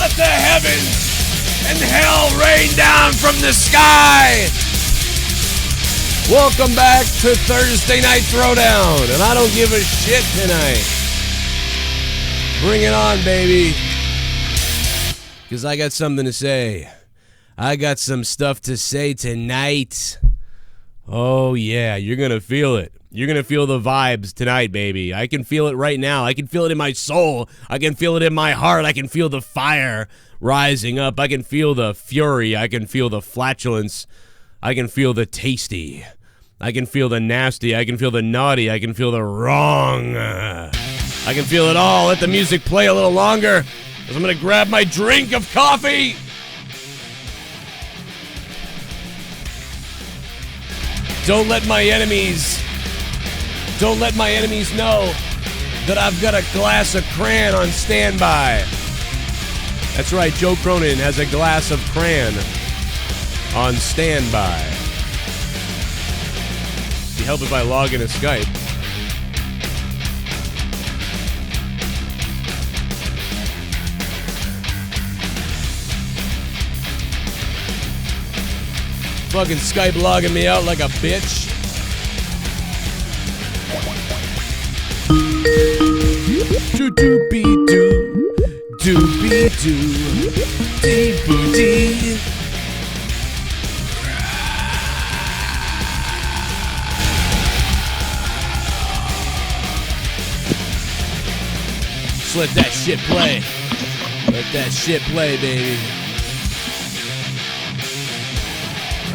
Let the heavens and hell rain down from the sky. Welcome back to Thursday Night Throwdown, and I don't give a shit tonight. Bring it on, baby. Because I got something to say. I got some stuff to say tonight. Oh, yeah, you're going to feel it. You're going to feel the vibes tonight, baby. I can feel it right now. I can feel it in my soul. I can feel it in my heart. I can feel the fire rising up. I can feel the fury. I can feel the flatulence. I can feel the tasty. I can feel the nasty. I can feel the naughty. I can feel the wrong. I can feel it all. Let the music play a little longer, because I'm going to grab my drink of coffee. Don't let my enemies know that I've got a glass of cran on standby. That's right, Joe Cronin has a glass of cran on standby. It'd be helpful if I log into Skype. Fucking Skype logging me out like a bitch. Do-do-be-do, do-be-do, dee-boo-dee. Just let that shit play. Let that shit play, baby.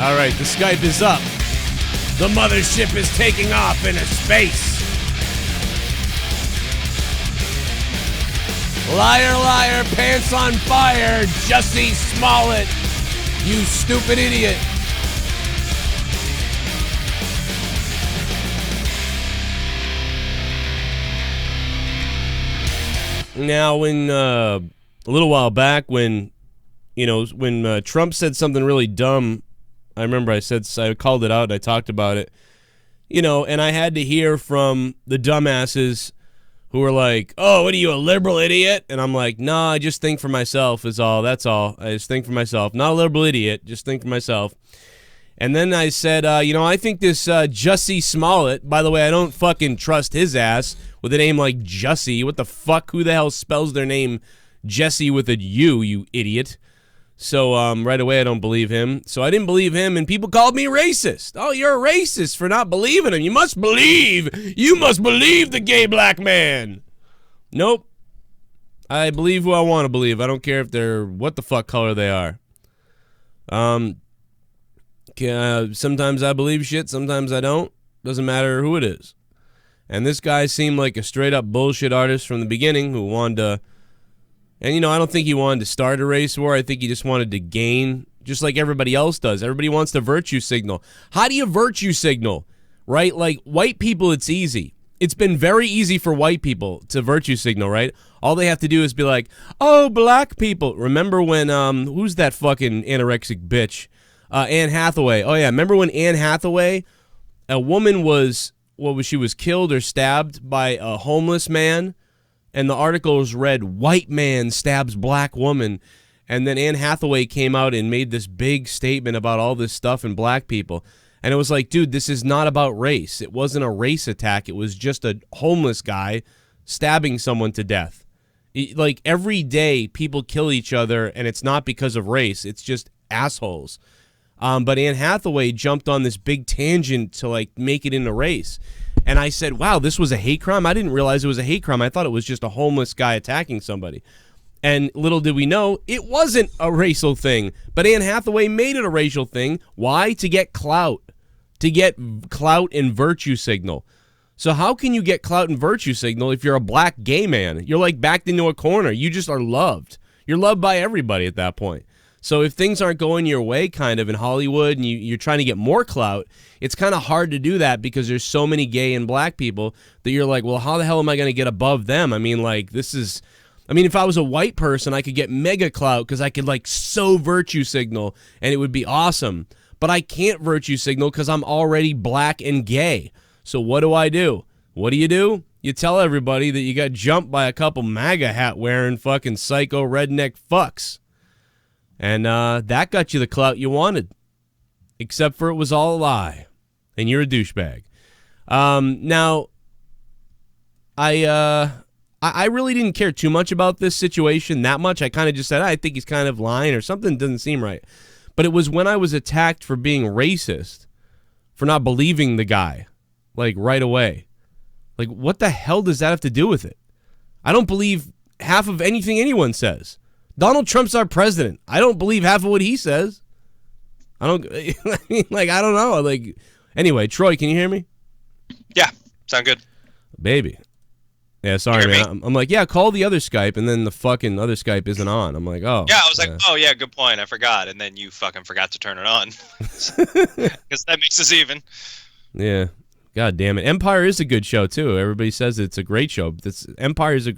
All right, the Skype is up. The mothership is taking off into space. Liar, liar, pants on fire, Jussie Smollett, you stupid idiot. Now, when a little while back, when Trump said something really dumb, I remember I called it out and I talked about it, and I had to hear from the dumbasses who were like, oh, what are you, a liberal idiot? And I'm like, nah, I just think for myself is all. That's all. I just think for myself. Not a liberal idiot, just think for myself. And then I said, I think this Jussie Smollett, by the way, I don't fucking trust his ass with a name like Jussie. What the fuck? Who the hell spells their name Jesse with a U, you idiot? So right away, I don't believe him. So I didn't believe him, and people called me racist. Oh, you're a racist for not believing him. You must believe the gay black man. Nope. I believe who I want to believe. I don't care if they're what the fuck color they are. Sometimes I believe shit, sometimes I don't. Doesn't matter who it is. And this guy seemed like a straight-up bullshit artist from the beginning who wanted to... And, I don't think he wanted to start a race war. I think he just wanted to gain, just like everybody else does. Everybody wants to virtue signal. How do you virtue signal, right? Like, white people, it's easy. It's been very easy for white people to virtue signal, right? All they have to do is be like, oh, black people. Remember when, who's that fucking anorexic bitch? Anne Hathaway. Oh, yeah. Remember when Anne Hathaway, a woman was killed or stabbed by a homeless man? And the article was read, white man stabs black woman. And then Anne Hathaway came out and made this big statement about all this stuff and black people. And it was like, dude, this is not about race. It wasn't a race attack. It was just a homeless guy stabbing someone to death. Like, every day people kill each other, and it's not because of race. It's just assholes. But Anne Hathaway jumped on this big tangent to, like, make it in a race. And I said, wow, this was a hate crime? I didn't realize it was a hate crime. I thought it was just a homeless guy attacking somebody. And little did we know, it wasn't a racial thing. But Anne Hathaway made it a racial thing. Why? To get clout. To get clout and virtue signal. So how can you get clout and virtue signal if you're a black gay man? You're like backed into a corner. You just are loved. You're loved by everybody at that point. So if things aren't going your way kind of in Hollywood and you're trying to get more clout, it's kind of hard to do that because there's so many gay and black people that you're like, well, how the hell am I going to get above them? I mean, like, if I was a white person, I could get mega clout because I could, like, so virtue signal and it would be awesome. But I can't virtue signal because I'm already black and gay. So what do? What do? you tell everybody that you got jumped by a couple MAGA hat wearing fucking psycho redneck fucks. And that got you the clout you wanted. Except for it was all a lie. And you're a douchebag. Now, I really didn't care too much about this situation that much. I kind of just said, I think he's kind of lying or something doesn't seem right. But it was when I was attacked for being racist, for not believing the guy, like, right away. Like, what the hell does that have to do with it? I don't believe half of anything anyone says. Donald Trump's our president. I don't believe half of what he says. I don't, I mean, like, I don't know. Like, anyway, Troy, can you hear me? Yeah, sound good. Baby. Yeah, sorry, man. I'm like, yeah, call the other Skype, and then the fucking other Skype isn't on. I'm like, oh. Yeah, I was like, oh, yeah, good point. I forgot. And then you fucking forgot to turn it on. Because that makes us even. Yeah. God damn it. Empire is a good show, too. Everybody says it's a great show. Empire is a...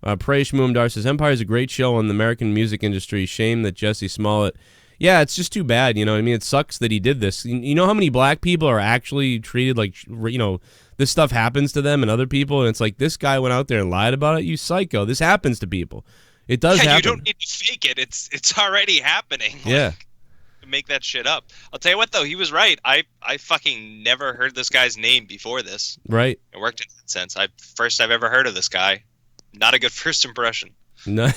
Prayesh Moomdar says, Empire is a great show on the American music industry. Shame that Jussie Smollett... Yeah, it's just too bad, you know what I mean? It sucks that he did this. You know how many black people are actually treated like, you know, this stuff happens to them and other people, and it's like, this guy went out there and lied about it? You psycho. This happens to people. It does happen. You don't need to fake it. It's already happening. Yeah. To make that shit up. I'll tell you what, though. He was right. I fucking never heard this guy's name before this. Right. It worked in that sense. First I've ever heard of this guy. Not a good first impression. No.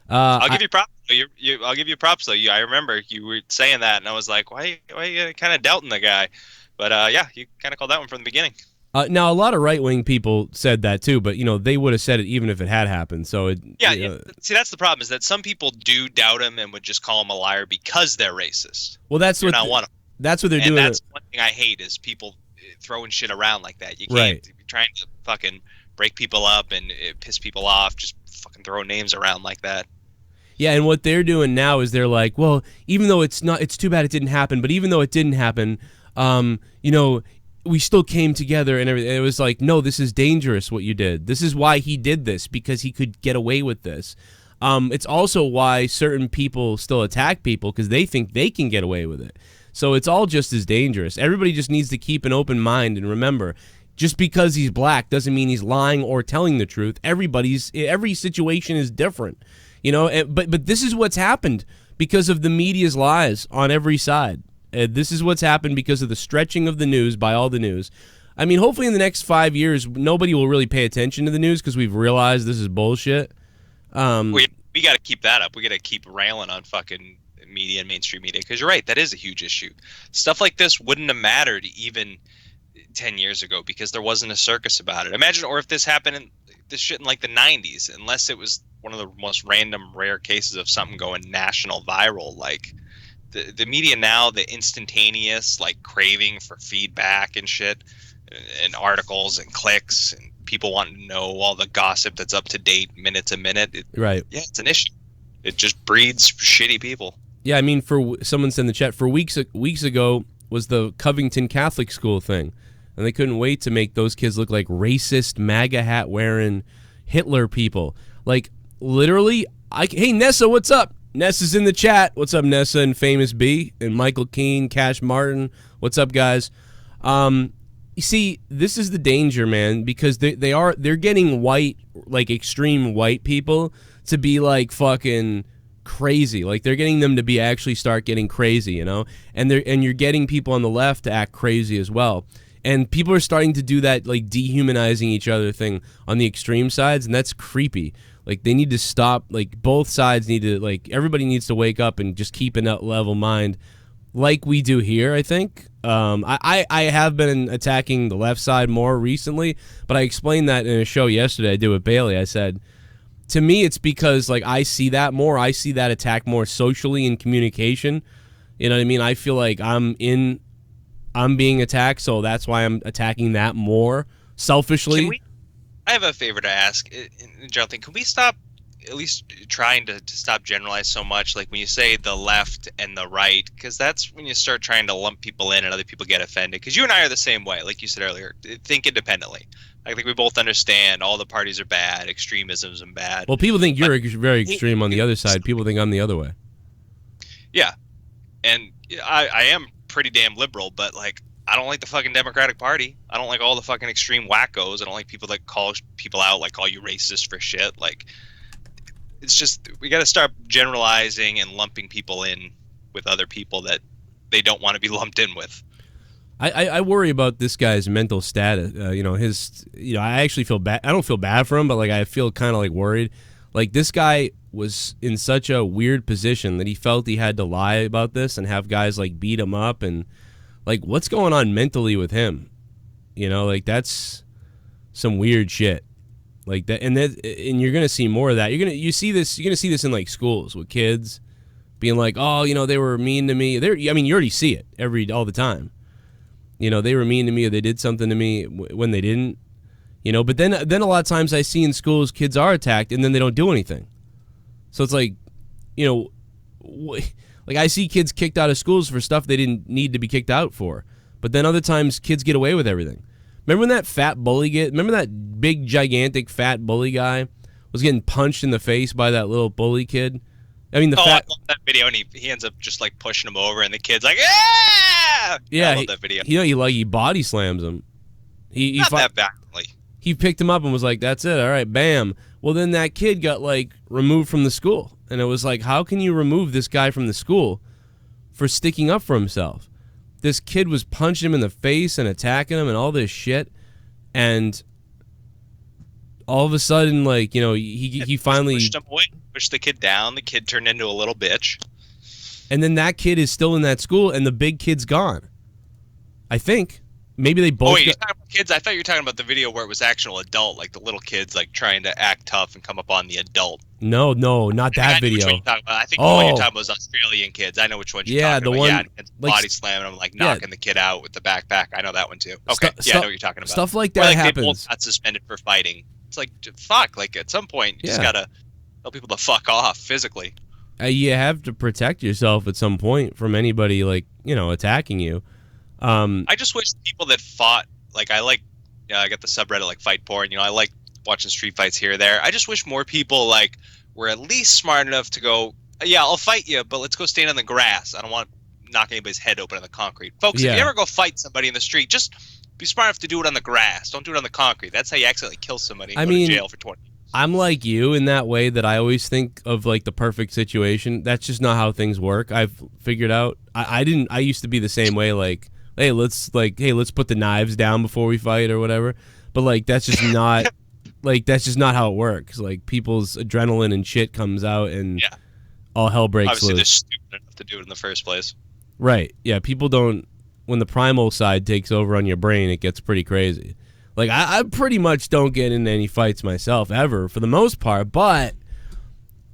I'll give you props. I'll give you props, though. I remember you were saying that, and I was like, why are you kind of doubting the guy? But, yeah, you kind of called that one from the beginning. Now, a lot of right-wing people said that, too, but, you know, they would have said it even if it had happened. So Yeah, see, that's the problem, is that some people do doubt him and would just call him a liar because they're racist. Well, that's what they're doing. That's one thing I hate, is people throwing shit around like that. You can't be trying to fucking break people up and piss people off, just fucking throw names around like that. Yeah, and what they're doing now is they're like, well, even though it's too bad it didn't happen, but even though it didn't happen, you know, we still came together and everything. It was like, no, this is dangerous what you did. This is why he did this, because he could get away with this. It's also why certain people still attack people, because they think they can get away with it. So it's all just as dangerous. Everybody just needs to keep an open mind and remember, just because he's black doesn't mean he's lying or telling the truth. Every situation is different. You know, but this is what's happened because of the media's lies on every side. This is what's happened because of the stretching of the news by all the news. I mean, hopefully in the next 5 years, nobody will really pay attention to the news because we've realized this is bullshit. We got to keep that up. We got to keep railing on fucking media and mainstream media, because you're right, that is a huge issue. Stuff like this wouldn't have mattered even 10 years ago because there wasn't a circus about it. Imagine, or if this happened in this shit in like the 90s, unless it was one of the most random, rare cases of something going national viral. Like the media now, the instantaneous like craving for feedback and shit, and articles and clicks, and people wanting to know all the gossip that's up to date minute to minute. Right. Yeah, it's an issue. It just breeds shitty people. Yeah, I mean, for someone said in the chat, for weeks ago was the Covington Catholic School thing, and they couldn't wait to make those kids look like racist, MAGA hat wearing Hitler people. Like, literally, hey, Nessa, what's up? Nessa's in the chat. What's up, Nessa and Famous B and Michael Keane, Cash Martin? What's up, guys? You see, this is the danger, man, because they're getting white, like extreme white people to be like fucking crazy. Like they're getting them to be actually start getting crazy, you know? And you're getting people on the left to act crazy as well. And people are starting to do that, like, dehumanizing each other thing on the extreme sides, and that's creepy. Like, they need to stop. Like, both sides need to, like, everybody needs to wake up and just keep a level mind like we do here, I think. I have been attacking the left side more recently, but I explained that in a show yesterday I did with Bailey. I said, to me, it's because, like, I see that more. I see that attack more socially in communication. You know what I mean? I feel like I'm being attacked, so that's why I'm attacking that more selfishly. I have a favor to ask, Jonathan. Can we stop at least trying to stop generalize so much? Like when you say the left and the right, because that's when you start trying to lump people in and other people get offended. Because you and I are the same way, like you said earlier. Think independently. I think we both understand all the parties are bad, extremism's bad. Well, people think you're very extreme on the other side. People think I'm the other way. Yeah, and I am pretty damn liberal, but like I don't like the fucking Democratic Party. I don't like all the fucking extreme wackos. I don't like people that call people out, like call you racist for shit. Like, it's just, we got to start generalizing and lumping people in with other people that they don't want to be lumped in with. I worry about this guy's mental status. I actually feel bad. I don't feel bad for him, but like I feel kind of like worried. Like, this guy was in such a weird position that he felt he had to lie about this and have guys like beat him up, and like, what's going on mentally with him? You know, like, that's some weird shit. Like that, and you're gonna see more of that. You're gonna see this in like schools with kids being like, oh, you know, they were mean to me. I mean, you already see it all the time. You know, they were mean to me, or they did something to me when they didn't. You know, but then a lot of times I see in schools kids are attacked and then they don't do anything. So it's like, you know, like I see kids kicked out of schools for stuff they didn't need to be kicked out for. But then other times kids get away with everything. Remember when that fat bully remember that big, gigantic, fat bully guy was getting punched in the face by that little bully kid? I mean, I love that video, and he ends up just like pushing him over, and the kid's like, "Ah!" Yeah, I love that video. He body slams him. Not that badly. He picked him up and was like, "That's it, all right, bam." Well, then that kid got like removed from the school, and it was like, how can you remove this guy from the school for sticking up for himself? This kid was punching him in the face and attacking him and all this shit, and all of a sudden, like, you know, he finally pushed him away, pushed the kid down. The kid turned into a little bitch, and then that kid is still in that school, and the big kid's gone. I think maybe they both. Oh, wait, you're talking about kids? I thought you were talking about the video where it was actual adult, like the little kids like trying to act tough and come up on the adult. No, not that video. I think the one you're talking about was Australian kids. I know which one you're talking about. Yeah, like, body slamming him, like knocking the kid out with the backpack. I know that one too. Okay, I know what you're talking about. Stuff like that happens. They both got suspended for fighting. It's like, fuck. Like, at some point, you just gotta tell people to fuck off physically. You have to protect yourself at some point from anybody, like, you know, attacking you. I just wish people that fought, like, I got the subreddit like fight porn. You know, I like watching street fights here or there. I just wish more people like were at least smart enough to go, yeah, I'll fight you, but let's go stand on the grass. I don't want to knock anybody's head open on the concrete. Folks, if you ever go fight somebody in the street, just be smart enough to do it on the grass. Don't do it on the concrete. That's how you accidentally kill somebody and go to jail for 20 years. I'm like you in that way, that I always think of like the perfect situation. That's just not how things work. I've figured out. I used to be the same way, like, hey, let's put the knives down before we fight or whatever. But like, that's just not that's just not how it works. Like, people's adrenaline and shit comes out, and all hell breaks loose. Obviously, they're stupid enough to do it in the first place. Right. Yeah. People don't. When the primal side takes over on your brain, it gets pretty crazy. Like, I pretty much don't get into any fights myself ever, for the most part. But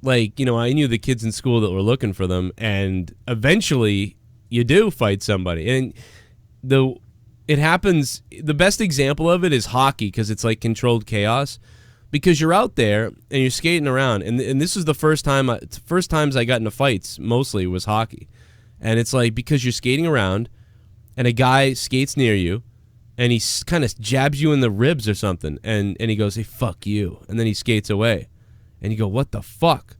like, you know, I knew the kids in school that were looking for them, and eventually you do fight somebody, and it happens. The best example of it is hockey, because it's like controlled chaos, because you're out there and you're skating around, and this is the first times I got into fights, mostly was hockey. And it's like, because you're skating around and a guy skates near you and he kind of jabs you in the ribs or something, and he goes, hey, fuck you, and then he skates away, and you go, what the fuck?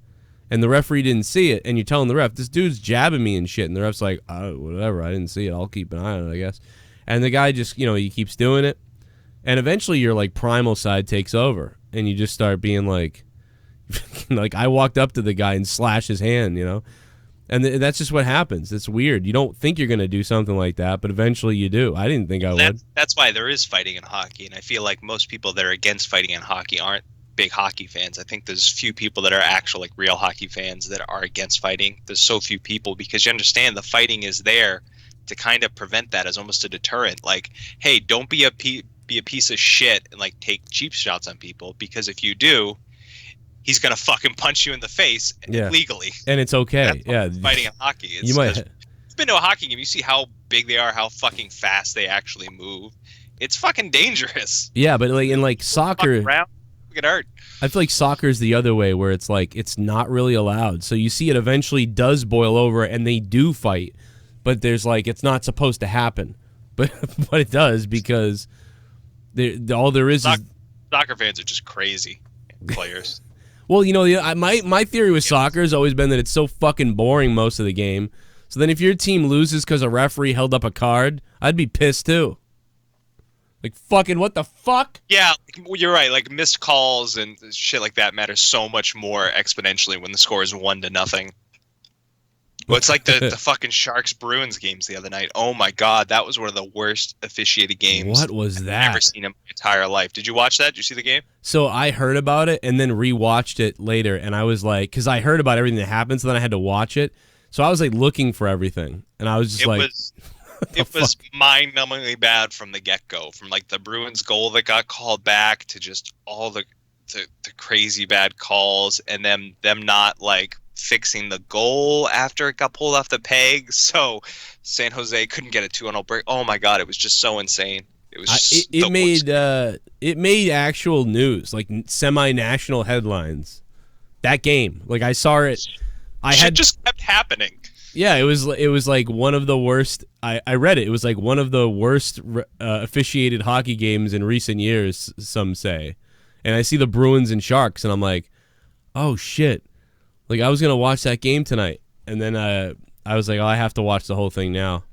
And the referee didn't see it, and you're telling the ref, this dude's jabbing me and shit, and the ref's like, oh, whatever, I didn't see it, I'll keep an eye on it, I guess. And the guy just, you know, he keeps doing it, and eventually your like primal side takes over, and you just start being like, like, I walked up to the guy and slashed his hand, you know, and that's just what happens. It's weird. You don't think you're gonna do something like that, but eventually you do. I didn't think I would. That's why there is fighting in hockey, and I feel like most people that are against fighting in hockey aren't big hockey fans. I think there's few people that are actual like real hockey fans that are against fighting. There's so few people, because you understand the fighting is there to kind of prevent that, as almost a deterrent. Like, hey, don't be a piece of shit and like take cheap shots on people, because if you do, he's gonna fucking punch you in the face legally. And it's okay. Fighting in hockey. You've been to a hockey game, you see how big they are, how fucking fast they actually move. It's fucking dangerous. Yeah, but like in like soccer, get hurt. I feel like soccer's the other way, where it's like it's not really allowed. So you see it eventually does boil over and they do fight, but there's like, it's not supposed to happen, but it does, because all there is soccer fans are just crazy players. Well, you know, my theory with soccer has always been that it's so fucking boring most of the game. So then if your team loses because a referee held up a card, I'd be pissed too. Like, fucking what the fuck? Yeah, you're right. Like, missed calls and shit like that matter so much more exponentially when the score is 1-0. Well, it's like the fucking Sharks-Bruins games the other night. Oh my god, that was one of the worst officiated games. What was that? I've ever seen in my entire life. Did you watch that? Did you see the game? So I heard about it and then rewatched it later, and I was like, because I heard about everything that happened, so then I had to watch it. So I was like looking for everything, and I was just it was mind-numbingly bad from the get-go. From like the Bruins goal that got called back to just all the crazy bad calls, and them not like fixing the goal after it got pulled off the peg, so San Jose couldn't get a 2-0 break. Oh my god, it was just so insane. It was it made actual news, like semi-national headlines. That game, like I saw it. Shit just kept happening. Yeah, it was like one of the worst. I read it. It was like one of the worst officiated hockey games in recent years, some say. And I see the Bruins and Sharks, and I'm like, oh shit. Like I was gonna watch that game tonight, and then I was like, oh, I have to watch the whole thing now.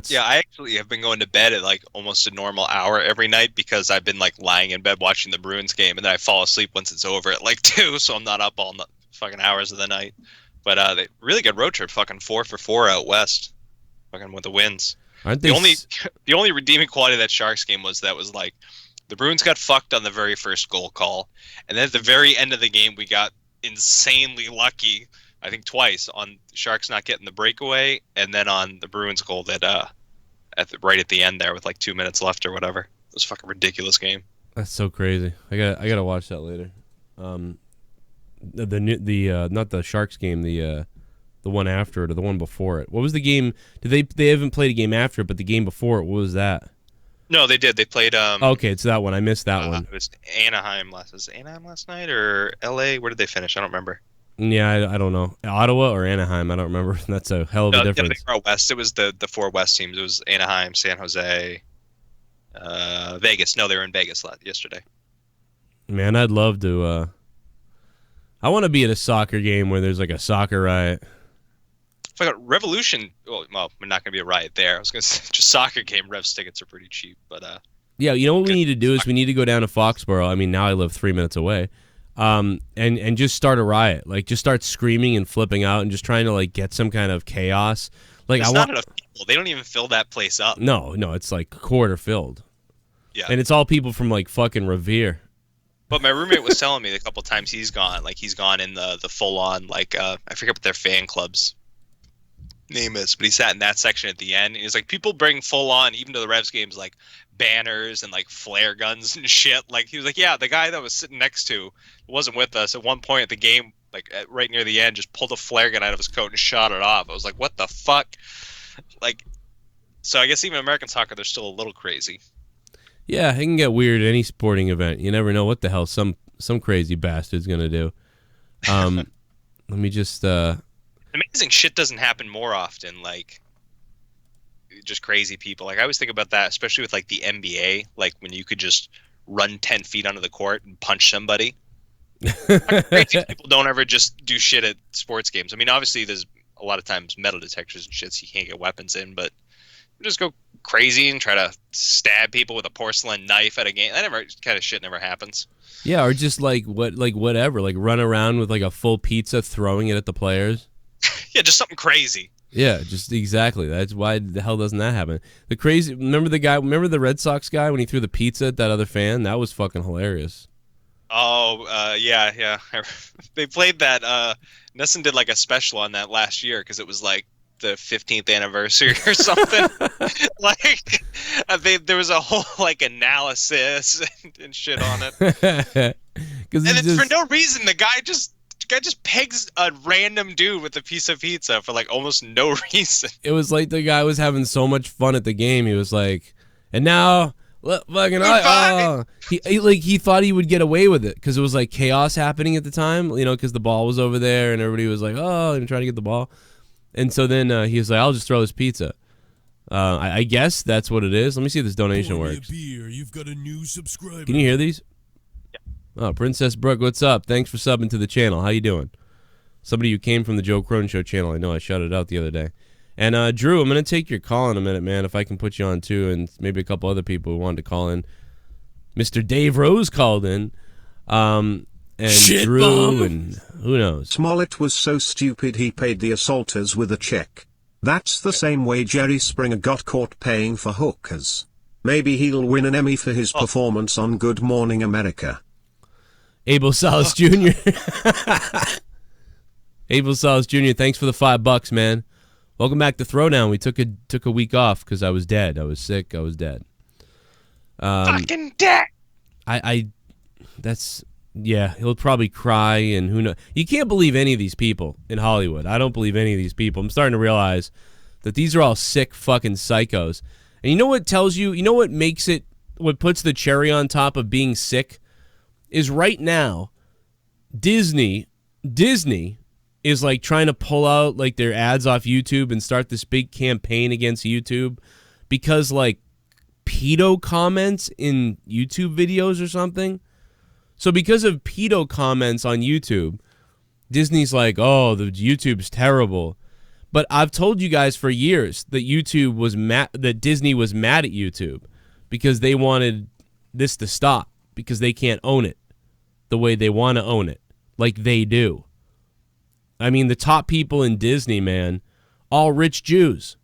Yeah, I actually have been going to bed at like almost a normal hour every night because I've been like lying in bed watching the Bruins game, and then I fall asleep once it's over at like 2, so I'm not up all fucking hours of the night. But they really good road trip, fucking 4 for 4 out west, fucking with the wins. Aren't they the only redeeming quality of that Sharks game was like the Bruins got fucked on the very first goal call, and then at the very end of the game we got insanely lucky, I think twice, on Sharks not getting the breakaway, and then on the Bruins goal that right at the end there with like 2 minutes left or whatever. It was a fucking ridiculous game. That's so crazy. I gotta watch that later. The not the Sharks game, the one after it or the one before it. What was the game? They haven't played a game after it, but the game before it, what was that? No, they did. They played. Okay, it's that one. I missed that one. It was Anaheim last night or L.A.? Where did they finish? I don't remember. Yeah, I don't know. Ottawa or Anaheim? I don't remember. That's a hell of a difference. Yeah, they were out west. It was the 4 West teams. It was Anaheim, San Jose, Vegas. No, they were in Vegas yesterday. Man, I'd love to. I want to be at a soccer game where there's like a soccer riot. If I got Revolution, well, we're not going to be a riot there. I was going to say just soccer game. Revs tickets are pretty cheap, but yeah, you know what we need to do is we need to go down to Foxborough. I mean, now I live 3 minutes away, and just start a riot. Like, just start screaming and flipping out and just trying to like get some kind of chaos. Like, it's not enough people. They don't even fill that place up. No, it's like quarter filled. Yeah, and it's all people from like fucking Revere. But my roommate was telling me a couple times he's gone in the full on like I forget what their fan club's name is, but he sat in that section at the end. And he's like, people bring full on even to the Revs games like banners and like flare guns and shit. Like he was like, yeah, the guy that was sitting next to wasn't with us at one point at the game, like right near the end, just pulled a flare gun out of his coat and shot it off. I was like, what the fuck? Like, so I guess even American soccer, they're still a little crazy. Yeah, it can get weird at any sporting event. You never know what the hell some crazy bastard's gonna do. Let me just. Amazing shit doesn't happen more often. Like, just crazy people. Like I always think about that, especially with like the NBA. Like when you could just run 10 feet onto the court and punch somebody. Like, crazy people don't ever just do shit at sports games. I mean, obviously there's a lot of times metal detectors and shit, so you can't get weapons in, but just go crazy and try to stab people with a porcelain knife at a game. That kind of shit never happens. Yeah, or just whatever, like run around with like a full pizza, throwing it at the players. Yeah, just something crazy. Yeah, just exactly. That's why the hell doesn't that happen? Remember the Red Sox guy when he threw the pizza at that other fan? That was fucking hilarious. Oh, yeah. They played that. Nesson did like a special on that last year because it was like the 15th anniversary or something. Like there was a whole like analysis and shit on it. And it's for no reason. The guy just pegs a random dude with a piece of pizza for like almost no reason. It was like the guy was having so much fun at the game. He was like, and now he thought he would get away with it because it was like chaos happening at the time, you know, because the ball was over there and everybody was like, oh, I'm trying to get the ball. And so then he was like, I'll just throw this pizza. I guess that's what it is. Let me see if this donation works. Beer, you've got a new subscriber. Can you hear these? Yeah. Oh, Princess Brooke, what's up? Thanks for subbing to the channel. How you doing? Somebody who came from the Joe Cronin Show channel. I know I shouted out the other day. And Drew, I'm going to take your call in a minute, man, if I can put you on too, and maybe a couple other people who wanted to call in. Mr. Dave Rose called in. And Shit, Drew, Mom. and who knows? Smollett was so stupid he paid the assaulters with a check. That's the same way Jerry Springer got caught paying for hookers. Maybe he'll win an Emmy for his performance on Good Morning America. ABELsalas Jr. ABELsalas Jr., thanks for the $5, man. Welcome back to Throwdown. We took a week off because I was dead. I was sick. I was dead. Fucking dead. Yeah, he'll probably cry, and who knows. You can't believe any of these people in Hollywood. I don't believe any of these people. I'm starting to realize that these are all sick fucking psychos. And you know what tells you, you know what makes it, what puts the cherry on top of being sick is right now, Disney is like trying to pull out like their ads off YouTube and start this big campaign against YouTube because like pedo comments in YouTube videos or something. So because of pedo comments on YouTube, Disney's like, oh, the YouTube's terrible. But I've told you guys for years that that Disney was mad at YouTube because they wanted this to stop because they can't own it the way they want to own it, like they do. I mean, the top people in Disney, man, all rich Jews.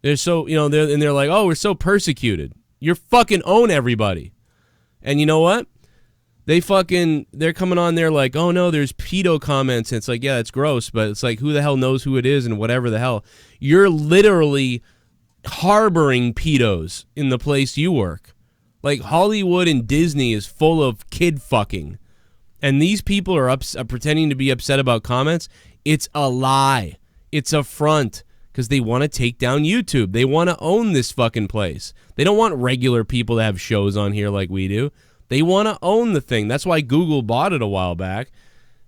They're so, they're like, oh, we're so persecuted. You're fucking own everybody. And you know what? They're coming on there like, oh no, there's pedo comments. And it's like, yeah, it's gross, but it's like, who the hell knows who it is and whatever the hell. You're literally harboring pedos in the place you work. Like Hollywood and Disney is full of kid fucking. And these people are pretending to be upset about comments. It's a lie. It's a front because they want to take down YouTube. They want to own this fucking place. They don't want regular people to have shows on here like we do. They want to own the thing. That's why Google bought it a while back.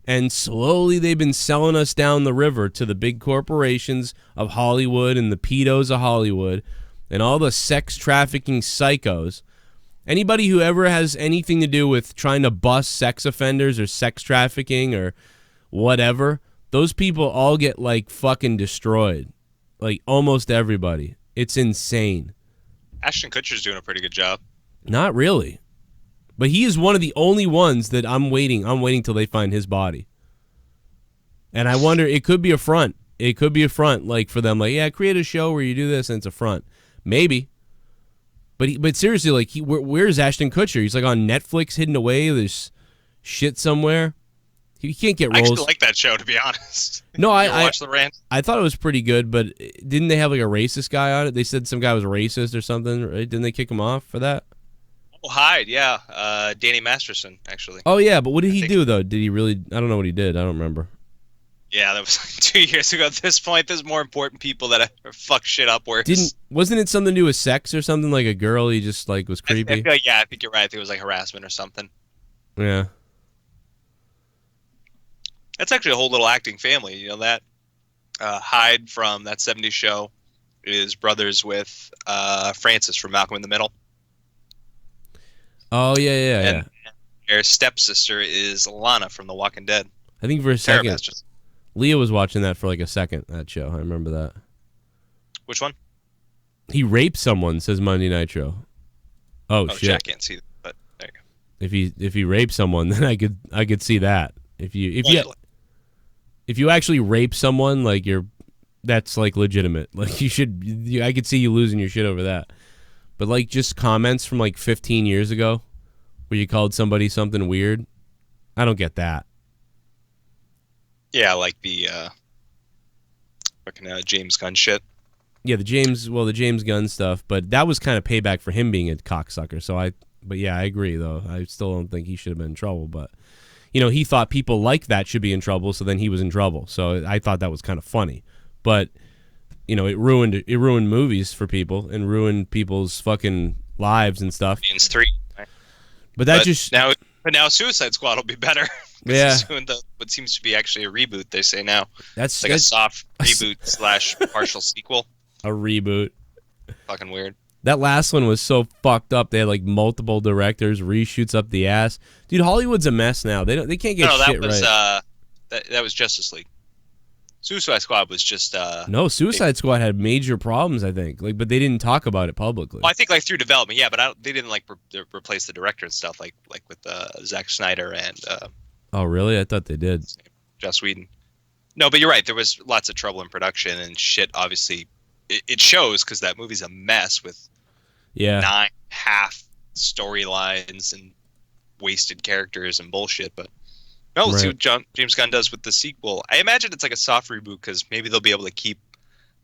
And slowly they've been selling us down the river to the big corporations of Hollywood and the pedos of Hollywood and all the sex trafficking psychos. Anybody who ever has anything to do with trying to bust sex offenders or sex trafficking or whatever, those people all get like fucking destroyed. Like almost everybody. It's insane. Ashton Kutcher's doing a pretty good job. Not really. But he is one of the only ones that I'm waiting till they find his body. And I wonder, it could be a front. It could be a front, like for them, like, yeah, create a show where you do this and it's a front. Maybe. But seriously, like, where's Ashton Kutcher? He's like on Netflix, hidden away. There's shit somewhere. He can't get roles. I actually like that show, to be honest. No, I watched the rant. I thought it was pretty good, but didn't they have like a racist guy on it? They said some guy was racist or something, right? Didn't they kick him off for that? Oh, Hyde, yeah. Danny Masterson, actually. Oh, yeah, but what did he do, though? Did he really? I don't know what he did. I don't remember. Yeah, that was like 2 years ago. At this point, there's more important people that fuck shit up worse. Wasn't it something to do with sex or something? Like a girl he just like was creepy? I think you're right. I think it was like harassment or something. Yeah. That's actually a whole little acting family. You know that? Hyde from that 70s show is brothers with Francis from Malcolm in the Middle. Oh, yeah. And their stepsister is Lana from The Walking Dead. I think for a second, Leah was watching that for like a second, that show. I remember that. Which one? He raped someone, says Monday Nitro. Oh shit! I can't see that, but there you go. If he raped someone, then I could see that. If you actually rape someone, like that's like legitimate. Like I could see you losing your shit over that. But like just comments from like 15 years ago where you called somebody something weird, I don't get that. Yeah, like the fucking James Gunn shit. Yeah, the James Gunn stuff, but that was kind of payback for him being a cocksucker. But yeah, I agree though. I still don't think he should have been in trouble, but he thought people like that should be in trouble, so then he was in trouble. So I thought that was kind of funny. But it ruined movies for people and ruined people's fucking lives and stuff. It's 3. Right? But now Suicide Squad will be better. Yeah. It's doing what seems to be actually a reboot, they say now. That's like a soft reboot / partial sequel. A reboot. Fucking weird. That last one was so fucked up. They had like multiple directors, reshoots up the ass. Dude, Hollywood's a mess now. They can't get shit right. That was Justice League. Suicide Squad was just No, Suicide Squad had major problems, I think. But they didn't talk about it publicly. Well, I think through development, yeah, but they didn't replace the director and stuff like with Zack Snyder and Oh, really? I thought they did. Joss Whedon. No, but you're right. There was lots of trouble in production and shit. Obviously, it shows because that movie's a mess with 9 half storylines and wasted characters and bullshit. But no, let's see what James Gunn does with the sequel. I imagine it's like a soft reboot because maybe they'll be able to keep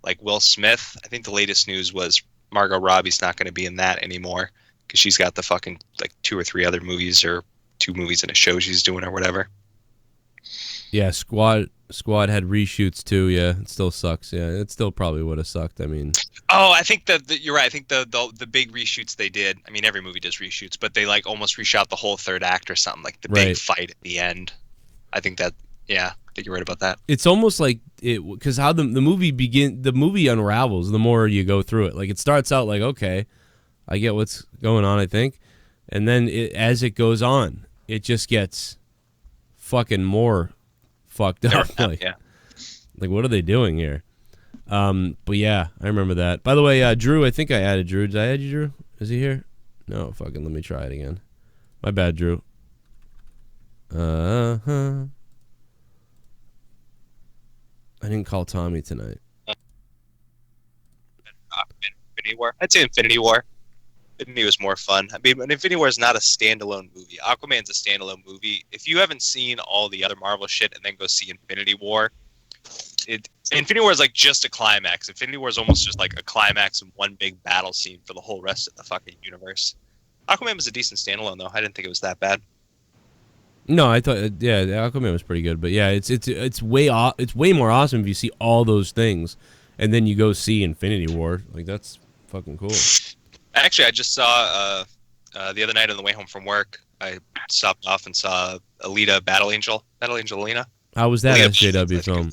like Will Smith. I think the latest news was Margot Robbie's not going to be in that anymore because she's got the fucking like 2 or 3 other movies or 2 movies in a show she's doing or whatever. Yeah, Squad had reshoots too. Yeah, it still sucks. Yeah, it still probably would have sucked. I mean, I think that you're right. I think the big reshoots they did. I mean, every movie does reshoots, but they like almost reshot the whole third act or something, like the big fight at the end. I think that. Yeah, I think you're right about that. It's almost like it because how the movie unravels the more you go through it. Like it starts out like, okay, I get what's going on, I think, and then as it goes on, it just gets fucking more fucked up. Like what are they doing here? But yeah, I remember that. By the way, Drew, I think I added Drew. Did I add you, Drew? Is he here? No, fucking let me try it again. My bad, Drew. I didn't call Tommy tonight. Infinity War. I'd say Infinity War. Infinity was more fun. I mean, Infinity War is not a standalone movie. Aquaman's a standalone movie. If you haven't seen all the other Marvel shit and then go see Infinity War, Infinity War is like just a climax. Infinity War is almost just like a climax and one big battle scene for the whole rest of the fucking universe. Aquaman was a decent standalone though. I didn't think it was that bad. No, I thought Aquaman was pretty good, but yeah, it's way more awesome if you see all those things and then you go see Infinity War. Like that's fucking cool. Actually, I just saw the other night on the way home from work. I stopped off and saw Alita: Battle Angel Alina. How was that SJW film?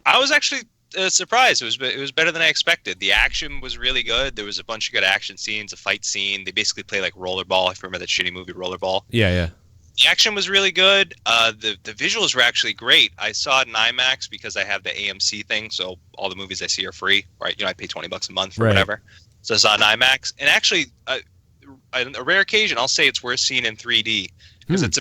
I was actually surprised. It was better than I expected. The action was really good. There was a bunch of good action scenes, a fight scene. They basically play like Rollerball. If you remember that shitty movie Rollerball. Yeah. The action was really good. The visuals were actually great. I saw it in IMAX because I have the AMC thing, so all the movies I see are free. Right? I pay $20 a month for whatever. So I saw it in IMAX, and actually, on a rare occasion, I'll say it's worth seeing in 3D because it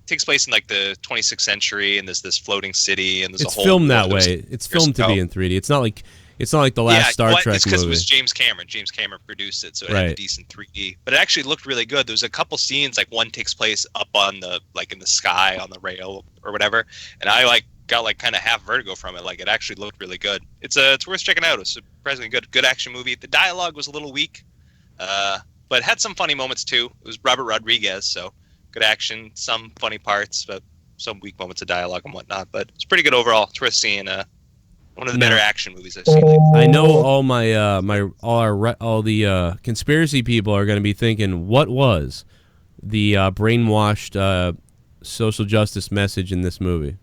takes place in like the 26th century, and there's this floating city, and there's a whole. It's filmed that way. It's filmed to be in 3D. It's not like the last Star Trek movie. It's because it was James Cameron. James Cameron produced it, so it had a decent 3D. But it actually looked really good. There was a couple scenes, like one takes place up on the in the sky on the rail or whatever, and I got kind of half vertigo from it. Like it actually looked really good. It's worth checking out. It's surprisingly good action movie. The dialogue was a little weak, but had some funny moments too. It was Robert Rodriguez, so good action, some funny parts, but some weak moments of dialogue and whatnot. But it's pretty good overall. It's worth seeing. One of the better action movies I've seen lately. I know all all the conspiracy people are going to be thinking, what was the brainwashed social justice message in this movie?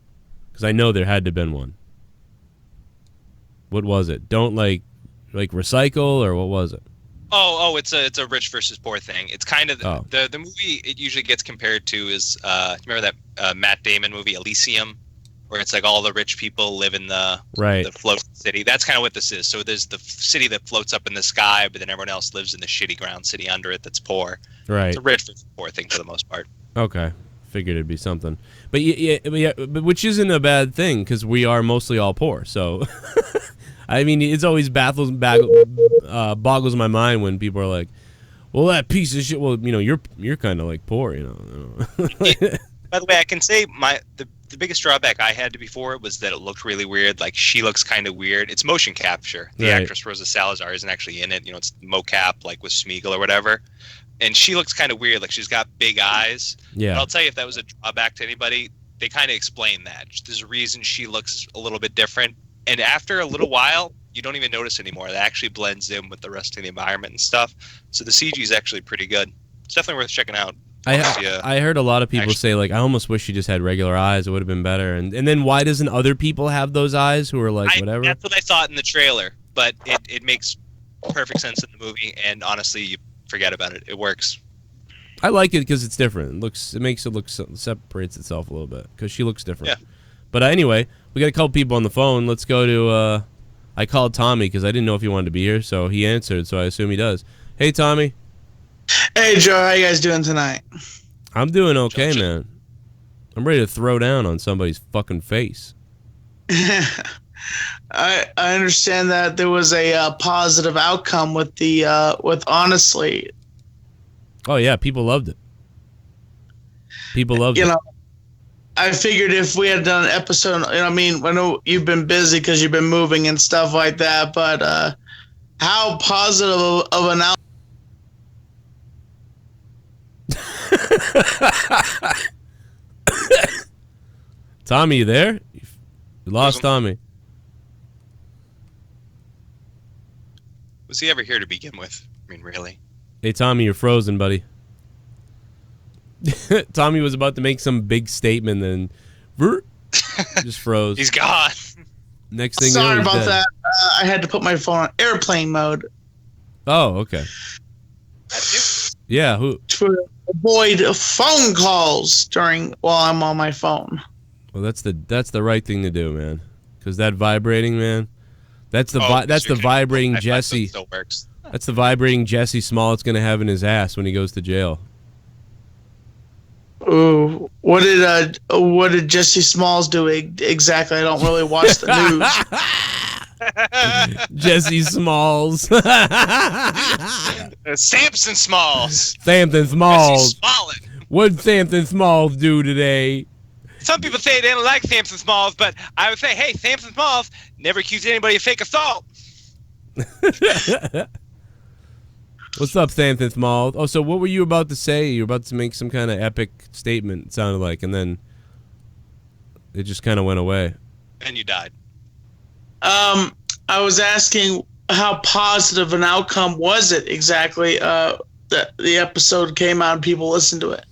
Because I know there had to have been one. What was it? Don't like recycle, or what was it? Oh, it's a rich versus poor thing. It's kind of the movie it usually gets compared to is remember that Matt Damon movie Elysium, where it's like all the rich people live in the floating city. That's kind of what this is. So there's the city that floats up in the sky, but then everyone else lives in the shitty ground city under it that's poor. Right. It's a rich versus poor thing for the most part. Okay. Figured it'd be something. But but which isn't a bad thing because we are mostly all poor. So, I mean, it's always boggles my mind when people are like, well, that piece of shit, well, you're kind of like poor, By the way, I can say the biggest drawback I had before it was that it looked really weird. Like she looks kind of weird. It's motion capture. The actress Rosa Salazar isn't actually in it. It's mocap like with Smeagol or whatever. And she looks kind of weird. Like she's got big eyes. Yeah. But I'll tell you, if that was a drawback to anybody, they kind of explain that. There's a reason she looks a little bit different. And after a little while, you don't even notice anymore. That actually blends in with the rest of the environment and stuff. So the CG is actually pretty good. It's definitely worth checking out. I heard a lot of people say, like, I almost wish she just had regular eyes. It would have been better. And then why doesn't other people have those eyes who are like, whatever? That's what I thought in the trailer. But it makes perfect sense in the movie. And honestly, you forget about it. It works. I like it because it's different. It makes it look separates itself a little bit because she looks different. Yeah. But anyway, we got a couple people on the phone. Let's go to. I called Tommy because I didn't know if he wanted to be here, so he answered. So I assume he does. Hey, Tommy. Hey, Joe. How you guys doing tonight? I'm doing okay, man. I'm ready to throw down on somebody's fucking face. I understand that there was a positive outcome with the with Honestly. Oh yeah, people loved it. People loved it. You know, I figured if we had done an episode, I mean, I know you've been busy because you've been moving and stuff like that, but how positive of an outcome? Tommy, you there? You lost Tommy. Was he ever here to begin with? I mean, really? Hey, Tommy, you're frozen, buddy. Tommy was about to make some big statement, and just froze. He's gone. Next thing Sorry you know, he's about dead. that. I had to put my phone on airplane mode Oh, okay. Yeah, who? to avoid phone calls while I'm on my phone. Well, that's the right thing to do, man. Because that vibrating, man. That's the vibrating Jussie. Still works. That's the vibrating Jussie Smollett's gonna have in his ass when he goes to jail. Ooh, what did Jussie Smalls do exactly? I don't really watch the news. Jussie Smalls. Samson Smalls. Samson Jussie Smalls. Smollett. What'd Samson Smalls do today? Some people say they don't like Samson Smalls, but I would say, hey, Samson Smalls never accused anybody of fake assault. What's up, Samson Smalls? Oh, so what were you about to say? You were about to make some kind of epic statement, it sounded like, and then it just kind of went away. And you died. I was asking how positive an outcome was it exactly? The episode came out and people listened to it.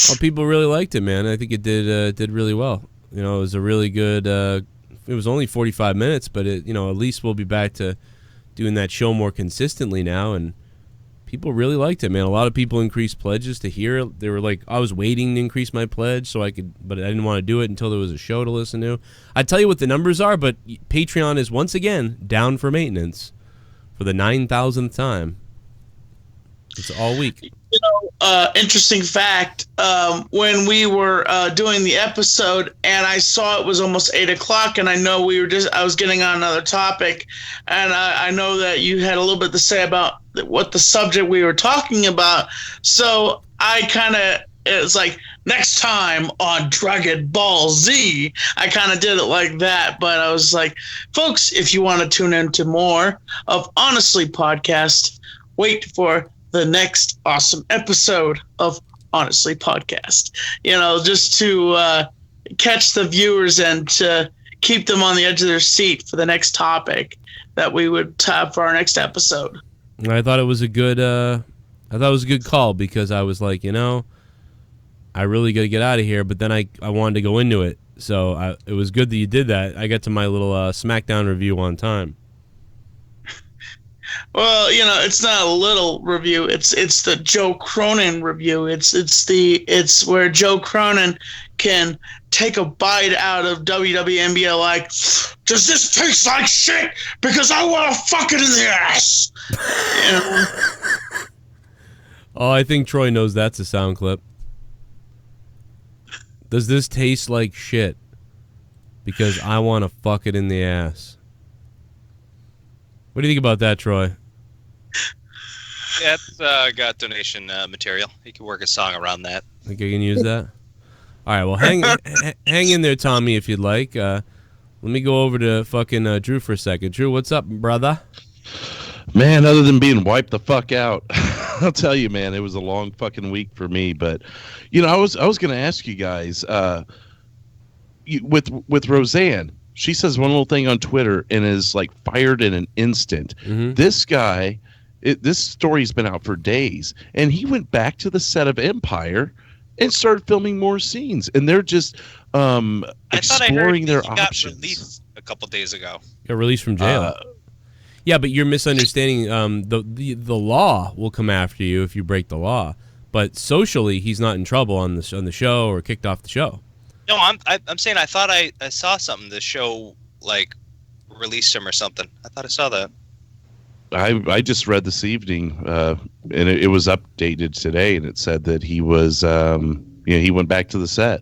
Oh, people really liked it, man. I think it did really well. You know, it was a really good. It was only 45 minutes, but at least we'll be back to doing that show more consistently now, and people really liked it, man. A lot of people increased pledges to hear it. They were like, I was waiting to increase my pledge so I could, but I didn't want to do it until there was a show to listen to. I'd tell you what the numbers are, but Patreon is once again down for maintenance for the 9,000th time. It's all week. Interesting fact, when we were doing the episode and I saw it was almost 8 o'clock and I know I was getting on another topic, and I know that you had a little bit to say about what the subject we were talking about. So it's like next time on Dragon Ball Z, I kind of did it like that, but I was like, folks, if you want to tune into more of Honestly Podcast, wait for the next awesome episode of Honestly Podcast. Just to catch the viewers and to keep them on the edge of their seat for the next topic that we would have for our next episode. I thought it was a good. Call because I was like, I really got to get out of here, but then I wanted to go into it, so it was good that you did that. I got to my little SmackDown review on time. Well, it's not a little review. It's the Joe Cronin review. It's where Joe Cronin can take a bite out of WWE and be like, does this taste like shit? Because I want to fuck it in the ass. Oh, I think Troy knows that's a sound clip. Does this taste like shit? Because I want to fuck it in the ass. What do you think about that, Troy? That's got donation material. You can work a song around that. Think I can use that? All right, well, hang in there, Tommy, if you'd like. Let me go over to fucking Drew for a second. Drew, what's up, brother? Man, other than being wiped the fuck out, I'll tell you, man, it was a long fucking week for me. But, I was going to ask you guys, with Roseanne, she says one little thing on Twitter and is like fired in an instant. Mm-hmm. This guy, this story's been out for days, and he went back to the set of Empire and started filming more scenes, and they're just exploring their options. Got released a couple days ago. Got released from jail. Yeah, but you're misunderstanding. The law will come after you if you break the law, but socially, he's not in trouble on the show or kicked off the show. No, I'm saying I thought I saw something. The show like released him or something. I thought I saw that. I just read this evening, and it was updated today, and it said that he was, he went back to the set,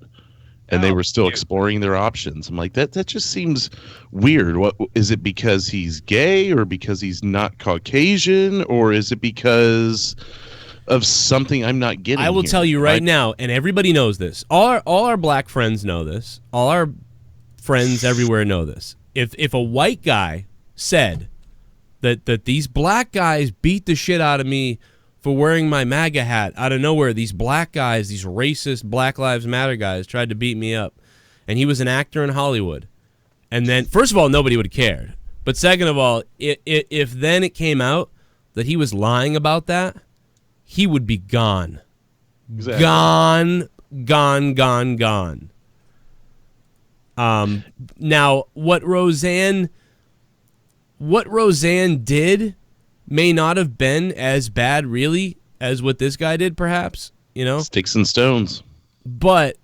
and they were still exploring their options. I'm like, that just seems weird. What is it? Because he's gay, or because he's not Caucasian, or is it because of something I'm not getting? I will tell you right now, and everybody knows this. All our black friends know this. All our friends everywhere know this. If a white guy said that these black guys beat the shit out of me for wearing my MAGA hat out of nowhere, these black guys, these racist Black Lives Matter guys tried to beat me up, and he was an actor in Hollywood, and then first of all, nobody would have cared, but second of all, if then it came out that he was lying about that, he would be gone. Exactly. Gone. Now, what Roseanne did may not have been as bad, really, as what this guy did, perhaps. Sticks and stones. But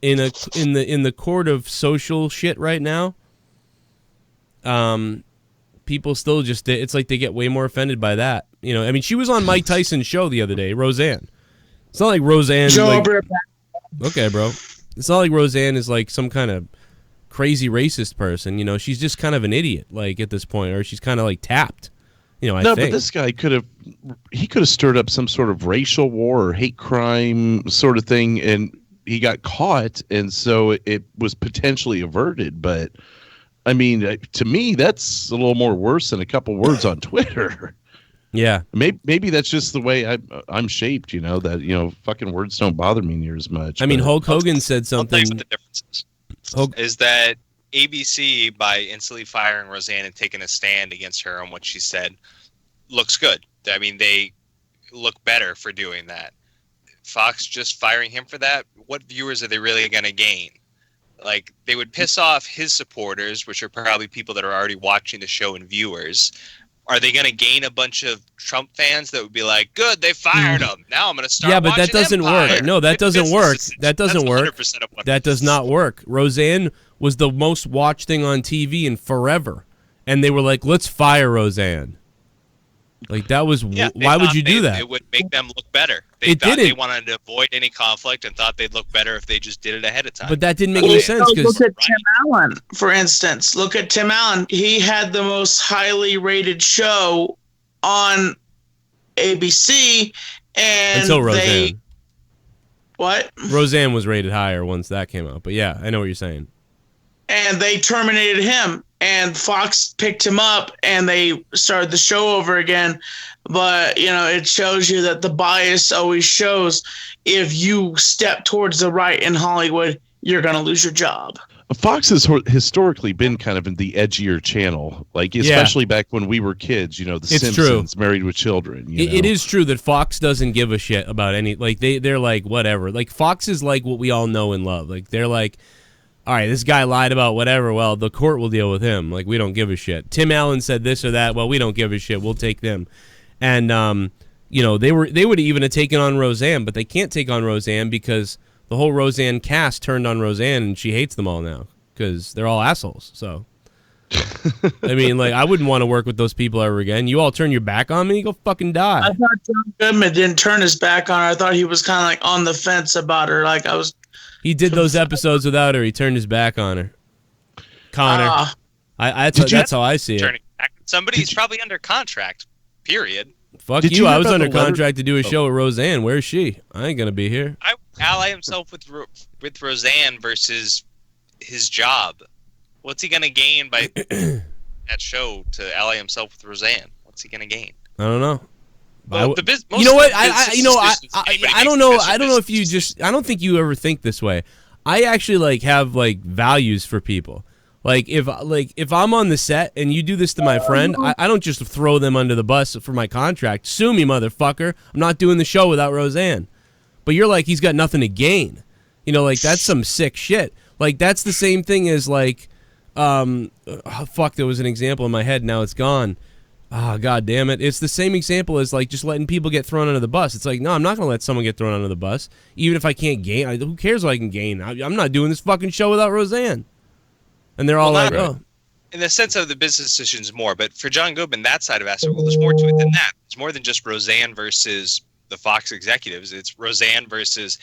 in the court of social shit right now, people still just, it's like they get way more offended by that. I mean, she was on Mike Tyson's show the other day, Roseanne. It's not like Roseanne. Okay, bro. It's not like Roseanne is like some kind of crazy racist person. She's just kind of an idiot, like at this point, or she's kind of like tapped. I think. But this guy could have stirred up some sort of racial war or hate crime sort of thing, and he got caught, and so it was potentially averted. But I mean, to me, that's a little more worse than a couple words on Twitter. Yeah, maybe that's just the way I'm shaped. That fucking words don't bother me near as much. I mean, Hulk Hogan said something. I'll tell you what the difference is that ABC, by instantly firing Roseanne and taking a stand against her on what she said, looks good. I mean, they look better for doing that. Fox just firing him for that, what viewers are they really going to gain? Like, they would piss off his supporters, which are probably people that are already watching the show and viewers. Are they going to gain a bunch of Trump fans that would be like, good, they fired him. Now I'm going to start watching Yeah, but that doesn't Empire. work. No, that doesn't work. That doesn't work. 100% of what That does not work. Roseanne was the most watched thing on TV in forever. And they were like, let's fire Roseanne. Like, that was, why would you do that? It would make them look better. It didn't. They wanted to avoid any conflict and thought they'd look better if they just did it ahead of time. But that didn't make any sense. Look at Tim Allen, for instance. Look at Tim Allen. He had the most highly rated show on ABC, and until Roseanne. What? Roseanne was rated higher once that came out. But yeah, I know what you're saying. And they terminated him, and Fox picked him up, and they started the show over again. But, it shows you that the bias always shows if you step towards the right in Hollywood, you're going to lose your job. Fox has historically been kind of in the edgier channel, like especially back when we were kids. The Simpsons, Married with Children. It is true that Fox doesn't give a shit about any. Like they're like whatever. Like Fox is like what we all know and love. Like they're like, all right, this guy lied about whatever. Well, the court will deal with him. Like we don't give a shit. Tim Allen said this or that. Well, we don't give a shit. We'll take them. And they would even have taken on Roseanne, but they can't take on Roseanne because the whole Roseanne cast turned on Roseanne, and she hates them all now because they're all assholes. So, I mean, like, I wouldn't want to work with those people ever again. You all turn your back on me, go fucking die. I thought John Goodman didn't turn his back on her. I thought he was kind of like on the fence about her. Like I was. He did those episodes without her. He turned his back on her. Connor, that's how I see it. Turning back on somebody, he's probably under contract. Period. Fuck you. I was under contract to do a show with Roseanne. Where's she? I ain't gonna be here. I would ally himself with Roseanne versus his job. What's he gonna gain by that show to ally himself with Roseanne? What's he gonna gain? I don't know. Well, you know what? I don't know. I don't know if you just. I don't think you ever think this way. I actually like have like values for people. Like if I'm on the set and you do this to my friend, I don't just throw them under the bus for my contract. Sue me, motherfucker. I'm not doing the show without Roseanne. But you're like, he's got nothing to gain. Like that's some sick shit. Like that's the same thing as like, fuck. There was an example in my head. Now it's gone. Oh, God damn it. It's the same example as, like, just letting people get thrown under the bus. It's like, no, I'm not going to let someone get thrown under the bus, even if I can't gain. Who cares what I can gain? I'm not doing this fucking show without Roseanne. And they're all like, oh. In the sense of the business decisions more, but for John Goodman, that side of aspect, well, there's more to it than that. It's more than just Roseanne versus the Fox executives. It's Roseanne versus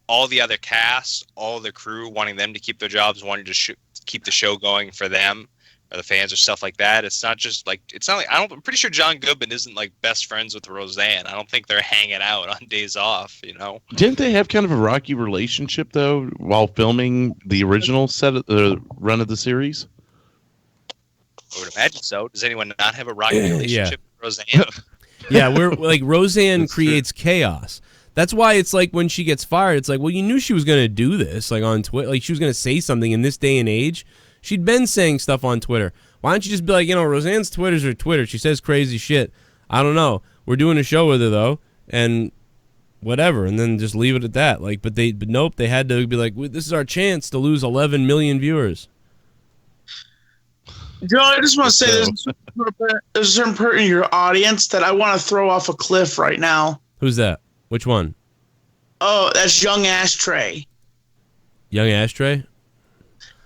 all the other cast, all the crew, wanting them to keep their jobs, wanting to keep the show going for them or the fans or stuff like that. It's not just like, I'm pretty sure John Goodman isn't like best friends with Roseanne. I don't think they're hanging out on days off, you know? Didn't they have kind of a rocky relationship though while filming the original run of the series? I would imagine so. Does anyone not have a rocky relationship with Roseanne? Yeah, we're like, Roseanne creates chaos. That's why it's like when she gets fired, it's like, well, you knew she was going to do this, like on Twitter, like she was going to say something in this day and age. She'd been saying stuff on Twitter. Why don't you just be like, Roseanne's Twitter's her Twitter. She says crazy shit. I don't know. We're doing a show with her though, and whatever, and then just leave it at that. Like, but nope, they had to be like, this is our chance to lose 11 million viewers. Joe, I just want to say there's a certain person in your audience that I want to throw off a cliff right now. Who's that? Which one? Oh, that's Young Ashtray. Young Ashtray?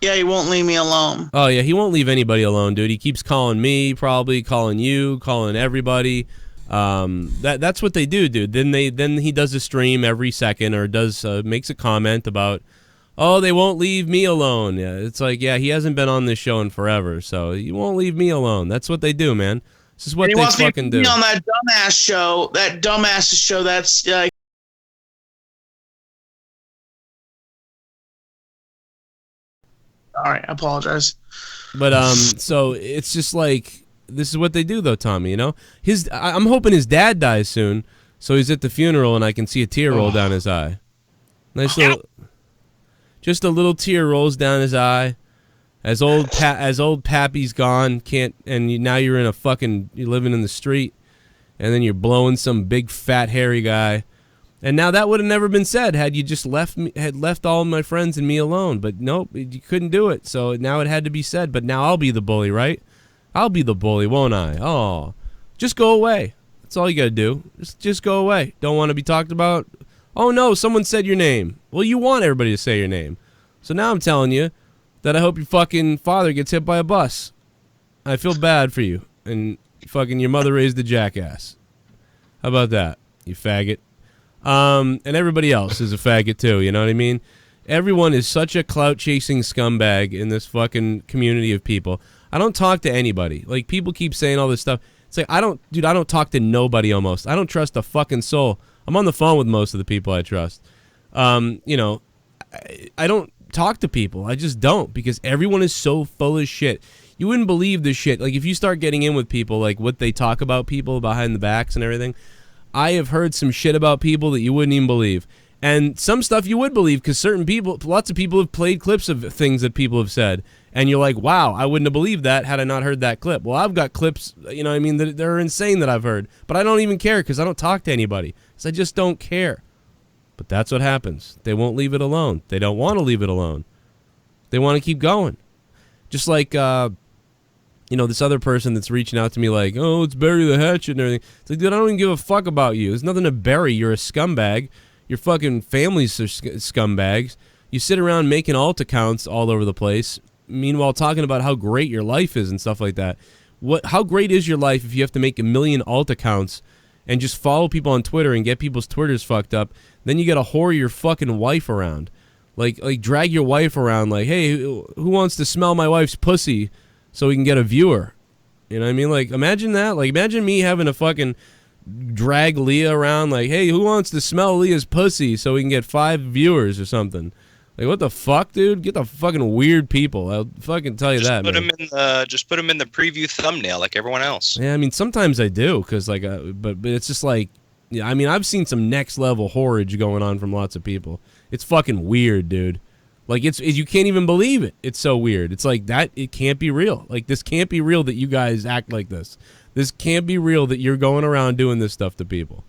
Yeah, he won't leave me alone. Oh, yeah, he won't leave anybody alone, dude. He keeps calling me, probably calling you, calling everybody. That's what they do, dude. Then he does a stream every second or makes a comment about, oh, they won't leave me alone. Yeah, it's like, yeah, he hasn't been on this show in forever, so he won't leave me alone. That's what they do, man. This is what they fucking do. On that dumbass show, that's all right, I apologize. But so it's just like, this is what they do though, Tommy, I'm hoping his dad dies soon, so he's at the funeral and I can see a tear roll down his eye. Just a little tear rolls down his eye. As old Pappy's gone, now you're you're living in the street, and then you're blowing some big fat hairy guy. And now that would have never been said had you just left all my friends and me alone. But nope, you couldn't do it. So now it had to be said. But now I'll be the bully, right? I'll be the bully, won't I? Oh, just go away. That's all you gotta do. Just go away. Don't want to be talked about? Oh no, someone said your name. Well, you want everybody to say your name. So now I'm telling you that I hope your fucking father gets hit by a bus. I feel bad for you. And fucking your mother raised a jackass. How about that, you faggot? And everybody else is a faggot too, you know what I mean? Everyone is such a clout-chasing scumbag in this fucking community of people. I don't talk to anybody. Like, people keep saying all this stuff. It's like, I don't talk to nobody almost. I don't trust a fucking soul. I'm on the phone with most of the people I trust. I don't talk to people. I just don't, because everyone is so full of shit. You wouldn't believe this shit. Like, if you start getting in with people, like what they talk about people behind the backs and everything, I have heard some shit about people that you wouldn't even believe. And some stuff you would believe, because lots of people have played clips of things that people have said. And you're like, wow, I wouldn't have believed that had I not heard that clip. Well, I've got clips, that they're insane that I've heard. But I don't even care, because I don't talk to anybody. Because I just don't care. But that's what happens. They won't leave it alone. They don't want to leave it alone. They want to keep going. Just like, this other person that's reaching out to me like, oh, let's bury the hatchet and everything. It's like, dude, I don't even give a fuck about you. There's nothing to bury. You're a scumbag. Your fucking family's scumbags. You sit around making alt accounts all over the place, meanwhile talking about how great your life is and stuff like that. How great is your life if you have to make 1 million alt accounts and just follow people on Twitter and get people's Twitters fucked up? Then you got to whore your fucking wife around. Like drag your wife around like, hey, who wants to smell my wife's pussy so we can get a viewer? You know what I mean? Like, imagine that. Like, imagine me having to fucking drag Leah around like, hey, who wants to smell Leah's pussy so we can get 5 viewers or something? Like, what the fuck, dude? Get the fucking weird people. I'll fucking tell you that, man. Just put them in the preview thumbnail like everyone else. Yeah, I mean, sometimes I do, because, like, but it's just like, yeah, I mean, I've seen some next level horrage going on from lots of people. It's fucking weird, dude. Like, you can't even believe it. It's so weird. It's like, that, it can't be real. Like, this can't be real that you guys act like this. This can't be real that you're going around doing this stuff to people.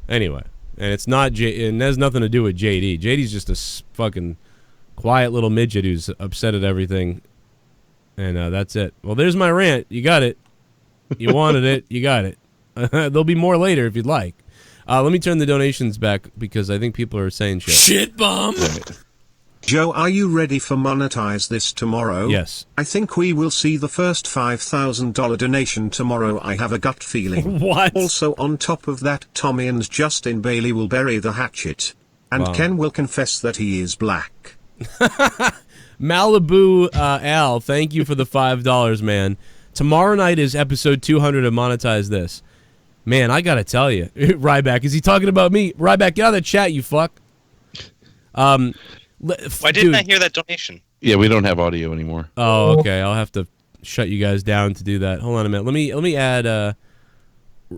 Anyway, and it's not and it has nothing to do with JD. JD's just a fucking quiet little midget who's upset at everything. And that's it. Well, there's my rant. You got it. You wanted it. You got it. There'll be more later if you'd like. Let me turn the donations back because I think people are saying shit. Shit bomb. Right. Joe, are you ready for Monetize This tomorrow? Yes. I think we will see the first $5,000 donation tomorrow. I have a gut feeling. What? Also, on top of that, Tommy and Justin Bailey will bury the hatchet. And Wow. Ken will confess that he is black. Malibu Al, thank you for the $5, man. Tomorrow night is episode 200 of Monetize This. Man, I gotta tell you, Ryback, is he talking about me? Ryback, get out of the chat, you fuck. Why didn't I Dude. hear that donation? Yeah, we don't have audio anymore. Oh, okay. I'll have to shut you guys down to do that. Hold on a minute. Let me add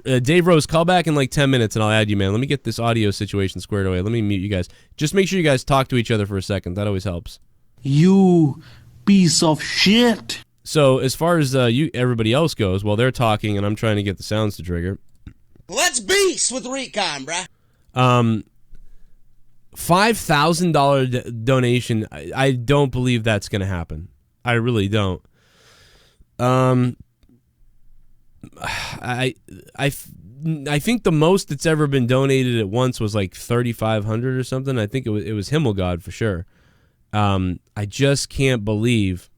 Dave Rose, call back in like 10 minutes and I'll add you, man. Let me get this audio situation squared away. Let me mute you guys. Just make sure you guys talk to each other for a second. That always helps. You piece of shit. So as far as everybody else goes, while they're talking and I'm trying to get the sounds to trigger. Let's beast with Recon, bruh. $5,000 donation. I don't believe that's going to happen. I really don't. I think the most that's ever been donated at once was like 3,500 or something. I think it was Himmelfarb for sure. I just can't believe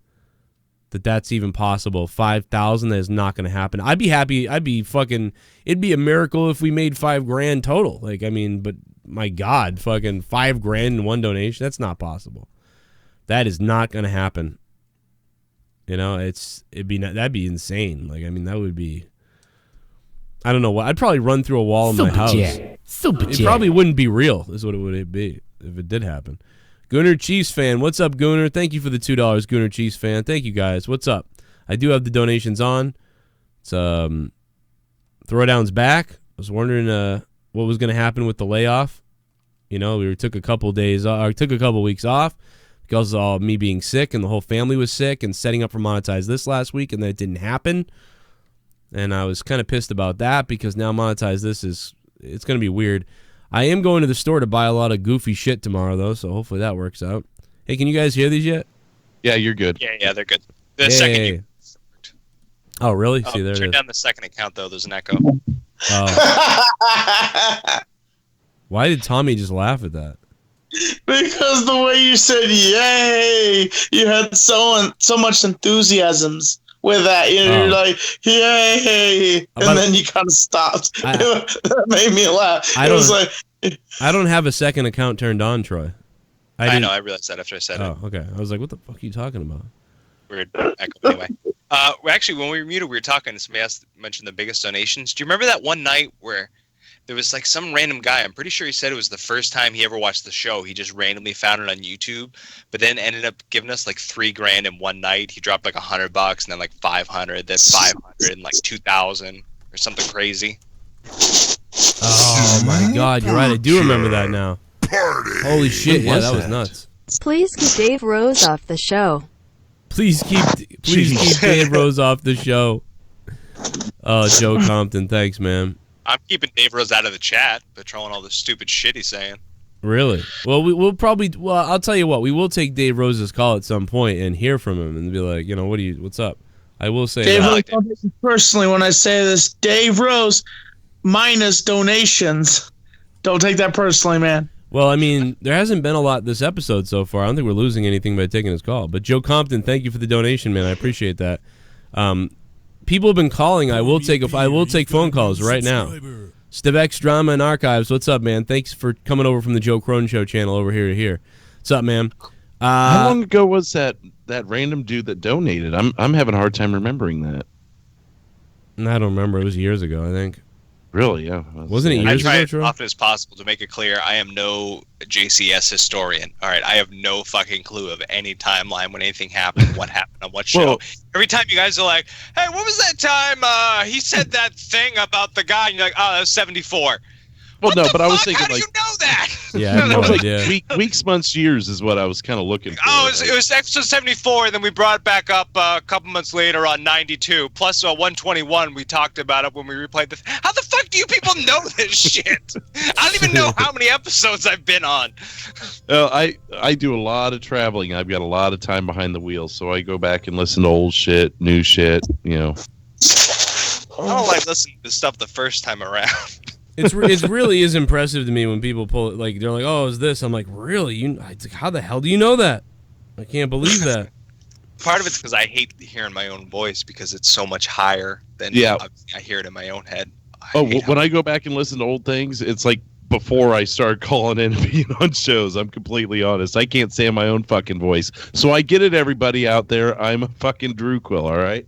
that that's even possible. 5,000, that is not going to happen. I'd be happy. It'd be a miracle if we made $5,000 total. Like, I mean, but my God, fucking $5,000 in one donation. That's not possible. That is not going to happen. You know, that'd be insane. Like, I mean, that would be, I don't know what. I'd probably run through a wall in my house. It probably wouldn't be real, is what it would be if it did happen. Gooner Chiefs fan, what's up, Gooner? Thank you for the $2, Gooner Chiefs fan. Thank you guys. What's up? I do have the donations on. It's Throwdown's back. I was wondering what was going to happen with the layoff. You know, we took a couple weeks off because of all me being sick and the whole family was sick and setting up for Monetize This last week, and that didn't happen. And I was kind of pissed about that because now Monetize This it's going to be weird. I am going to the store to buy a lot of goofy shit tomorrow, though, so hopefully that works out. Hey, can you guys hear these yet? Yeah, you're good. Yeah, they're good. The second you Oh, really? See, there it turn is. down the second account, though. There's an echo. Oh. Why did Tommy just laugh at that? Because the way you said "yay," you had so much enthusiasms with that. You know, you're like "yay," and then you kind of stopped. That made me laugh. It was like, I don't have a second account turned on, Troy. I know. I realized that after I said it. Oh, okay. I was like, what the fuck are you talking about? Weird echo anyway. Actually, when we were muted, we were talking, and somebody mentioned the biggest donations. Do you remember that one night where there was like some random guy? I'm pretty sure he said it was the first time he ever watched the show. He just randomly found it on YouTube, but then ended up giving us like $3,000 in one night. He dropped like $100 and then like 500, then 500 and like 2,000 or something crazy. Oh my God, you're right. I do remember that now. Holy shit! Yeah, that was nuts. Please keep Dave Rose off the show. Please keep Dave Rose off the show. Oh, Joe Compton, thanks, man. I'm keeping Dave Rose out of the chat, patrolling all the stupid shit he's saying. Really? Well, we'll probably. Well, I'll tell you what. We will take Dave Rose's call at some point and hear from him and be like, you know, what's up? I will say. Dave Rose, personally, when I say this, Dave Rose minus donations. Don't take that personally, man. Well, I mean, there hasn't been a lot this episode so far. I don't think we're losing anything by taking his call. But Joe Compton, thank you for the donation, man. I appreciate that. People have been calling. I will take phone calls right now. Stevex Drama and Archives, what's up, man? Thanks for coming over from the Joe Cronin Show channel over here to here. What's up, man? How long ago was that random dude that donated? I'm having a hard time remembering that. I don't remember. It was years ago, I think. Really? Yeah. Wasn't it years ago, I try as Troy? often as possible to make it clear I am no JCS historian. All right, I have no fucking clue of any timeline when anything happened, what happened on what show. Well, every time you guys are like, "Hey, what was that time he said that thing about the guy?" And you're like, "Oh, that was 74." Well, no, but I was fuck? thinking How like, do you know that? Yeah, I have no idea. weeks, months, years is what I was kind of looking for. Oh, it was episode 74, and then we brought it back up a couple months later on 92. Plus 121, we talked about it when we replayed this. How the fuck do you people know this shit? I don't even know how many episodes I've been on. I do a lot of traveling. I've got a lot of time behind the wheel, so I go back and listen to old shit, new shit, you know. don't like listening to stuff the first time around. It really is impressive to me when people pull it. Like they're like, "Oh, is this?" I'm like, "Really? How the hell do you know that? I can't believe that." Part of it's because I hate hearing my own voice because it's so much higher than I hear it in my own head. When I go back and listen to old things, it's like before I start calling in and being on shows. I'm completely honest. I can't stand my own fucking voice. So I get it, everybody out there. I'm a fucking Drew Quill, all right?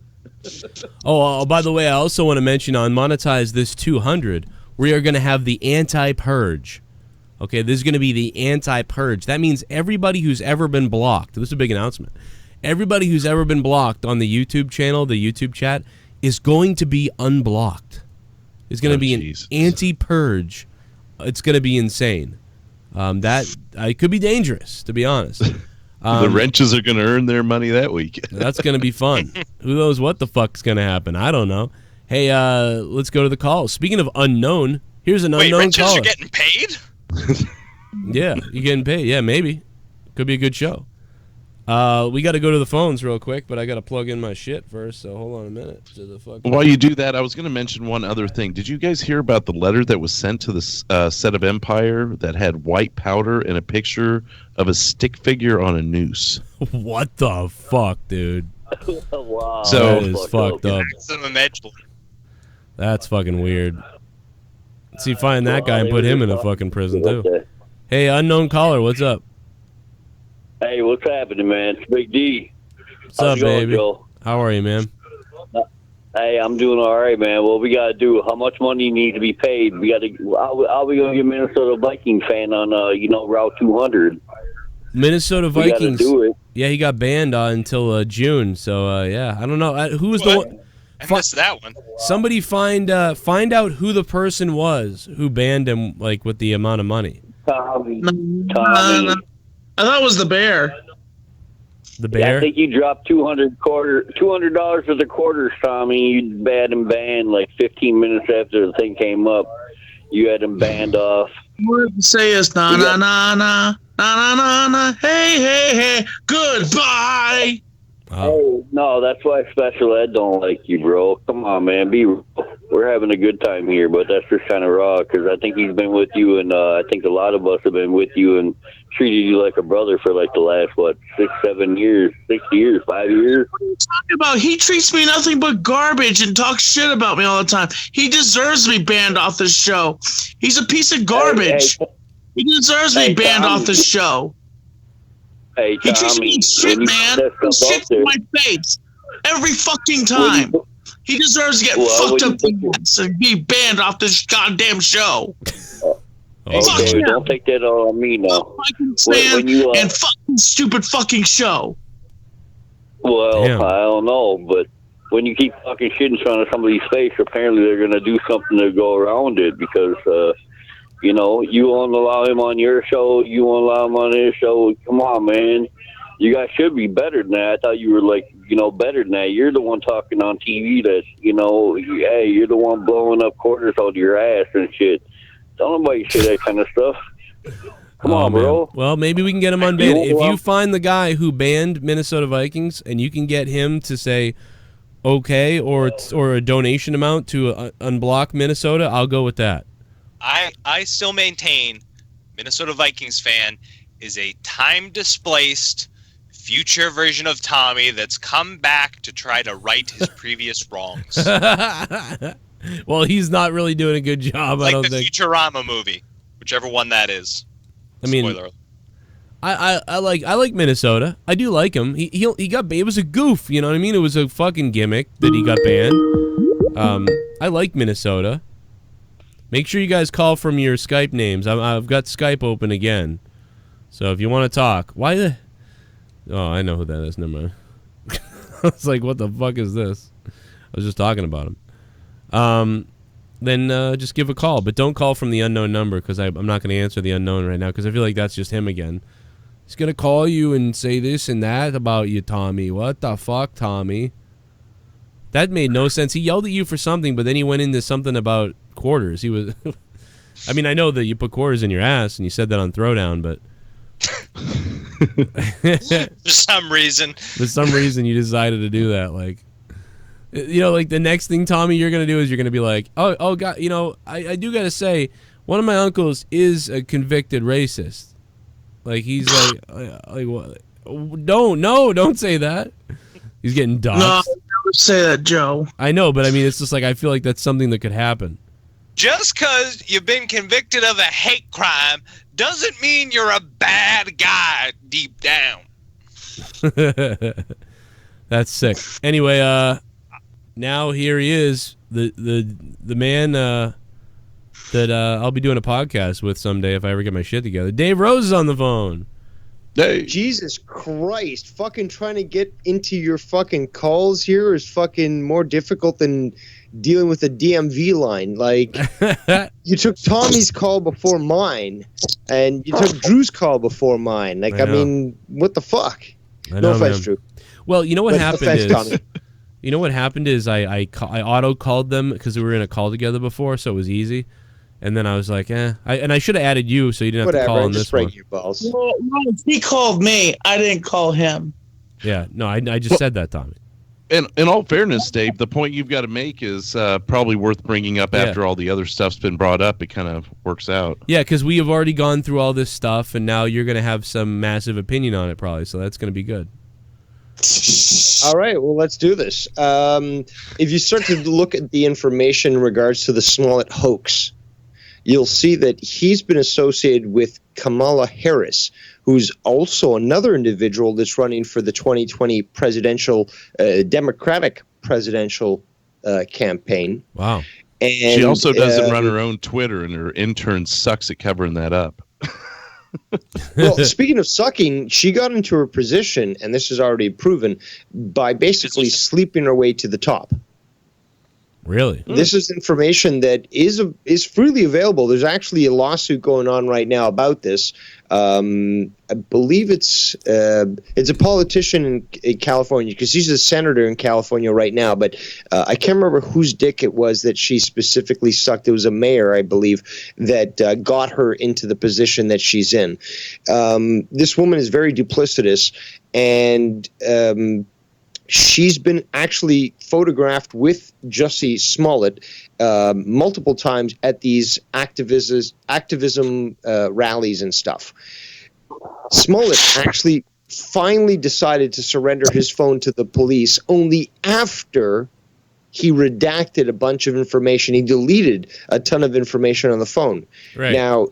By the way, I also want to mention on Monetize This 200, we are going to have the anti-purge. Okay, this is going to be the anti-purge. That means everybody who's ever been blocked, this is a big announcement, everybody who's ever been blocked on the YouTube channel, the YouTube chat, is going to be unblocked. It's going to be an anti-purge. It's going to be insane. It could be dangerous, to be honest. The wrenches are going to earn their money that week. That's going to be fun. Who knows what the fuck's going to happen? I don't know. Hey, let's go to the call. Speaking of unknown, here's an unknown wrenches caller. are getting paid? Yeah, you're getting paid. Yeah, maybe. Could be a good show. We got to go to the phones real quick, but I got to plug in my shit first, so hold on a minute. While you do that, I was going to mention one other thing. Did you guys hear about the letter that was sent to the set of Empire that had white powder and a picture of a stick figure on a noose? What the fuck, dude? Wow. So that is fucked up. That's fucking weird. Let's see, find that guy and put him in a fucking prison, too. Hey, unknown caller, what's up? Hey, what's happening, man? It's Big D. What's up, baby? Joe? How are you, man? Hey, I'm doing all right, man. What we got to do? How much money needs to be paid? We got to. I'll be going to get Minnesota Viking fan on, Route 200. Minnesota Vikings. We do it. Yeah, he got banned until June. So yeah, I don't know who was the one. I missed that one. Somebody find out who the person was who banned him, like with the amount of money. Tommy. I thought it was the bear. The bear? Yeah, I think you dropped $200 for the quarters, Tommy. You had him banned like 15 minutes after the thing came up. You had him banned off. What did you say is na na na na na na na hey hey hey goodbye. Oh no, that's why Special Ed don't like you, bro. Come on, man, be real. We're having a good time here, but that's just kind of raw because I think he's been with you, and I think a lot of us have been with you and treated you like a brother for like the last 6 years, 6 years, 5 years. What are you talking about? He treats me nothing but garbage and talks shit about me all the time. He deserves to be banned off this show. He's a piece of garbage. He deserves to be banned off this show. Hey, Tommy, he treats me like shit, man. He shits in my face every fucking time. He deserves to get fucked up and be banned off this goddamn show. Okay, don't take that all on me now. And fucking stupid fucking show. Well, damn. I don't know, but when you keep fucking shit in front of somebody's face, apparently they're going to do something to go around it because, you won't allow him on your show, you won't allow him on his show. Come on, man. You guys should be better than that. I thought you were better than that. You're the one talking on TV that, hey, you're the one blowing up quarters out of your ass and shit. Don't nobody say that kind of stuff. Come on, man. Bro. Well, maybe we can get him unbanned. If you find the guy who banned Minnesota Vikings and you can get him to say okay or a donation amount to unblock Minnesota, I'll go with that. I still maintain Minnesota Vikings fan is a time-displaced future version of Tommy that's come back to try to right his previous wrongs. Well, he's not really doing a good job, I don't think. Like the Futurama movie, whichever one that is. I mean, spoiler. I like Minnesota. I do like him. He got it was a goof, you know what I mean? It was a fucking gimmick that he got banned. I like Minnesota. Make sure you guys call from your Skype names. I've got Skype open again. So if you want to talk, why the... Oh, I know who that is. Never mind. I was like, what the fuck is this? I was just talking about him. Then just give a call. But don't call from the unknown number because I'm not going to answer the unknown right now because I feel like that's just him again. He's going to call you and say this and that about you, Tommy. What the fuck, Tommy? That made no sense. He yelled at you for something, but then he went into something about quarters. He was... I mean, I know that you put quarters in your ass and you said that on Throwdown, but... For some reason you decided to do that. Like, Like the next thing, Tommy, you're gonna do is you're gonna be like, oh, God, I do gotta say, one of my uncles is a convicted racist. Like he's like what? Don't say that. He's getting doxxed. No, never say that, Joe. I know, but I mean, it's just like I feel like that's something that could happen. Just because you've been convicted of a hate crime doesn't mean you're a bad guy deep down. That's sick. Anyway, now here he is, the man that I'll be doing a podcast with someday if I ever get my shit together. Dave Rose is on the phone. Hey. Jesus Christ, fucking trying to get into your fucking calls here is fucking more difficult than dealing with a DMV line. Like, you took Tommy's call before mine, and you took Drew's call before mine. Like, I mean, what the fuck? No offense, Drew. Well, you know what happened is, Tommy. You know what happened is I auto called them because we were in a call together before, so it was easy. And then I was like, I should have added you so you didn't have to call on this one. Your balls. Well, he called me. I didn't call him. Yeah, no, I just said that, Tommy. And in all fairness, Dave, the point you've got to make is probably worth bringing up after all the other stuff's been brought up. It kind of works out. Yeah, because we have already gone through all this stuff, and now you're going to have some massive opinion on it probably, so that's going to be good. All right, well, let's do this. If you start to look at the information in regards to the Smollett hoax, you'll see that he's been associated with Kamala Harris, who's also another individual that's running for the 2020 presidential, Democratic presidential campaign. Wow. And she also doesn't run her own Twitter, and her intern sucks at covering that up. Well, speaking of sucking, she got into her position, and this is already proven, by basically sleeping her way to the top. Really? This is information that is freely available. There's actually a lawsuit going on right now about this. I believe it's a politician in California, because she's a senator in California right now. But I can't remember whose dick it was that she specifically sucked. It was a mayor, I believe, that got her into the position that she's in. This woman is very duplicitous, and she's been actually photographed with Jussie Smollett multiple times at these activism rallies and stuff. Smollett actually finally decided to surrender his phone to the police only after he redacted a bunch of information. He deleted a ton of information on the phone. Right. Now,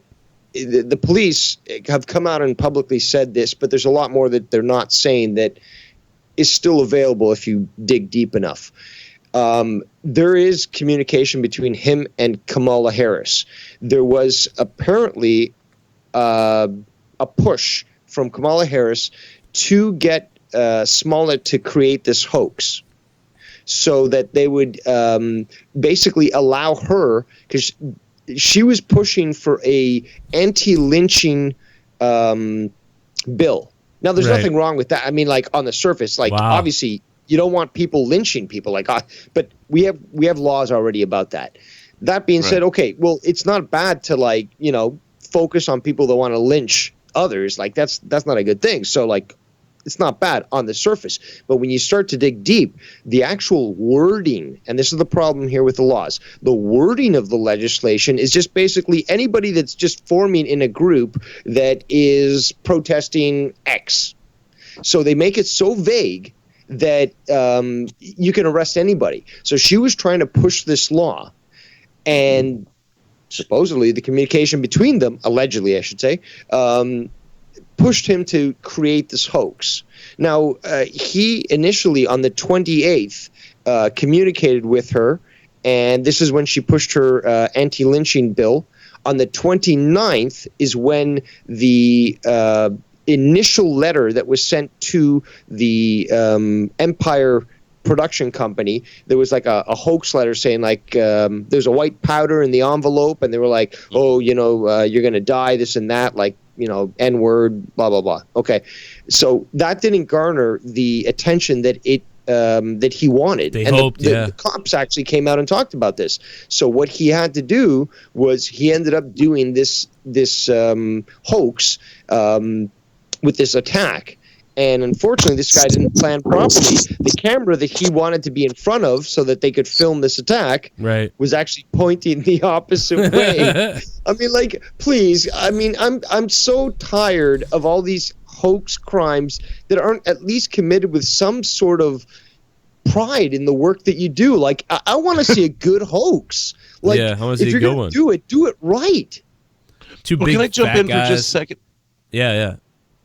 the police have come out and publicly said this, but there's a lot more that they're not saying that is still available if you dig deep enough. There is communication between him and Kamala Harris. There was apparently a push from Kamala Harris to get Smollett to create this hoax so that they would basically allow her, because she was pushing for a anti-lynching bill. Now, there's nothing wrong with that. I mean, like, on the surface, like, obviously, you don't want people lynching people, like, but we have laws already about that. That being said, okay, well, it's not bad to, like, focus on people that want to lynch others. Like, that's not a good thing. So, like, it's not bad on the surface. But when you start to dig deep, the actual wording, and this is the problem here with the laws, the wording of the legislation is just basically anybody that's just forming in a group that is protesting X. So they make it so vague that you can arrest anybody. So she was trying to push this law, and supposedly the communication between them, allegedly I should say, pushed him to create this hoax. Now, he initially, on the 28th, communicated with her, and this is when she pushed her anti-lynching bill. On the 29th is when the initial letter that was sent to the Empire production company, there was like a hoax letter saying, like, there's a white powder in the envelope, and they were like, oh, you're going to die, this and that, like, N-word, blah, blah, blah. Okay. So that didn't garner the attention that that he wanted. They hoped, the cops actually came out and talked about this. So what he had to do was he ended up doing this hoax with this attack. And unfortunately, this guy didn't plan properly. The camera that he wanted to be in front of so that they could film this attack was actually pointing the opposite way. I mean, like, please. I mean, I'm so tired of all these hoax crimes that aren't at least committed with some sort of pride in the work that you do. Like, I want to see a good hoax. Like, I want to see if you're going to do it right. Two big can I jump in guys. for just a second? Yeah.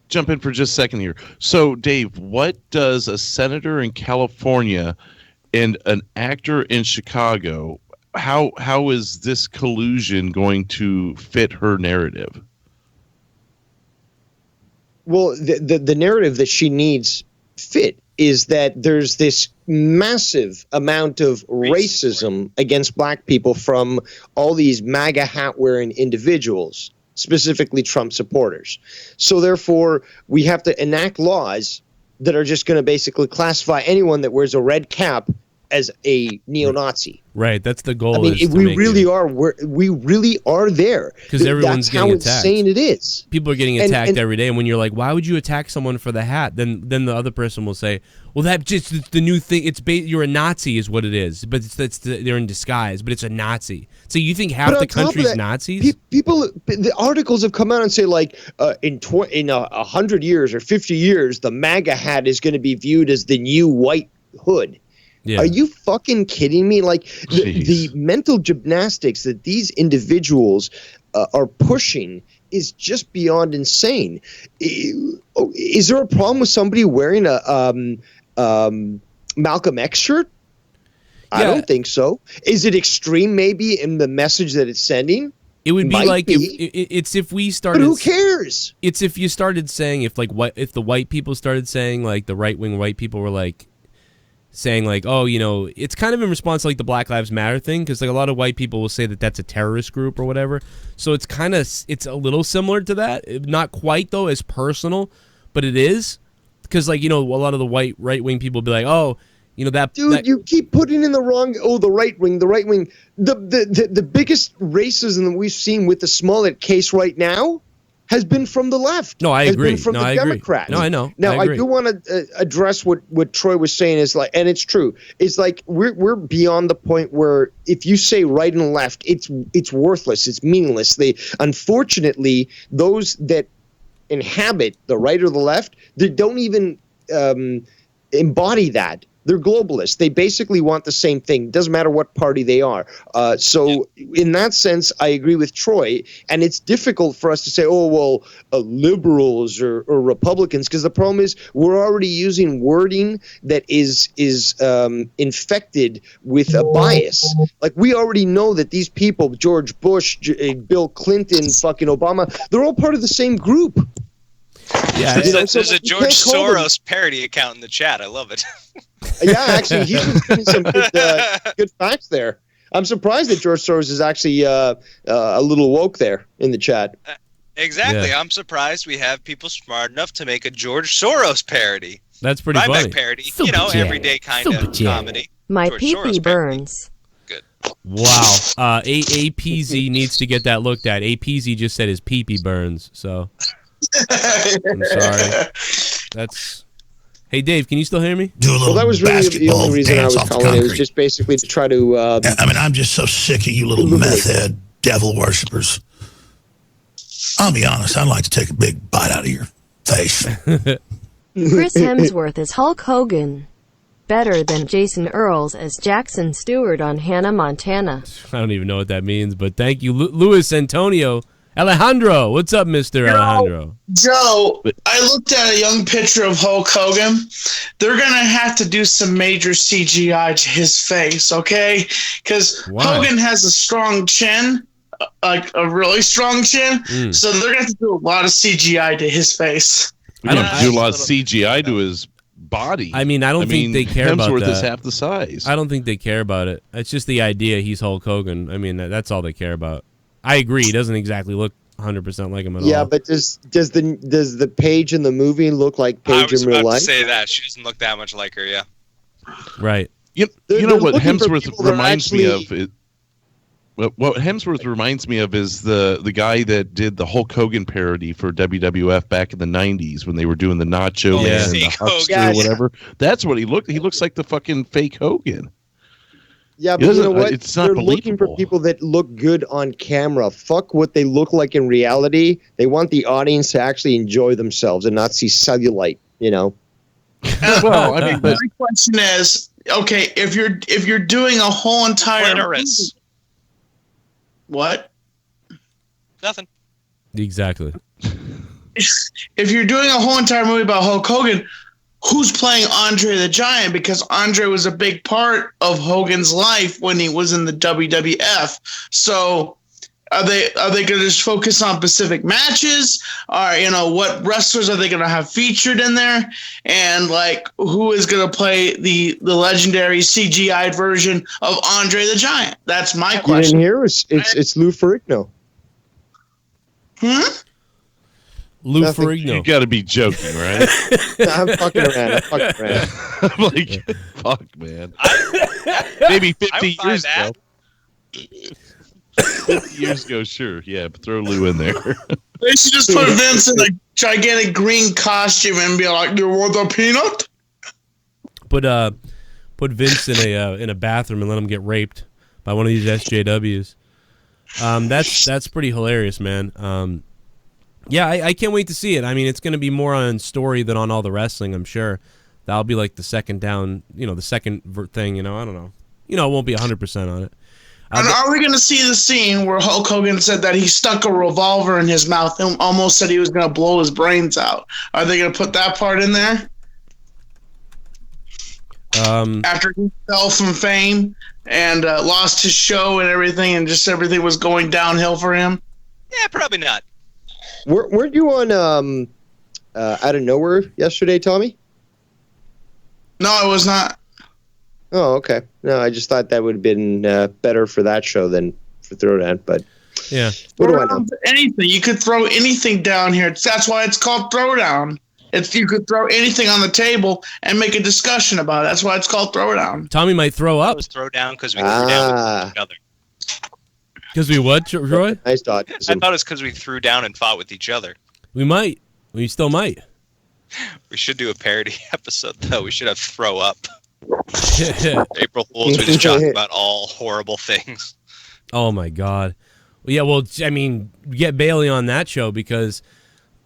Jump in for just a second here. So, Dave, what does a senator in California and an actor in Chicago, how is this collusion going to fit her narrative? Well, the narrative that she needs fit is that there's this massive amount of racism against black people from all these MAGA hat-wearing individuals, specifically Trump supporters. So therefore, we have to enact laws that are just going to basically classify anyone that wears a red cap as a neo-Nazi. Right, that's the goal. I mean, we really are there. Because everyone's getting attacked. That's how insane it is. People are getting attacked every day, and when you're like, "Why would you attack someone for the hat?" Then the other person will say, "Well, that's just the new thing. You're a Nazi, is what it is. But they're in disguise. But it's a Nazi. So you think half the country's Nazis?" People, the articles have come out and say like, in 100 years or 50 years, the MAGA hat is going to be viewed as the new white hood. Yeah. Are you fucking kidding me? Like the mental gymnastics that these individuals are pushing is just beyond insane. Is there a problem with somebody wearing a Malcolm X shirt? I don't think so. Is it extreme maybe in the message that it's sending? It would be like if we started. But who cares? It's if you started saying if the white people started saying, like, the right-wing white people were like saying like, oh, you know, it's kind of in response to like the Black Lives Matter thing, because like a lot of white people will say that that's a terrorist group or whatever. So it's a little similar to that. Not quite though as personal, but it is, because like, you know, a lot of the white right-wing people will be like, oh, you know, that dude, you keep putting in the wrong. Oh, the right wing. The biggest racism that we've seen with the Smollett case right now has been from the left. No, I agree. Been from the Democrats. No, I know. Now, I do want to address what Troy was saying is like, and it's true. It's like we're beyond the point where if you say right and left, it's worthless. It's meaningless. Unfortunately, those that inhabit the right or the left, they don't even embody that. They're globalists. They basically want the same thing. Doesn't matter what party they are. So in that sense, I agree with Troy. And it's difficult for us to say, oh, well, liberals or Republicans, because the problem is we're already using wording that is infected with a bias. Like, we already know that these people, George Bush, Bill Clinton, fucking Obama, they're all part of the same group. Yeah, there's a George Soros parody account in the chat. I love it. Yeah, actually, he's been giving some good facts there. I'm surprised that George Soros is actually a little woke there in the chat. Exactly. Yeah. I'm surprised we have people smart enough to make a George Soros parody. That's pretty funny. Parody, Super everyday kind of comedy. My pee-pee burns. Good. Wow. APZ needs to get that looked at. APZ just said his pee-pee burns, so I'm sorry. Hey, Dave, can you still hear me? Well, that was really the only reason I was calling. It was just basically to try to... I mean, I'm just so sick of you little meth head devil worshippers. I'll be honest, I'd like to take a big bite out of your face. Chris Hemsworth as Hulk Hogan. Better than Jason Earls as Jackson Stewart on Hannah Montana. I don't even know what that means, but thank you. Luis Antonio. Alejandro, what's up, Mr. Alejandro? Joe, I looked at a young picture of Hulk Hogan. They're going to have to do some major CGI to his face, okay? Because Hogan has a strong chin, like a really strong chin, so they're going to have to do a lot of CGI to his face. I don't do a lot of CGI to his body. I mean, I don't think they care about that. Hemsworth is half the size. I don't think they care about it. It's just the idea he's Hulk Hogan. I mean, that's all they care about. I agree. He doesn't exactly look 100% like him at all. Yeah, but does the Paige in the movie look like Paige in real life? I was about to say that. She doesn't look that much like her, yeah. Right. You know what Hemsworth reminds me of? What Hemsworth reminds me of is the guy that did the Hulk Hogan parody for WWF back in the 90s when they were doing the Nacho Man and the Huckster or whatever. That's what he looked. He looks like the fucking fake Hogan. Yeah, but you know what? They're looking for people that look good on camera. Fuck what they look like in reality. They want the audience to actually enjoy themselves and not see cellulite, you know? Well, I mean, my question is, okay, if you're doing a whole entire movie, what? Nothing. Exactly. If you're doing a whole entire movie about Hulk Hogan, who's playing Andre the Giant? Because Andre was a big part of Hogan's life when he was in the WWF. So are they going to just focus on specific matches? Or, you know, what wrestlers are they going to have featured in there? And, like, who is going to play the legendary CGI version of Andre the Giant? That's my question. You didn't hear? It's Lou Ferrigno. Lou Ferrigno. You got to be joking, right? I'm fucking around. I'm like, fuck, man. Maybe 50 years ago. 50 years ago, sure. Yeah, but throw Lou in there. They should just put Vince in a gigantic green costume and be like, "You want a peanut?" Put Vince in a bathroom and let him get raped by one of these SJWs. That's pretty hilarious, man. Yeah, I can't wait to see it. I mean, it's going to be more on story than on all the wrestling, I'm sure. That'll be like the second down, the second thing, I don't know. It won't be 100% on it. And are we going to see the scene where Hulk Hogan said that he stuck a revolver in his mouth and almost said he was going to blow his brains out? Are they going to put that part in there? After he fell from fame and lost his show and everything, and just everything was going downhill for him? Yeah, probably not. Weren't you on Out of Nowhere yesterday, Tommy? No, I was not. Oh, okay. No, I just thought that would have been better for that show than for Throwdown, but yeah. What do I know? Anything. You could throw anything down here. That's why it's called Throwdown. You could throw anything on the table and make a discussion about it. That's why it's called Throwdown. Tommy might throw up. It was Throwdown because we threw down with each other. Because we what, Roy? Nice dog. I thought it's because we threw down and fought with each other. We might. We still might. We should do a parody episode, though. We should have Throw Up. April Fools, we just talk about all horrible things. Oh, my God. Yeah, well, I mean, get Bailey on that show because,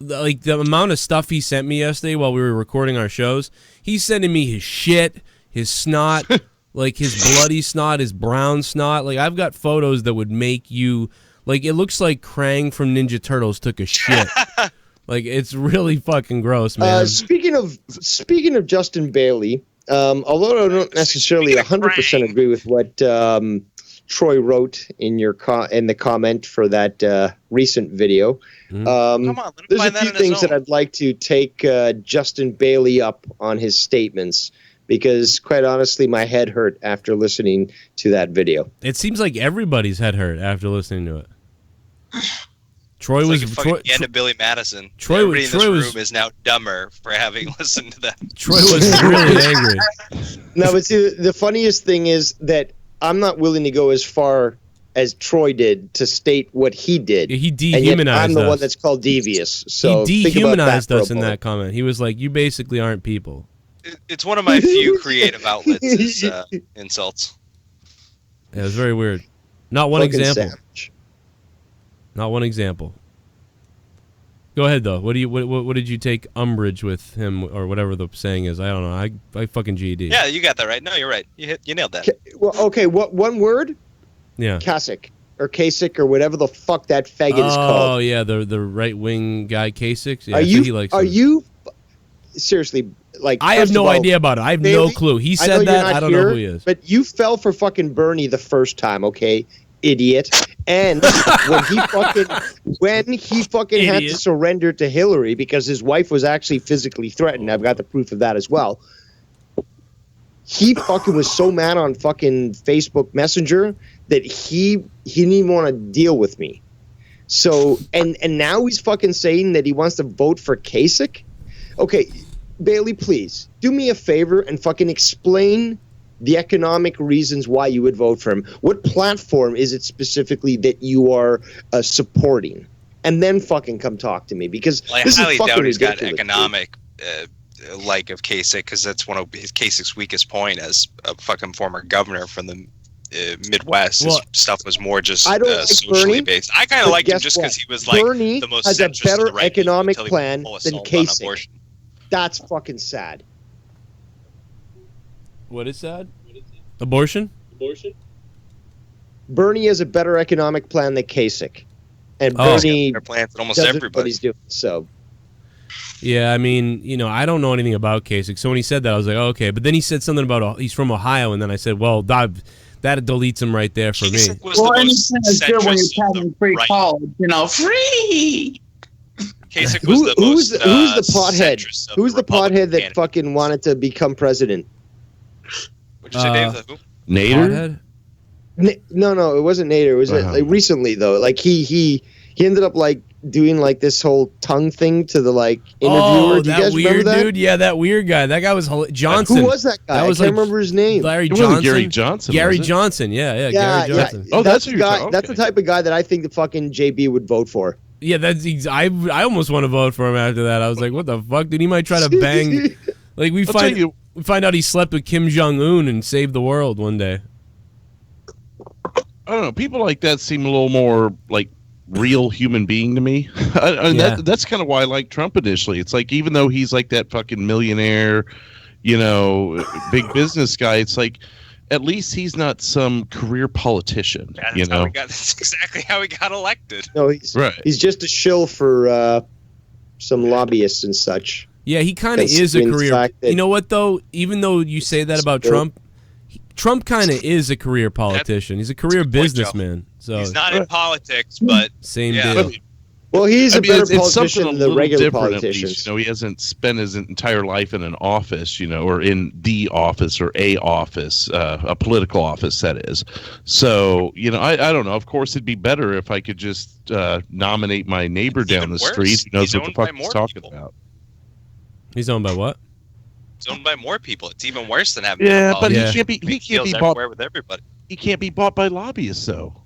like, the amount of stuff he sent me yesterday while we were recording our shows, he's sending me his shit, his snot, like his bloody snot, his brown snot. Like, I've got photos that would make you, like, it looks like Krang from Ninja Turtles took a shit. Like, it's really fucking gross, man. Speaking of Justin Bailey, although I don't necessarily 100% agree with what Troy wrote in the comment for that recent video, Come on, there's a few things that I'd like to take Justin Bailey up on his statements, because quite honestly, my head hurt after listening to that video. It seems like everybody's head hurt after listening to it. Troy it's was like fucking the end of Billy Madison. Troy, Everybody in this Troy room is now dumber for having listened to that. Troy was really angry. No, but see, the funniest thing is that I'm not willing to go as far as Troy did to state what he did. He dehumanized us. I'm the one that's called devious. So he dehumanized us in that comment. He was like, "You basically aren't people." It's one of my few creative outlets is insults. Yeah, it was very weird. Not one Fucking example. savage. Not one example. Go ahead though. What did you take umbrage with him or whatever the saying is? I don't know. I fucking GD. Yeah, you got that right. No, you're right. You nailed that. Well, okay. What one word? Yeah. Kasich or Kasich or whatever the fuck that faggot is called. Oh yeah, the right wing guy Kasich. Yeah, Are you seriously like? I have no idea about it. I have no clue. He said that. I don't know who he is. But you fell for fucking Bernie the first time, okay? Idiot. And when he fucking had to surrender to Hillary because his wife was actually physically threatened, I've got the proof of that as well. He fucking was so mad on fucking Facebook Messenger that he didn't even want to deal with me. So and now he's fucking saying that he wants to vote for Kasich. Okay, Bailey, please do me a favor and fucking explain the economic reasons why you would vote for him. What platform is it specifically that you are supporting? And then fucking come talk to me, because I this highly is fucking doubt he's got ridiculous, economic like of Kasich, because that's one of his Kasich's weakest point as a fucking former governor from the Midwest. His stuff was more just I don't like socially Bernie, based. I kind of liked him just because he was like Bernie the most has a centrist better to the right economic until he plan pulled than assault on Kasich. abortion. That's fucking sad. What is that? Abortion? Bernie has a better economic plan than Kasich. And He's Bernie got better plans than almost does everybody. what he's doing. So Yeah, I mean, I don't know anything about Kasich. So when he said that, I was like, oh, okay. But then he said something about he's from Ohio, and then I said, well, that deletes him right there for me. Well, anything is good when you're having free college, free. Kasich was the most who's the pothead? centrist of Who's the Republican pothead that candidates. fucking wanted to become president? What'd you say, Dave? Who? Nader? No, it wasn't Nader. It was like recently though. Like he ended up like doing like this whole tongue thing to the like interviewer. Oh, Do you that guys weird remember that? dude? Yeah, that weird guy. That guy was Johnson. Who was that guy? That was I can't remember his name. Larry It Johnson. wasn't Gary Johnson, Gary was it? Johnson. Yeah, Gary Johnson. Oh, that's the who you're guy. talking- That's the type of guy that I think the fucking JB would vote for. Yeah, I almost want to vote for him after that. I was like, what the fuck, dude? He might try to bang. Like we find out he slept with Kim Jong-un and saved the world one day. I don't know. People like that seem a little more like real human being to me. That's kind of why I like Trump initially. It's like, even though he's like that fucking millionaire, big business guy, it's like, at least he's not some career politician. That's exactly how he got elected. No, he's just a shill for some lobbyists and such. Yeah, he kind of is a career. You know what though? Even though you say that about Trump, Trump kind of is a career politician. He's a career businessman. So he's not in politics, but same deal. Well, he's a better it's politician something than the regular different, at politicians. least. He hasn't spent his entire life in an office, or in the office or a office, a political office, that is. So, I don't know. Of course, it'd be better if I could just nominate my neighbor down the street who knows what the fuck he's talking about. He's owned by what? It's owned by more people. It's even worse than having. But he can't be bought with everybody. He can't be bought by lobbyists, though.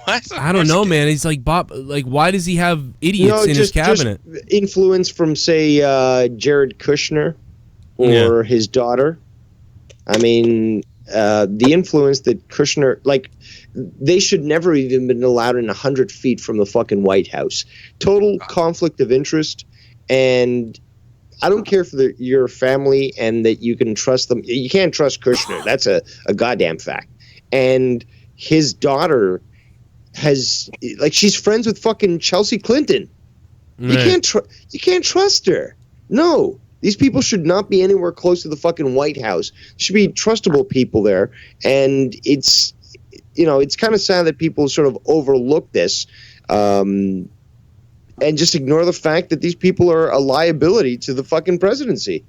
I don't know, man. He's like Bob. Like, why does he have idiots in his cabinet? Just influence from, say, Jared Kushner or his daughter. I mean, the influence that Kushner, like, they should never even been allowed in 100 feet from the fucking White House. Total conflict of interest, and I don't care for your family and that you can trust them. You can't trust Kushner. That's a goddamn fact. And his daughter has, like, she's friends with fucking Chelsea Clinton. Right. You can't trust her. No, these people should not be anywhere close to the fucking White House. There should be trustable people there, and it's kind of sad that people sort of overlook this, and just ignore the fact that these people are a liability to the fucking presidency.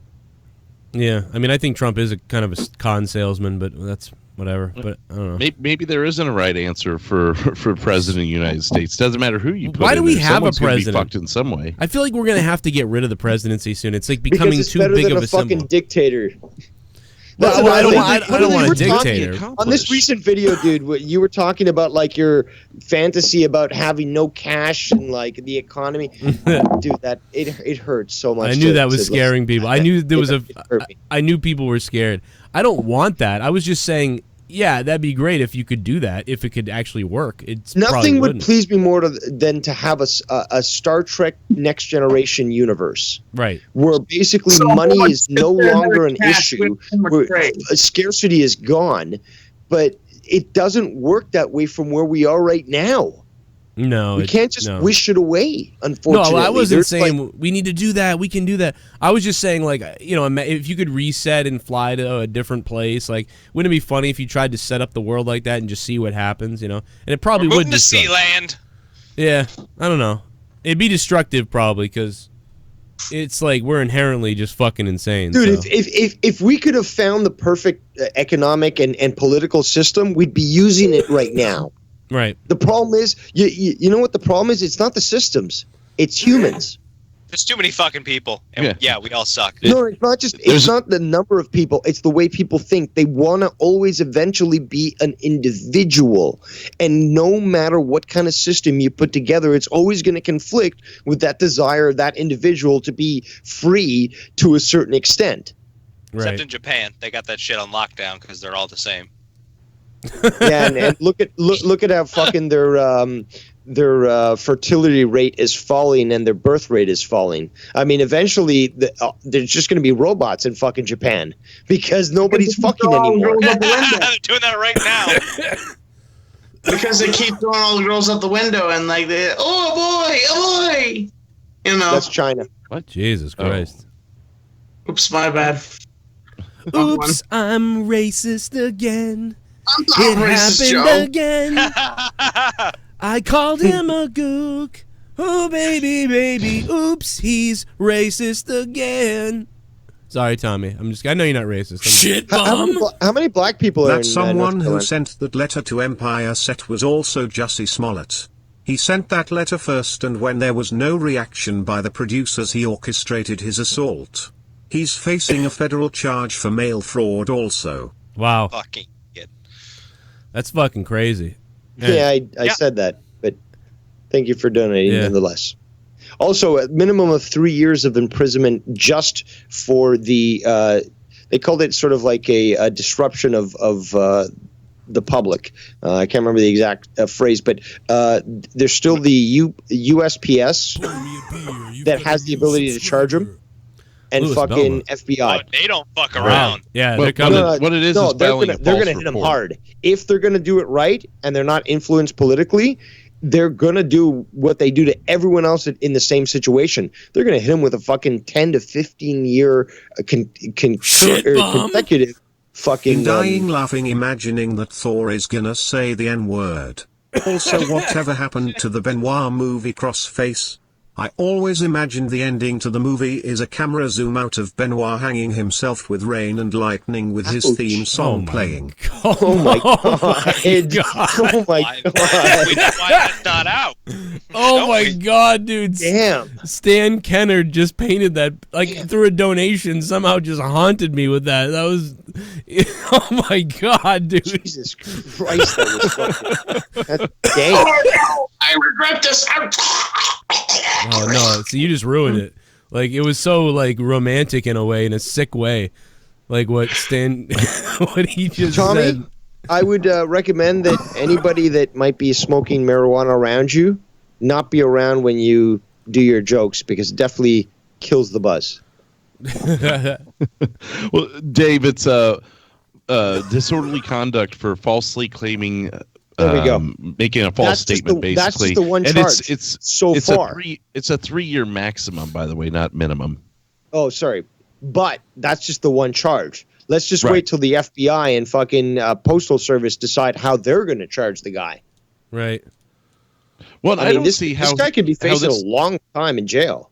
Yeah, I mean, I think Trump is a kind of a con salesman, but that's whatever. But I don't know. Maybe there isn't a right answer for president of the United States. Doesn't matter who you put in. Why do we there. have Someone's a gonna be president? fucked in some way. I feel like we're gonna have to get rid of the presidency soon. It's like becoming Because it's too better big than of a a fucking symbol. dictator. Well, I don't want a dictator. On this recent video, dude, you were talking about like your fantasy about having no cash and like the economy. Dude, that it hurts so much. I knew that was scaring people. I knew there was I knew people were scared. I don't want that. I was just saying, yeah, that'd be great if you could do that. If it could actually work, nothing would please me more than to have a Star Trek Next Generation universe, right? Where basically money is no longer an issue, where scarcity is gone, but it doesn't work that way from where we are right now. No, we can't just wish it away. Unfortunately, no, I wasn't saying we need to do that. We can do that. I was just saying, like, if you could reset and fly to a different place, like, wouldn't it be funny if you tried to set up the world like that and just see what happens? And it probably would. Moving to Sealand. Yeah, I don't know. It'd be destructive probably because it's like we're inherently just fucking insane. Dude, so. if we could have found the perfect economic and political system, we'd be using it right now. Right. The problem is, you know what the problem is? It's not the systems. It's humans. There's too many fucking people. And yeah, we all suck. No, it's not just. It's not the number of people. It's the way people think. They want to always eventually be an individual, and no matter what kind of system you put together, it's always going to conflict with that desire of that individual to be free to a certain extent. Except in Japan, they got that shit on lockdown because they're all the same. Yeah, and look at how fucking their fertility rate is falling and their birth rate is falling. I mean, eventually there's just going to be robots in fucking Japan because nobody's fucking anymore. They're doing that right now. Because they keep throwing all the girls out the window and like, oh boy, you know. That's China. What? Jesus Christ. Oops, my bad. Oops, I'm racist again. I'm not racist, Joe. Again. I called him a gook. Oh, baby. Oops, he's racist again. Sorry, Tommy. I know you're not racist. Shit bomb. How many black people are in someone North who Carolina? sent that letter to Empire Set was also Jussie Smollett. He sent that letter first, and when there was no reaction by the producers, he orchestrated his assault. He's facing a federal charge for mail fraud also. Wow. Fucking shit. That's fucking crazy. Yeah, I said that, but thank you for donating nonetheless. Also, a minimum of 3 years of imprisonment just for the they called it sort of like a disruption of the public. I can't remember the exact phrase, but there's still the USPS that has the ability to charge them. And Louis fucking Belma. FBI. Oh, they don't fuck around. Yeah, What it is filing a they're false gonna hit them report. hard. If they're gonna do it right and they're not influenced politically, they're gonna do what they do to everyone else in the same situation. They're gonna hit them with a fucking 10 to 15 year consecutive fucking. Dying laughing, imagining that Thor is gonna say the N-word. Also, whatever happened to the Benoit movie Crossface? I always imagined the ending to the movie is a camera zoom out of Benoit hanging himself with rain and lightning with his theme song playing. Oh my god! Oh my god! We know why that's not out. Oh my god, dude! Damn! Stan Kennard just painted that through a donation. Somehow just haunted me with that. That was, oh my god, dude! Jesus Christ! That's damn! Oh no! I regret this. Oh no! So you just ruined it. Like, it was so romantic in a way, in a sick way. Like what Stan, what he just said. I would recommend that anybody that might be smoking marijuana around you not be around when you do your jokes, because it definitely kills the buzz. Well, Dave, it's disorderly conduct for falsely claiming. There we go. Making a false statement, basically. That's just the one and charge. It's so far. It's a 3-year maximum, by the way, not minimum. Oh, sorry. But that's just the one charge. Let's just wait till the FBI and fucking Postal Service decide how they're going to charge the guy. Right. Well, I don't see how this guy could be facing a long time in jail.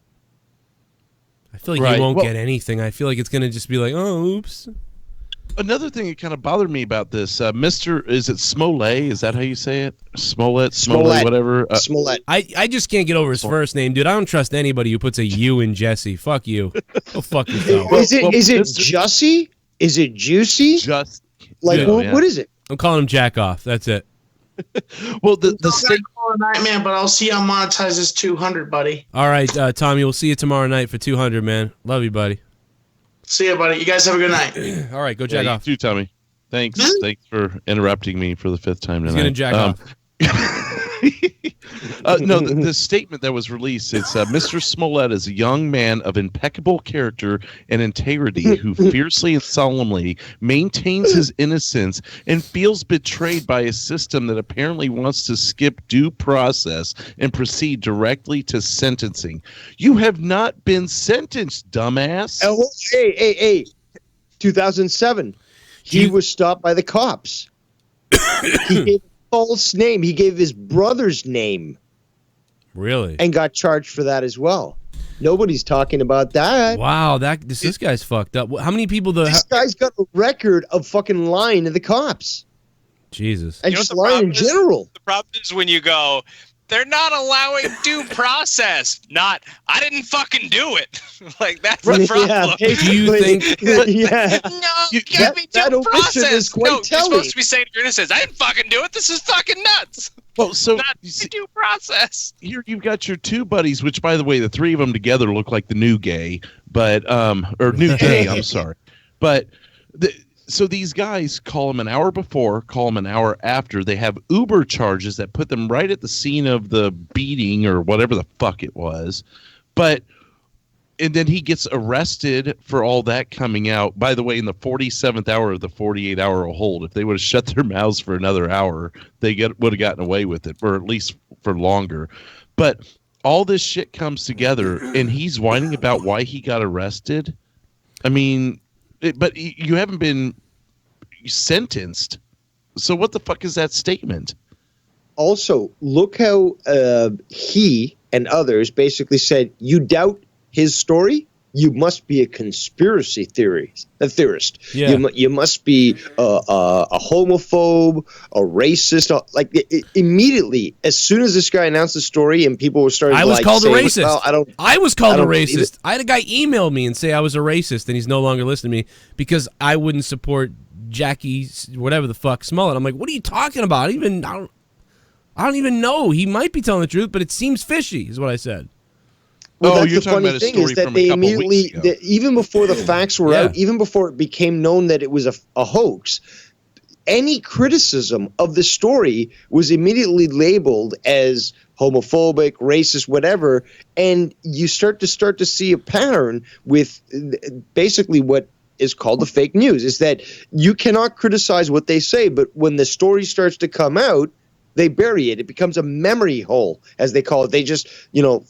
I feel like he won't get anything. I feel like it's going to just be like, oh, oops. Another thing that kind of bothered me about this, Mr. Is it Smollett? Is that how you say it? Smollett, whatever. Smollett. I just can't get over his first name, dude. I don't trust anybody who puts a U in Jesse. Fuck you. Go fuck yourself. Is it Jussie? Is it Juicy? Just what is it? I'm calling him Jack Off. That's it. Well, the state. Man, but I'll see how monetize this 200, buddy. All right, Tommy. We'll see you tomorrow night for 200, man. Love you, buddy. See you, buddy. You guys have a good night. All right, go jack off. You too, Tommy. Thanks for interrupting me for the 5th time tonight. He's gonna jack off. No, the statement that was released, it's Mr. Smollett is a young man of impeccable character and integrity who fiercely and solemnly maintains his innocence and feels betrayed by a system that apparently wants to skip due process and proceed directly to sentencing. You have not been sentenced, dumbass. Oh, hey. 2007. He was stopped by the cops. He gave a false name. He gave his brother's name. Really? And got charged for that as well. Nobody's talking about that. Wow, this guy's fucked up. How many people? This guy's got a record of fucking lying to the cops. Jesus. And just lying in general. The problem is when you go, They're not allowing due process. Not, I didn't fucking do it. Like, that's the problem. Yeah, do you think? Yeah. No, give me due process. Is quite You're telling. supposed to be saying you're innocent. I didn't fucking do it. This is fucking nuts. Well, so Not due process. here you've got your two buddies, which, by the way, the three of them together look like the new gay, but or new gay. I'm sorry, but so these guys call them an hour before, call them an hour after. They have Uber charges that put them right at the scene of the beating or whatever the fuck it was, and then he gets arrested for all that coming out. By the way, in the 47th hour of the 48-hour hold, if they would have shut their mouths for another hour, they would have gotten away with it, or at least for longer. But all this shit comes together, and he's whining about why he got arrested. I mean, but you haven't been sentenced. So what the fuck is that statement? Also, look how he and others basically said, you doubt his story, you must be a conspiracy theorist. Yeah. You must be a homophobe, a racist. Immediately, as soon as this guy announced the story and people were starting I to was called saying, a racist. Well, I was called a believe racist. I had a guy email me and say I was a racist and he's no longer listening to me because I wouldn't support Jackie, whatever the fuck, Smollett. I'm like, what are you talking about? I don't even know. He might be telling the truth, but it seems fishy, is what I said. Well, that's you're the talking funny about a thing story is that from they a couple immediately, weeks ago. even before the facts were out, even before it became known that it was a hoax, any criticism of the story was immediately labeled as homophobic, racist, whatever, and you start to see a pattern with basically what is called the fake news, is that you cannot criticize what they say, but when the story starts to come out, they bury it. It becomes a memory hole, as they call it. They just,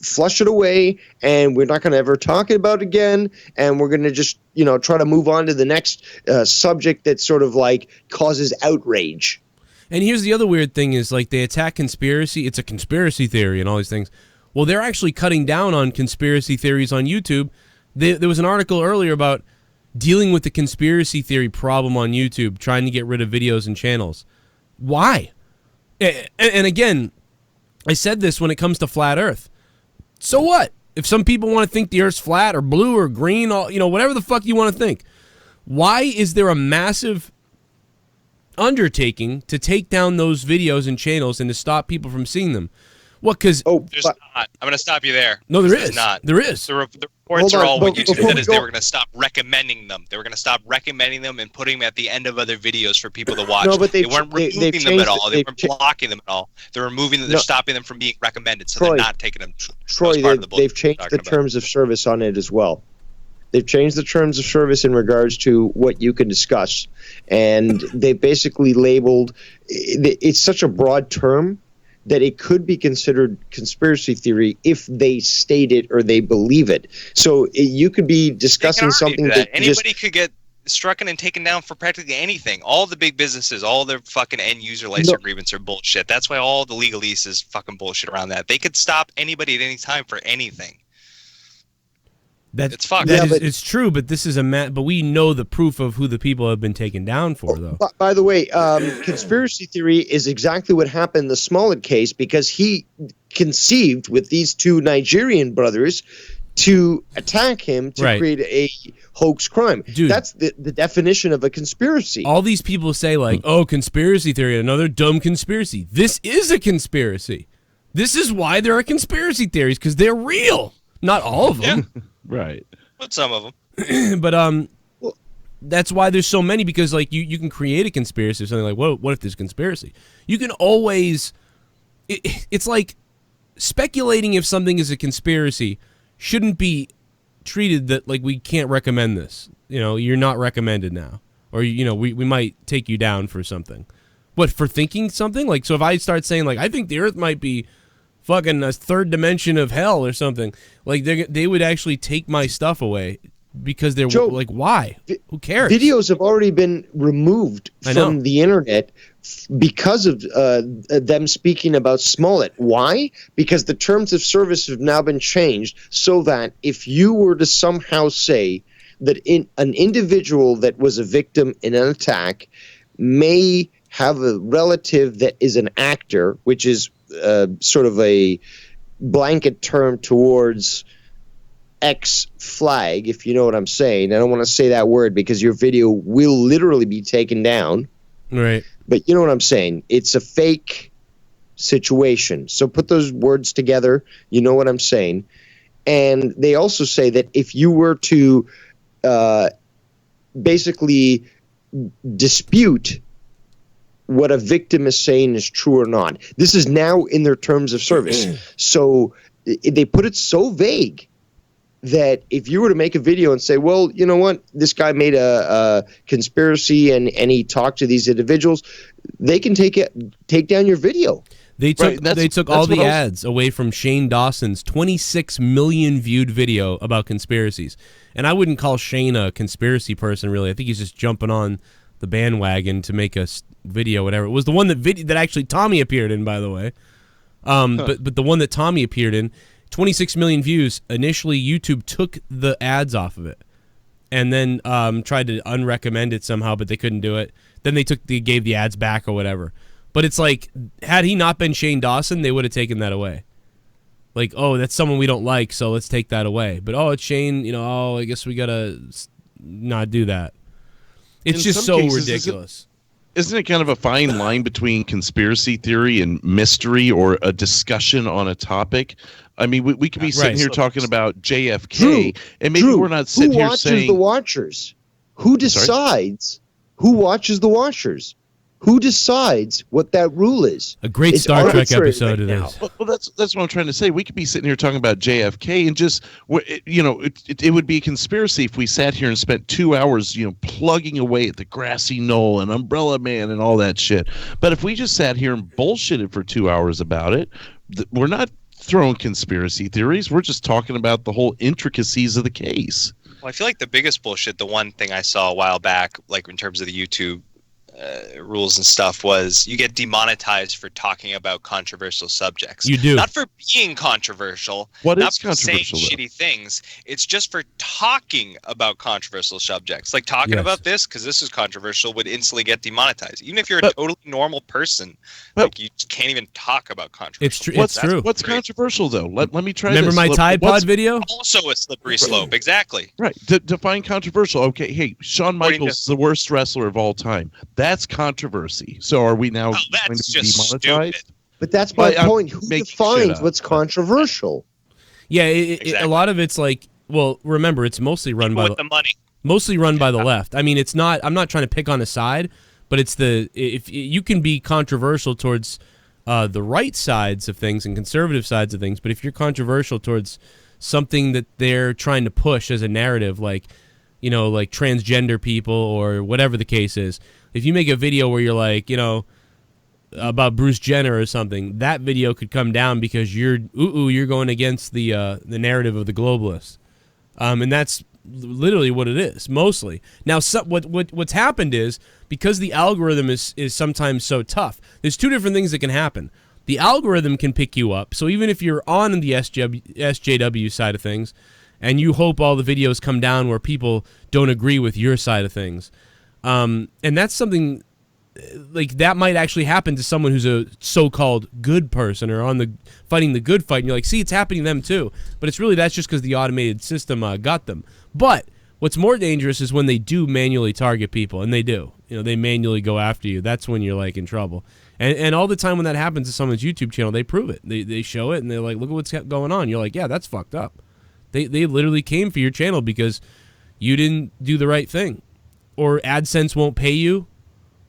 flush it away, and we're not going to ever talk about it again, and we're going to just, try to move on to the next subject that sort of like causes outrage. And here's the other weird thing is, like, they attack conspiracy. It's a conspiracy theory and all these things. Well, they're actually cutting down on conspiracy theories on YouTube. There was an article earlier about dealing with the conspiracy theory problem on YouTube, trying to get rid of videos and channels. Why? And again, I said this when it comes to flat Earth. So what? If some people want to think the Earth's flat or blue or green, whatever the fuck you want to think, why is there a massive undertaking to take down those videos and channels and to stop people from seeing them? What? Because there's not. I'm going to stop you there. No, there is. There's not. There is. The reports are all what YouTube said is they were going to stop recommending them. They were going to stop recommending them and putting them at the end of other videos for people to watch. No, but they weren't removing them at all. They weren't blocking them at all. They're removing them. They're stopping them from being recommended. So they're not taking them. Troy, they've changed the terms of service on it as well. They've changed the terms of service in regards to what you can discuss. And they basically labeled it's such a broad term that it could be considered conspiracy theory if they state it or they believe it. So you could be discussing something that anybody could get struck and taken down for practically anything. All the big businesses, all their fucking end user license agreements are bullshit. That's why all the legalese is fucking bullshit around that. They could stop anybody at any time for anything. It's fucked. It's true, but this is but we know the proof of who the people have been taken down for, though. By the way, conspiracy theory is exactly what happened in the Smollett case, because he conceived with these two Nigerian brothers to attack him to create a hoax crime. Dude, that's the definition of a conspiracy. All these people say, like, oh, conspiracy theory, another dumb conspiracy. This is a conspiracy. This is why there are conspiracy theories, because they're real. Not all of them. Yeah. Right. But some of them. But that's why there's so many, because like you can create a conspiracy or something like, what if there's a conspiracy? You can always it's like speculating if something is a conspiracy shouldn't be treated that like we can't recommend this. You're not recommended now. Or we might take you down for something. What, for thinking something? Like, so if I start saying like I think the earth might be fucking a third dimension of hell or something, like they would actually take my stuff away because they're like, why? Who cares? Videos have already been removed from the internet because of them speaking about Smollett. Why? Because the terms of service have now been changed so that if you were to somehow say that an individual that was a victim in an attack may have a relative that is an actor, which is sort of a blanket term towards X flag, if you know what I'm saying. I don't want to say that word because your video will literally be taken down. Right. But you know what I'm saying. It's a fake situation. So put those words together. You know what I'm saying. And they also say that if you were to basically dispute what a victim is saying is true or not, this is now in their terms of service. So they put it so vague that if you were to make a video and say, well, you know what, this guy made a conspiracy and he talked to these individuals, they can take down your video. They took all the ads away from Shane Dawson's 26 million viewed video about conspiracies. And I wouldn't call Shane a conspiracy person, really. I think he's just jumping on the bandwagon to make a video, whatever. It was the one that actually Tommy appeared in, by the way. But the one that Tommy appeared in, 26 million views. Initially, YouTube took the ads off of it, and then tried to unrecommend it somehow, but they couldn't do it. Then they gave the ads back or whatever. But it's like, had he not been Shane Dawson, they would have taken that away. Like, oh, that's someone we don't like, so let's take that away. But oh, it's Shane. I guess we gotta not do that. It's just so ridiculous. Isn't it kind of a fine line between conspiracy theory and mystery or a discussion on a topic? I mean, we could be sitting here talking about JFK, and maybe we're not sitting here saying... Who watches the watchers? Who decides who watches the watchers? Who decides what that rule is? A great Star Trek episode it is. Well, that's what I'm trying to say. We could be sitting here talking about JFK and just, it would be a conspiracy if we sat here and spent 2 hours, plugging away at the grassy knoll and Umbrella Man and all that shit. But if we just sat here and bullshitted for 2 hours about it, we're not throwing conspiracy theories. We're just talking about the whole intricacies of the case. Well, I feel like the biggest bullshit, the one thing I saw a while back, like in terms of the YouTube rules and stuff, was you get demonetized for talking about controversial subjects. You do. Not for being controversial. What not is for controversial, saying shitty things. It's just for talking about controversial subjects. Like talking about this, because this is controversial, would instantly get demonetized. Even if you're a totally normal person, like you just can't even talk about controversial. It's true. What's controversial, though? Let me try Remember this. my Tide Pod video? Also a slippery slope. Exactly. Right. Define controversial. Okay, hey, Shawn Michaels is the worst wrestler of all time. That's controversy. So are we now going to be demonetized? Stupid. But that's my point. Who defines what's controversial? Yeah, a lot of it's like, well, remember, it's mostly run by the money. Mostly run by the left. I mean, it's not. I'm not trying to pick on a side, but it's if you can be controversial towards the right sides of things and conservative sides of things, but if you're controversial towards something that they're trying to push as a narrative, like like transgender people or whatever the case is. If you make a video where you're like, about Bruce Jenner or something, that video could come down because you're going against the narrative of the globalists, and that's literally what it is mostly. Now, what's happened is because the algorithm is sometimes so tough. There's two different things that can happen. The algorithm can pick you up, so even if you're on the SJW side of things, and you hope all the videos come down where people don't agree with your side of things. And that's something like that might actually happen to someone who's a so-called good person or fighting the good fight. And you're like, see, it's happening to them too. But it's really, that's just because the automated system got them. But what's more dangerous is when they do manually target people, and they do. They manually go after you. That's when you're like in trouble. And all the time when that happens to someone's YouTube channel, they prove it. They show it, and they're like, look at what's going on. You're like, yeah, that's fucked up. They literally came for your channel because you didn't do the right thing. Or AdSense won't pay you,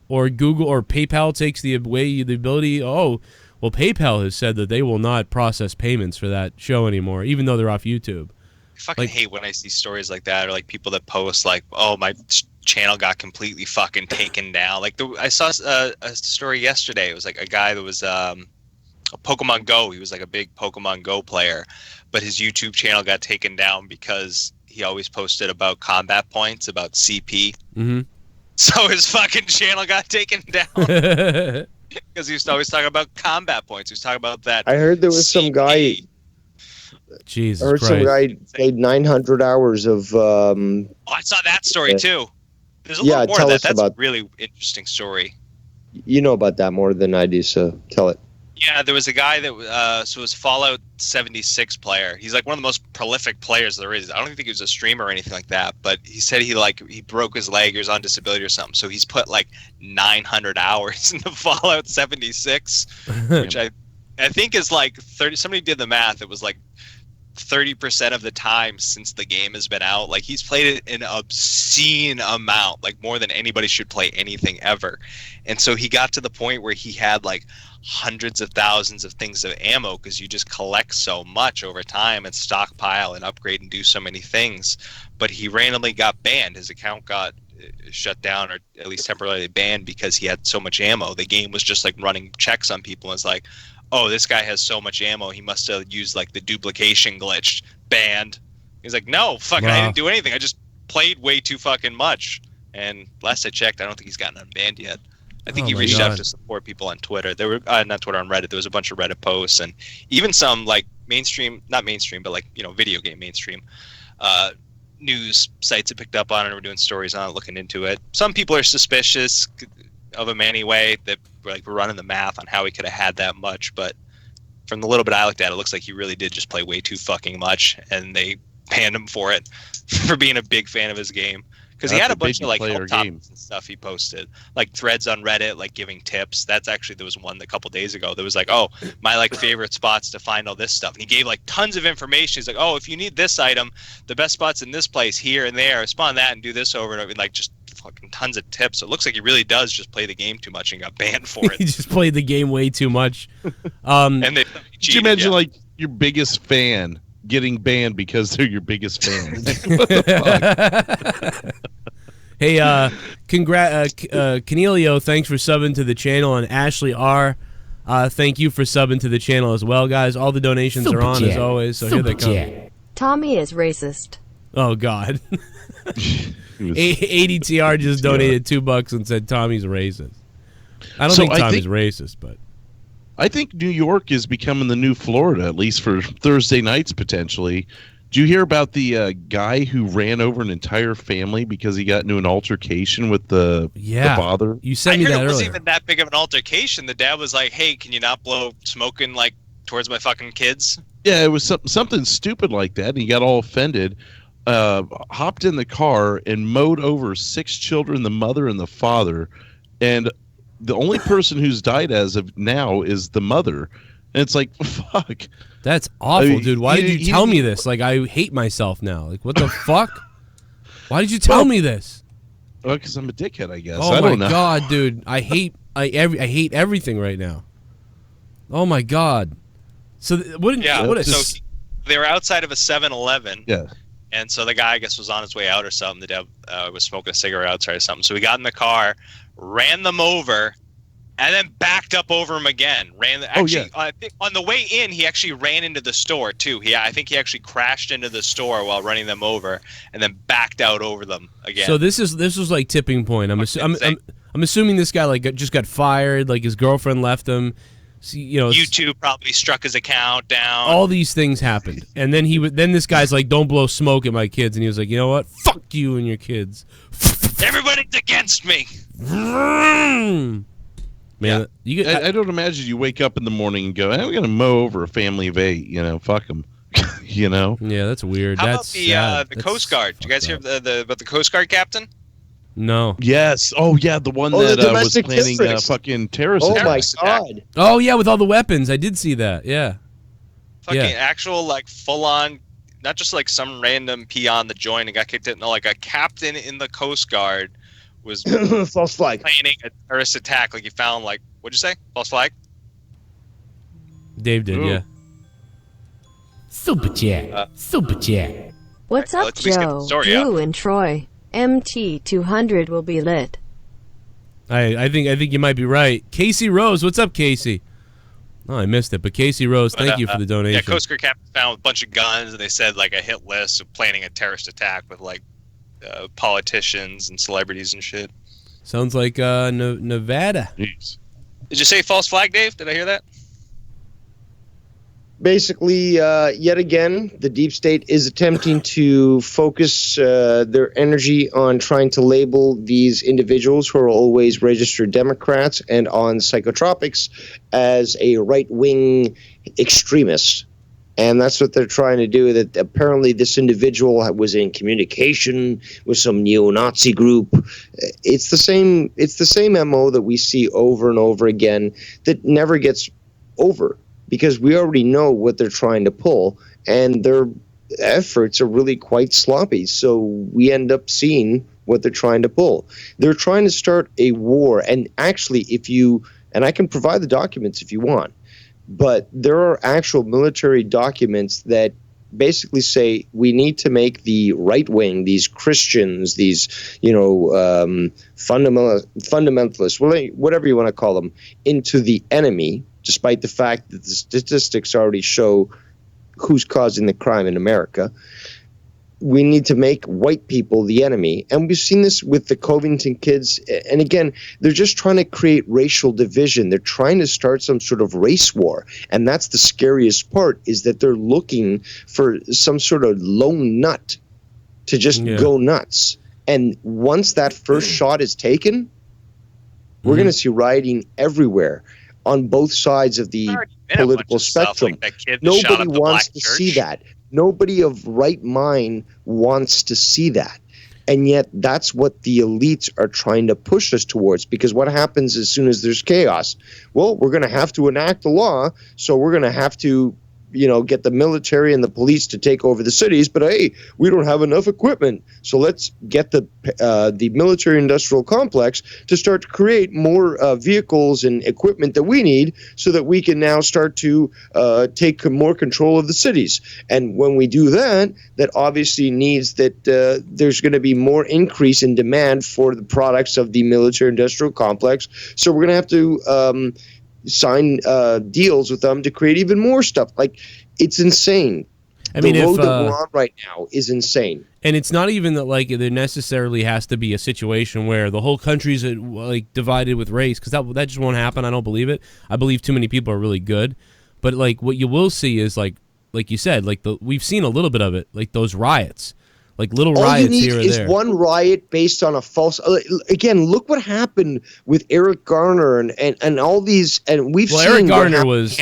or Google or PayPal takes the ability. Oh, well, PayPal has said that they will not process payments for that show anymore, even though they're off YouTube. I fucking hate when I see stories like that, or like people that post like, "Oh, my channel got completely fucking taken down." Like I saw a story yesterday. It was like a guy that was a Pokemon Go. He was like a big Pokemon Go player, but his YouTube channel got taken down because he always posted about combat points, about CP. Mm-hmm. So his fucking channel got taken down because he was always talking about combat points. He was talking about that. I heard there was some guy. Jesus I heard Christ. some guy played 900 hours of. I saw that story too. There's a lot more of that. That's a really interesting story. You know about that more than I do, so tell it. Yeah, there was a guy that so it was Fallout 76 player. He's like one of the most prolific players there is. I don't think he was a streamer or anything like that, but he said he broke his leg or was on disability or something. So he's put like 900 hours into Fallout 76, which I think is like 30. Somebody did the math. It was like 30% of the time since the game has been out. Like, he's played it an obscene amount, like more than anybody should play anything ever. And so he got to the point where he had like hundreds of thousands of things of ammo, because you just collect so much over time and stockpile and upgrade and do so many things. But he randomly got banned. His account got shut down, or at least temporarily banned, because he had so much ammo. The game was just like running checks on people and it's like, oh, this guy has so much ammo, he must have used like the duplication glitch. Banned. He's like, no, fuck, I didn't do anything. I just played way too fucking much. And last I checked, I don't think he's gotten unbanned yet. I think he reached out to support people on Twitter. There were not Twitter, on Reddit. There was a bunch of Reddit posts, and even some like mainstream, not mainstream, but like, you know, video game mainstream news sites that picked up on it and were doing stories on it, looking into it. Some people are suspicious of him anyway, that were running the math on how he could have had that much. But from the little bit I looked at, it looks like he really did just play way too fucking much, and they banned him for it, for being a big fan of his game. Because he had a bunch of like help topics and stuff he posted, like threads on Reddit, like giving tips. That's actually, there was one a couple days ago that was like, oh, my like favorite spots to find all this stuff. And he gave like tons of information. He's like, oh, if you need this item, the best spots in this place, here and there, spawn that and do this over and over. Like, just fucking tons of tips. So it looks like he really does just play the game too much and got banned for it. He just played the game way too much. And they Could you imagine like your biggest fan getting banned because they're your biggest fan? What the fuck? Hey, Canelio, thanks for subbing to the channel, and Ashley R, thank you for subbing to the channel as well, guys. All the donations are on as always, so here they come. Tommy is racist. Oh God. ADTR just donated $2 and said Tommy's racist. I don't think Tommy's racist, but I think New York is becoming the new Florida, at least for Thursday nights potentially. Did you hear about the guy who ran over an entire family because he got into an altercation with the father? You sent me that earlier. It wasn't even that big of an altercation. The dad was like, hey, can you not blow smoking like towards my fucking kids? Yeah, it was something stupid like that, and he got all offended, hopped in the car and mowed over 6 children, the mother and the father, and the only person who's died as of now is the mother. And it's like, fuck. That's awful, dude. Why did you tell me this? Like, I hate myself now. Like, what the fuck? Why did you tell me this? Well, because I'm a dickhead, I guess. Oh I don't know. My God, dude. I hate everything right now. Oh my God. So so they were outside of a 7-Eleven. Yeah. And so the guy, I guess, was on his way out or something. The dad was smoking a cigarette outside or something. So he got in the car, ran them over, and then backed up over him again. I think on the way in, he actually ran into the store too. I think he actually crashed into the store while running them over, and then backed out over them again. So this was like tipping point. I'm assuming this guy like just got fired. Like his girlfriend left him. So, you know, YouTube probably struck his account down. All these things happened, and then this guy's like, "Don't blow smoke at my kids," and he was like, "You know what? Fuck you and your kids. Everybody's against me." Man, I don't imagine you wake up in the morning and go, "Hey, we're gonna mow over a family of 8." You know, fuck them. You know. Yeah, that's weird. How that's about the Coast Guard? Did you guys hear about the Coast Guard captain? No. Yes. Oh yeah, the one that was planning fucking terrorist. Oh my God. Oh yeah, with all the weapons. I did see that. Yeah. Fucking actual like full on, not just like some random peon that joined and got kicked in. No, like a captain in the Coast Guard was false flag planning a terrorist attack. Like he found like, what'd you say? False flag? Dave did, yeah. Super chat. Super chat. What's up, Joe? Drew and Troy. MT200 will be lit. I think you might be right. Casey Rose, what's up, Casey? Oh, I missed it, but Casey Rose, thank you for the donation. Yeah, Coast Guard captain found a bunch of guns, and they said like a hit list of planning a terrorist attack with like politicians and celebrities and shit. Sounds like Nevada. Jeez. Did you say false flag, Dave? Did I hear that? basically, yet again, the deep state is attempting to focus their energy on trying to label these individuals who are always registered Democrats and on psychotropics as a right-wing extremist. And that's what they're trying to do. That apparently this individual was in communication with some neo-Nazi group. It's the same MO that we see over and over again that never gets over, because we already know what they're trying to pull, and their efforts are really quite sloppy. So we end up seeing what they're trying to pull. They're trying to start a war. And actually, and I can provide the documents if you want, but there are actual military documents that basically say we need to make the right wing, these Christians, these, fundamentalists, whatever you want to call them, into the enemy, despite the fact that the statistics already show who's causing the crime in America. We need to make white people the enemy. And we've seen this with the Covington kids. And again, they're just trying to create racial division. They're trying to start some sort of race war. And that's the scariest part, is that they're looking for some sort of lone nut to just go nuts. And once that first shot is taken, we're going to see rioting everywhere on both sides of the political spectrum. Nobody wants to see that. Nobody of right mind wants to see that. And yet that's what the elites are trying to push us towards, because what happens as soon as there's chaos? Well, we're going to have to enact the law, so we're going to have to get the military and the police to take over the cities, but hey, we don't have enough equipment. So let's get the military industrial complex to start to create more vehicles and equipment that we need, so that we can now start to take more control of the cities. And when we do that, that obviously needs that there's going to be more increase in demand for the products of the military industrial complex. So we're going to have to sign deals with them to create even more stuff. Like, it's insane. The road that we're on right now is insane. And it's not even that there necessarily has to be a situation where the whole country's divided with race, because that just won't happen. I don't believe it. I believe too many people are really good. But what you will see is like you said, we've seen a little bit of it, those riots. Little riots here or there. All you need is one riot based on a false. Again, look what happened with Eric Garner and all these. And we've seen Eric Garner was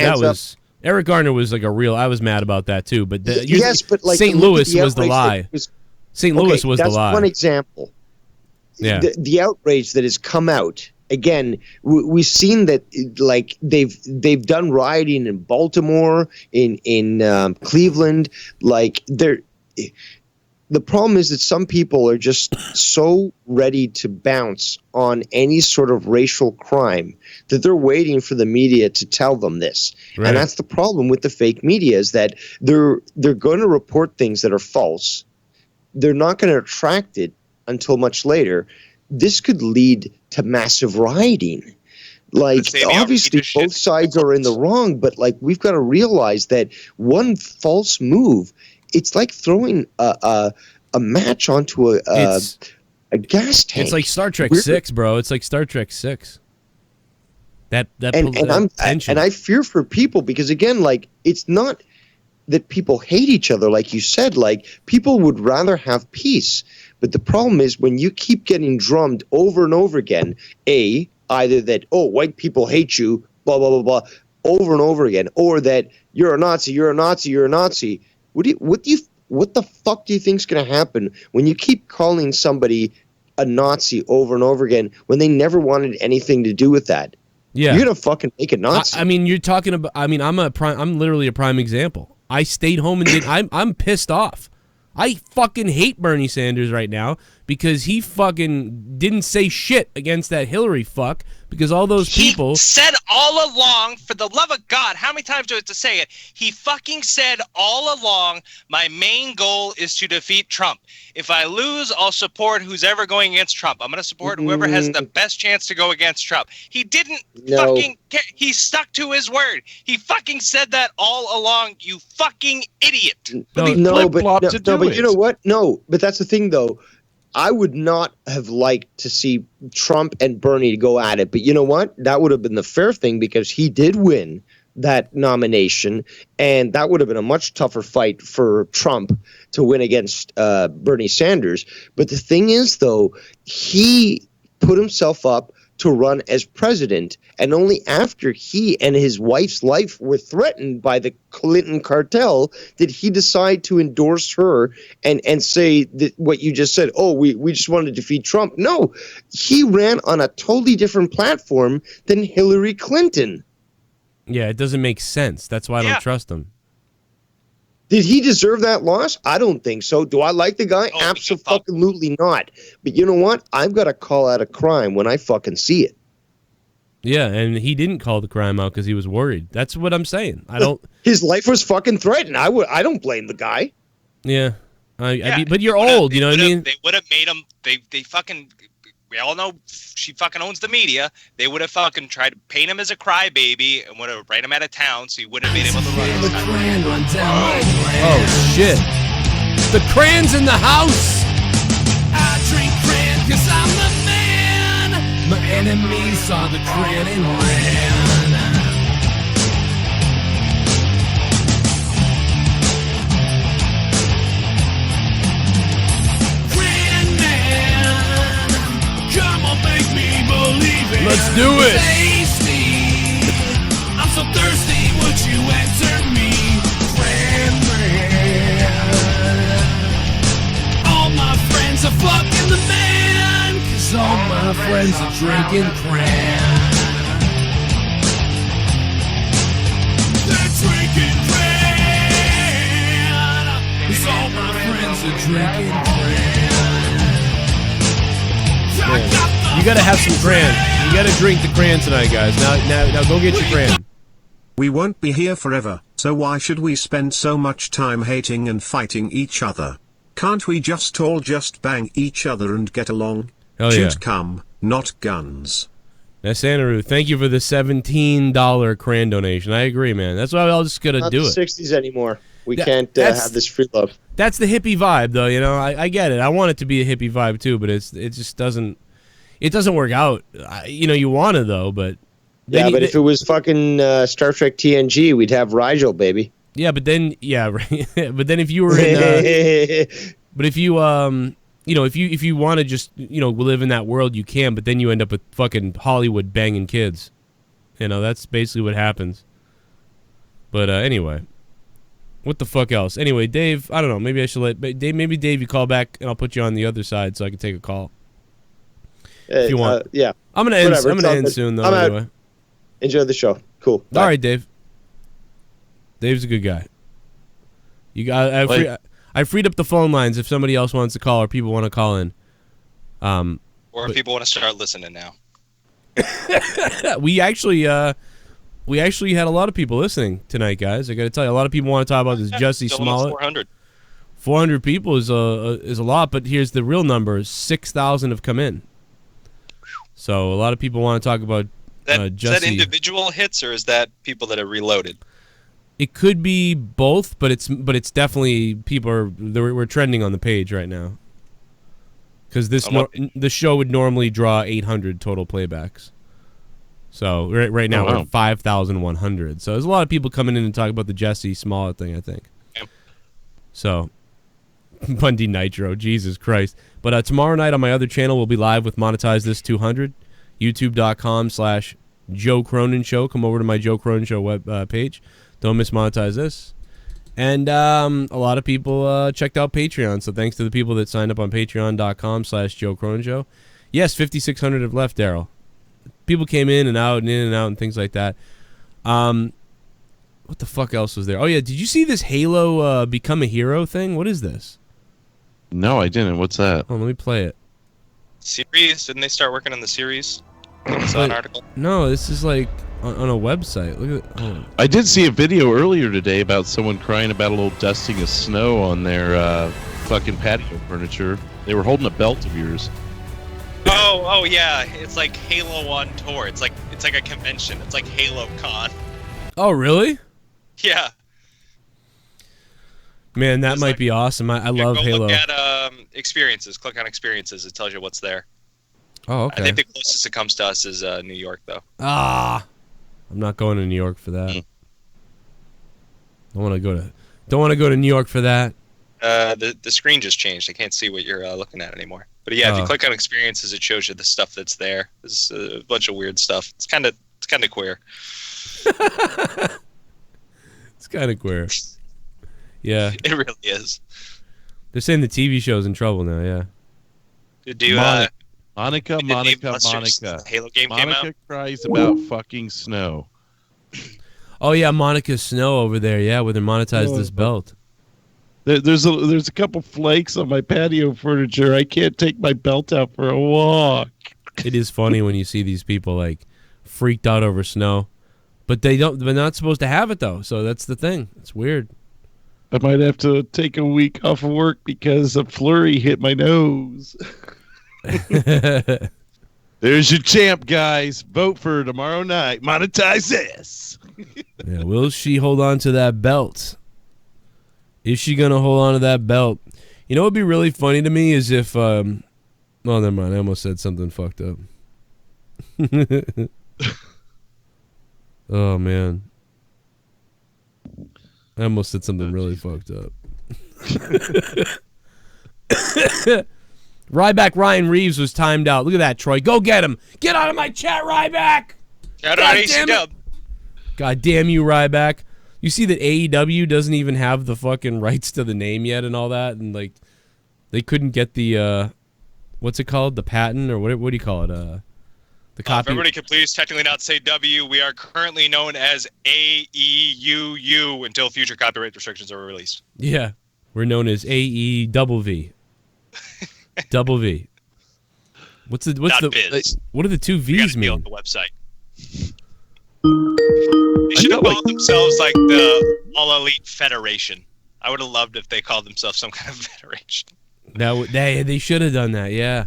Eric Garner was a real. I was mad about that too. But St. Louis was the lie. St. Louis was the lie. That's one example. Yeah. The outrage that has come out. Again, we've seen that they've done rioting in Baltimore, in Cleveland. The problem is that some people are just so ready to bounce on any sort of racial crime that they're waiting for the media to tell them this. Right. And that's the problem with the fake media, is that they're going to report things that are false. They're not going to attract it until much later. This could lead to massive rioting. Obviously both sides are in the wrong, but we've got to realize that one false move, it's like throwing a match onto a gas tank. It's like Star Trek 6, bro. It's like Star Trek 6. And I fear for people, because again, it's not that people hate each other, like you said. People would rather have peace, but the problem is when you keep getting drummed over and over again, either that white people hate you, blah blah blah blah, over and over again, or that you're a Nazi, you're a Nazi, you're a Nazi. What the fuck do you think's going to happen when you keep calling somebody a Nazi over and over again when they never wanted anything to do with that? Yeah, you're gonna fucking make a Nazi. You're talking about. I'm literally a prime example. I stayed home and did. I'm pissed off. I fucking hate Bernie Sanders right now because he fucking didn't say shit against that Hillary fuck, because all those people... He said all along, for the love of God, how many times do I have to say it? He fucking said all along, my main goal is to defeat Trump. If I lose, I'll support who's ever going against Trump. I'm going to support whoever has the best chance to go against Trump. He didn't fucking care. He stuck to his word. He fucking said that all along, you fucking idiot. But you know what? No, but that's the thing, though. I would not have liked to see Trump and Bernie go at it. But you know what? That would have been the fair thing, because he did win that nomination, and that would have been a much tougher fight for Trump to win against Bernie Sanders. But the thing is, though, he put himself up to run as president, and only after he and his wife's life were threatened by the Clinton cartel did he decide to endorse her and say that what you just said, oh, we just want to defeat Trump. No, he ran on a totally different platform than Hillary Clinton. Yeah, it doesn't make sense. That's why I don't trust him. Did he deserve that loss? I don't think so. Do I like the guy? Absolutely not. But you know what? I've got to call out a crime when I fucking see it. Yeah, and he didn't call the crime out because he was worried. That's what I'm saying. I don't. His life was fucking threatened. I don't blame the guy. Yeah, I mean, but you're old. You know what I mean? They would have made him. They fucking. We all know she fucking owns the media. They would have fucking tried to paint him as a crybaby and would have ran him out of town, so he wouldn't have been able to run. Oh shit! The Cran's in the house. I drink Cran 'cause I'm the man. My enemies saw the Cran and ran. Cran man, come on, make me believe it. Let's do it. Tasty. I'm so thirsty, would you answer me? Cran man. All my friends are fucking the man, 'cause all my friends are drinking Cran. They're drinking Cran, 'cause all my friends are drinking Cran. You gotta have some Cran. You gotta drink the Cran tonight, guys. Now go get your Cran. We won't be here forever, so why should we spend so much time hating and fighting each other? Can't we just all just bang each other and get along? Hell yeah. Shoot come, not guns. Now, Santaru, thank you for the $17 Cran donation. I agree, man. That's why I'll just gotta do Not it. the 60s anymore. We can't have this free love. That's the hippie vibe, though. You know, I get it. I want it to be a hippie vibe too, but it just doesn't. It doesn't work out. You know, you want to though, but Yeah, but if it was fucking Star Trek TNG, we'd have Rigel, baby. yeah, but then right. But then if you were in, but if you you know, if you want to just live in that world, you can. But then you end up with fucking Hollywood banging kids. You know, that's basically what happens. But anyway. What the fuck else? Anyway, Dave, I don't know. Maybe I should let Dave. Maybe Dave, you call back, and I'll put you on the other side so I can take a call. If you want, yeah. I'm gonna end. I'm gonna end soon, though. Anyway, enjoy the show. Cool. Bye. All right, Dave. Dave's a good guy. You got. I freed up the phone lines if somebody else wants to call or people want to call in. Or if people want to start listening now. We actually had a lot of people listening tonight, guys. I got to tell you, a lot of people want to talk about this Jussie Smollett. 400 people is a lot, but here's the real number: 6,000 have come in. So a lot of people want to talk about Jussie. Is that individual hits or is that people that are reloaded? It could be both, but it's definitely we're trending on the page right now. Because the show would normally draw 800 total playbacks. So right now we're at 5,100. So there's a lot of people coming in and talking about the Jussie Smollett thing, I think. Yep. So Bundy Nitro, Jesus Christ. But tomorrow night on my other channel, we'll be live with Monetize This 200, youtube.com/Joe Cronin Show. Come over to my Joe Cronin Show web page. Don't miss Monetize This. And a lot of people checked out Patreon, so thanks to the people that signed up on patreon.com/Joe Cronin Show. Yes, 5,600 have left, Daryl. People came in and out and things like that. What the fuck else was there? Oh, yeah, did you see this Halo Become a Hero thing? What is this? No, I didn't. What's that? Oh, let me play it. Series? Didn't they start working on the series? I saw an article. No, this is like on a website. Look at it. I did see a video earlier today about someone crying about a little dusting of snow on their fucking patio furniture. They were holding a belt of yours. Oh yeah, it's like Halo on tour. It's like a convention. It's like Halo Con. Oh really? Yeah. Man, that might be awesome. I love Halo. Look at experiences. Click on experiences. It tells you what's there. Oh, okay. I think the closest it comes to us is New York, though. I'm not going to New York for that. Don't want to go to New York for that. The screen just changed. I can't see what you're looking at anymore. But yeah, if you click on experiences, it shows you the stuff that's there. There's a bunch of weird stuff. It's kind of queer. It's kind of queer. Yeah, it really is. They're saying the TV show's in trouble now. Yeah. Monica. Halo game came out. Monica cries about fucking snow. Oh yeah, Monica Snow over there. Yeah, where they monetized this belt. There's a couple flakes on my patio furniture. I can't take my belt out for a walk. It is funny when you see these people like freaked out over snow, but they're not supposed to have it though. So that's the thing. It's weird. I might have to take a week off of work because a flurry hit my nose. There's your champ, guys. Vote for her tomorrow night. Monetize this. Yeah, will she hold on to that belt? Is she going to hold on to that belt? You know what would be really funny to me is if... oh, never mind. I almost said something fucked up. Oh, man. I almost said something really fucked up. Ryback Ryan Reeves was timed out. Look at that, Troy. Go get him. Get out of my chat, Ryback. Shout out AC Dub. God damn you, Ryback. You see that AEW doesn't even have the fucking rights to the name yet and all that, and like they couldn't get the what's it called? The patent or what do you call it? The copy. Everybody can please technically not say W. We are currently known as AEUU until future copyright restrictions are released. Yeah. We're known as AEVV. Double V. What are the two V's mean? On the website. They should have called themselves like the All Elite Federation. I would have loved if they called themselves some kind of federation. They should have done that, yeah.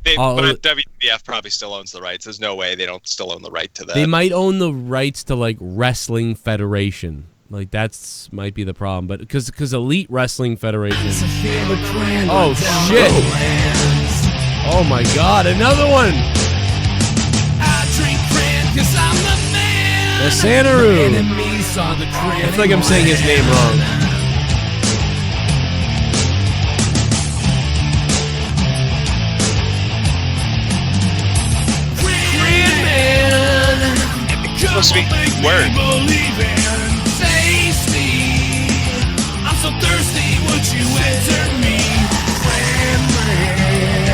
But WWF probably still owns the rights. There's no way they don't still own the right to that. They might own the rights to like Wrestling Federation. Like that's might be the problem, but because Elite Wrestling Federation. Oh shit! Oh my God, another one! I drink cran 'cause I'm the man. The Santaroo. I feel like I'm saying his name wrong. Cran man. Supposed to be word. I'm so thirsty, would you answer me? Cran man.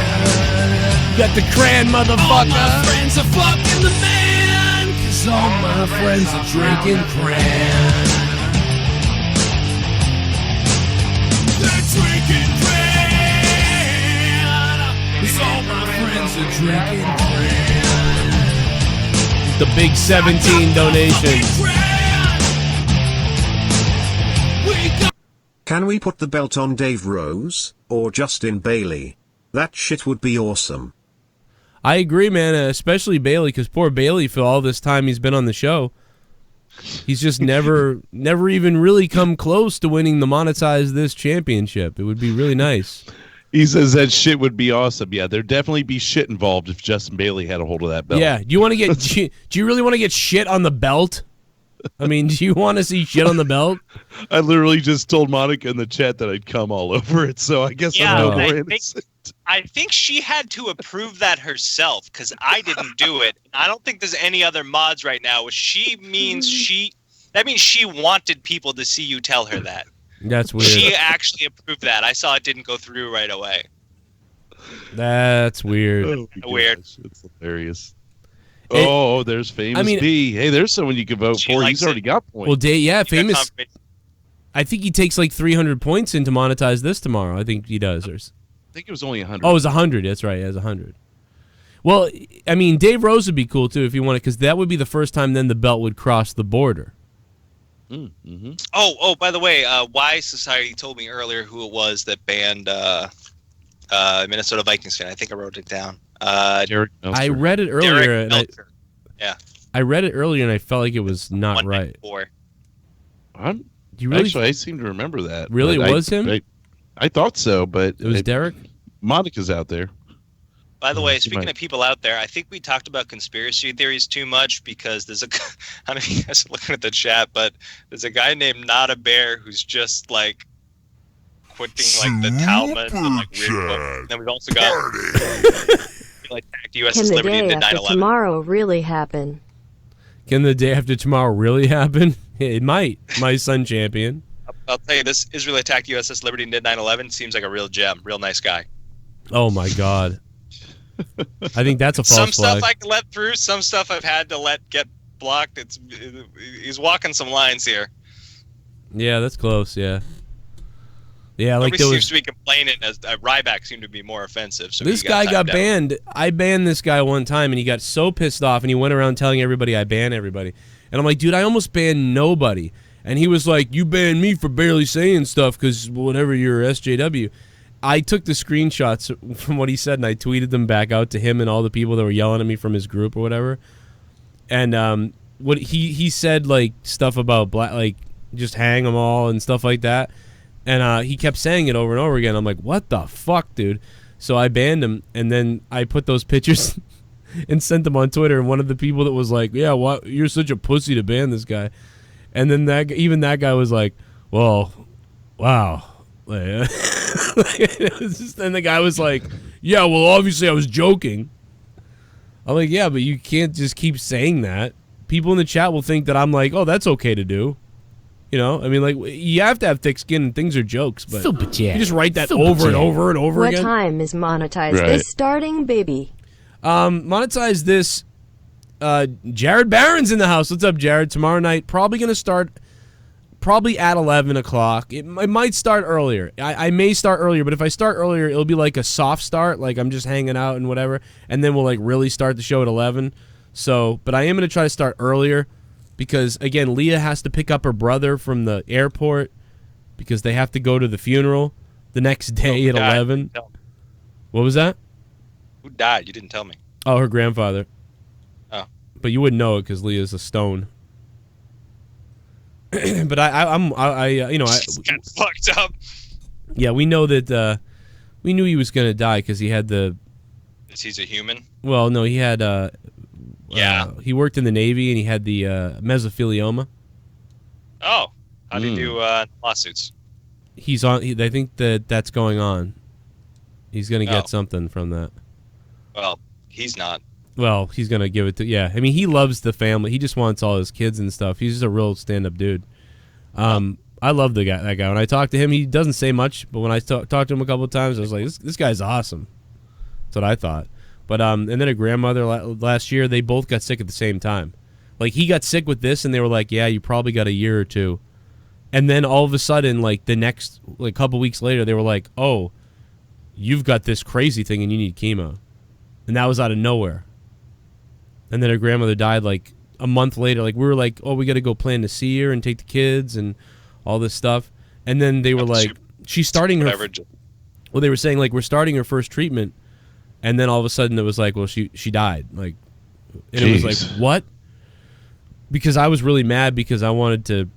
You got the cran, motherfucker. All my friends are fucking the man, 'cause all my friends are drinking cran. They're drinking cran, 'cause all my friends are drinking cran. The big 17 donation. Can we put the belt on Dave Rose, or Justin Bailey? That shit would be awesome. I agree, man, especially Bailey, because poor Bailey, for all this time he's been on the show, he's just never even really come close to winning the Monetize This championship. It would be really nice. He says that shit would be awesome. Yeah, there'd definitely be shit involved if Justin Bailey had a hold of that belt. Yeah, do you really want to get shit on the belt? I mean, do you want to see shit on the belt? I literally just told Monica in the chat that I'd come all over it, so I guess I'm no more innocent. I think she had to approve that herself because I didn't do it. I don't think there's any other mods right now. That means she wanted people to see you tell her that. That's weird. She actually approved that. I saw it didn't go through right away. That's weird. Oh, weird. It's hilarious. There's Famous B. Hey, there's someone you can vote for. He's already got points. Well, Famous. I think he takes like 300 points in to Monetize This tomorrow. I think he does. I think it was only 100. Oh, it was 100. That's right. It was 100. Well, I mean, Dave Rose would be cool too if you wanted, because that would be the first time then the belt would cross the border. Mm-hmm. Oh, by the way, Y Society told me earlier who it was that banned Minnesota Vikings fan. I think I wrote it down. Derek Metzler. I read it earlier. I read it earlier, and I felt like it was not right. Actually, I seem to remember that. Really, it was him? I thought so, but it was Derek. Monica's out there. By the way, speaking of people out there, I think we talked about conspiracy theories too much because there's a, I don't know if you guys are looking at the chat, but there's a guy named Not a Bear who's just like quoting like the Talmud and like weird book. And then we've also got like attacked USS Can the Liberty and day did after 9/11. tomorrow really happen? Can the day after tomorrow really happen? It might. My son champion. I'll tell you, this Israel attacked USS Liberty and did 9/11 seems like a real gem, real nice guy. Oh my God. I think that's a false Some flag. stuff I can let through, some stuff I've had to let get blocked. He's walking some lines here. Yeah, that's close. Yeah. Yeah, like Nobody there seems was. to be complaining as Ryback seemed to be more offensive. So This he guy got timed out. banned. I banned this guy one time, and he got so pissed off, and he went around telling everybody I ban everybody. And I'm like, dude, I almost banned nobody. And he was like, you banned me for barely saying stuff because whatever, you're SJW. I took the screenshots from what he said, and I tweeted them back out to him and all the people that were yelling at me from his group or whatever. And what he said, like, stuff about black, like, just hang them all and stuff like that. And he kept saying it over and over again. I'm like, what the fuck, dude? So I banned him, and then I put those pictures and sent them on Twitter. And one of the people that was like, yeah, what? You're such a pussy to ban this guy. And then that guy was like, well, wow. It was just, and the guy was like, yeah, well, obviously I was joking. I'm like, yeah, but you can't just keep saying that. People in the chat will think that I'm like, oh, that's okay to do. You know, I mean, like, you have to have thick skin and things are jokes, but Super chat. you just write that Super over and chat. over and over What again. time is monetized Right. this starting, baby? Monetize this. Jared Barron's in the house. What's up, Jared? Tomorrow night, probably going to start at 11 o'clock. It might start earlier. I may start earlier, but if I start earlier, it'll be like a soft start, like I'm just hanging out and whatever, and then we'll like really start the show at 11. So, but I am going to try to start earlier because, again, Leah has to pick up her brother from the airport because they have to go to the funeral the next day at 11. What was that? Who died? You didn't tell me. Oh, her grandfather. Oh. But you wouldn't know it because Leah's a stone. But I you know, She's kind of fucked up. yeah, we know that we knew he was gonna die because he had the. He's a human. Well, no, he had. Yeah. He worked in the Navy and he had the mesothelioma. Oh, how do you do lawsuits? He's on. I think that's going on. He's gonna get something from that. Well, he's not. Well, he's gonna give it to. Yeah, I mean, he loves the family. He just wants all his kids and stuff. He's just a real stand-up dude. I love that guy. When I talk to him, he doesn't say much, but when I talked to him a couple of times, I was like, this guy's awesome. That's what I thought. But and then a grandmother last year, they both got sick at the same time. Like, he got sick with this, and they were like, yeah, you probably got a year or two. And then all of a sudden, like the next couple weeks later, they were like, oh, you've got this crazy thing and you need chemo. And that was out of nowhere. And then her grandmother died like a month later. Like, we were like, oh, we got to go plan to see her and take the kids and all this stuff. And then they were like, she's starting her. Well, they were saying like, we're starting her first treatment. And then all of a sudden it was like, well, she died. Like, and it was like, what? Because I was really mad because I wanted to,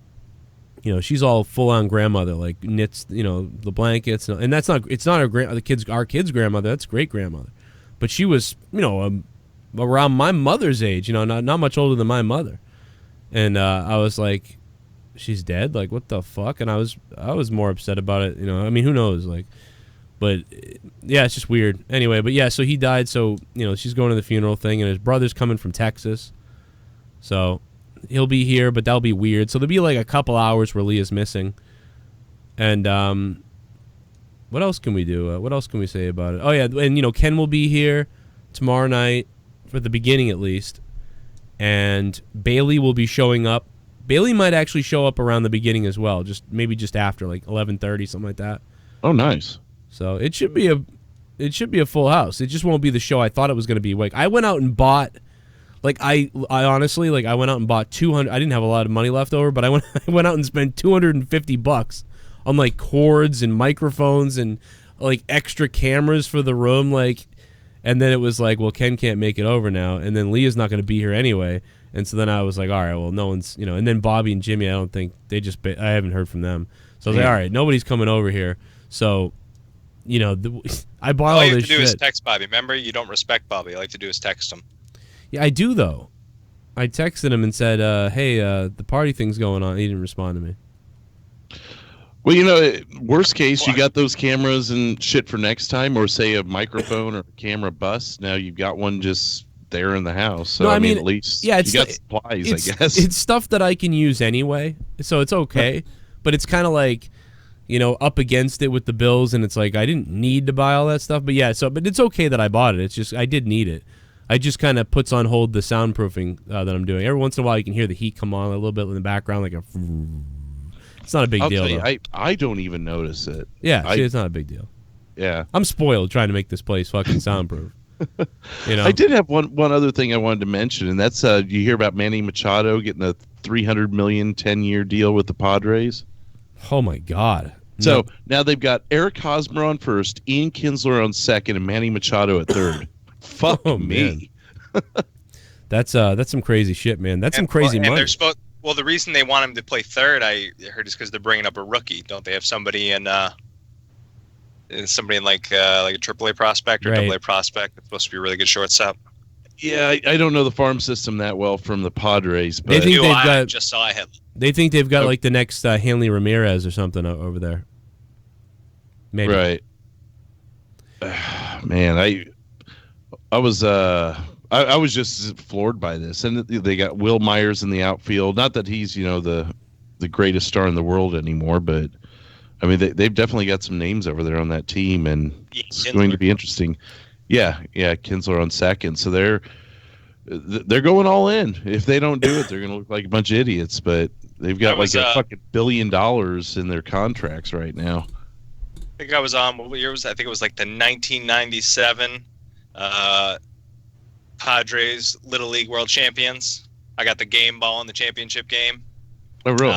you know, she's all full on grandmother, like knits, you know, the blankets. And that's not, it's not our kid's grandmother. That's great grandmother. But she was, you know, around my mother's age, you know, not much older than my mother. And I was like, she's dead? Like, what the fuck? And I was more upset about it, you know. I mean, who knows? Like, but yeah, it's just weird. Anyway, but yeah, so he died. So, you know, she's going to the funeral thing, and his brother's coming from Texas. So he'll be here, but that'll be weird. So there'll be like a couple hours where Leah's missing. And what else can we do? What else can we say about it? Oh, yeah, and, you know, Ken will be here tomorrow night, for the beginning at least. And Bailey will be showing up. Bailey might actually show up around the beginning as well, maybe just after, like 11:30, something like that. Oh, nice. So it should be a full house. It just won't be the show I thought it was going to be. Like, I went out and bought, like, I honestly, like, I went out and bought 200. I didn't have a lot of money left over, but I went out and spent $250 on like cords and microphones and like extra cameras for the room, like. And then it was like, well, Ken can't make it over now, and then Leah's not going to be here anyway. And so then I was like, all right, well, no one's, you know. And then Bobby and Jimmy, I don't think I haven't heard from them. So I was like, all right, nobody's coming over here. So, you know, I bought all all you have this to do is shit. text Bobby. Remember, you don't respect Bobby. All you have to do is text him. Yeah, I do though. I texted him and said, "Hey, the party thing's going on." He didn't respond to me. Well, you know, worst case, you got those cameras and shit for next time, or say a microphone or a camera bus. Now you've got one just there in the house. So, No, I mean, at least yeah, you got supplies, I guess. It's stuff that I can use anyway, so it's okay. But it's kind of like, you know, up against it with the bills, and it's like I didn't need to buy all that stuff. But yeah, but it's okay that I bought it. It's just I did need it. I just kind of puts on hold the soundproofing that I'm doing. Every once in a while, you can hear the heat come on a little bit in the background, like a. It's not a big deal. Tell you, I don't even notice it. Yeah, see, it's not a big deal. Yeah, I'm spoiled trying to make this place fucking soundproof. You know, I did have one other thing I wanted to mention, and that's you hear about Manny Machado getting a $300 million 10-year deal with the Padres. Oh my God! So now they've got Eric Hosmer on first, Ian Kinsler on second, and Manny Machado at third. Fuck me. That's some crazy shit, man. That's some crazy money. Well, the reason they want him to play third, I heard, is because they're bringing up a rookie. Don't they have somebody in like a AAA prospect or AA prospect that's supposed to be a really good shortstop? Yeah, I don't know the farm system that well from the Padres, but They think they've got. Just saw a headline. They think they've got like the next Hanley Ramirez or something over there. Maybe. Right. Man, I was just floored by this, and they got Will Myers in the outfield. Not that he's the greatest star in the world anymore, but I mean they've definitely got some names over there on that team, and it's going to be interesting. Yeah, Kinsler on second, so they're going all in. If they don't do it, they're going to look like a bunch of idiots. But they've got like a fucking $1 billion in their contracts right now. I think I was on. What year was that? I think it was like the 1997. Padres Little League World Champions. I got the game ball in the championship game. Oh, really?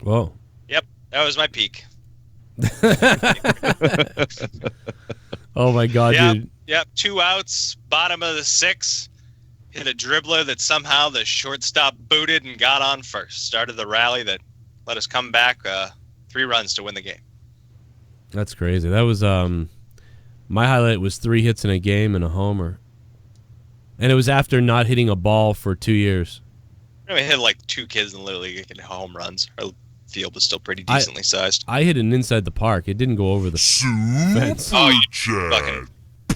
Whoa. Yep, that was my peak. Oh my God, dude. Yep, 2 outs, bottom of the 6th. Hit a dribbler that somehow the shortstop booted and got on first. Started the rally that let us come back 3 runs to win the game. That's crazy. That was my highlight was 3 hits in a game and a homer. And it was after not hitting a ball for 2 years. We hit like 2 kids in the Little League getting home runs. Our field was still pretty decently sized. I hit it inside the park. It didn't go over the fence. Oh, you fucking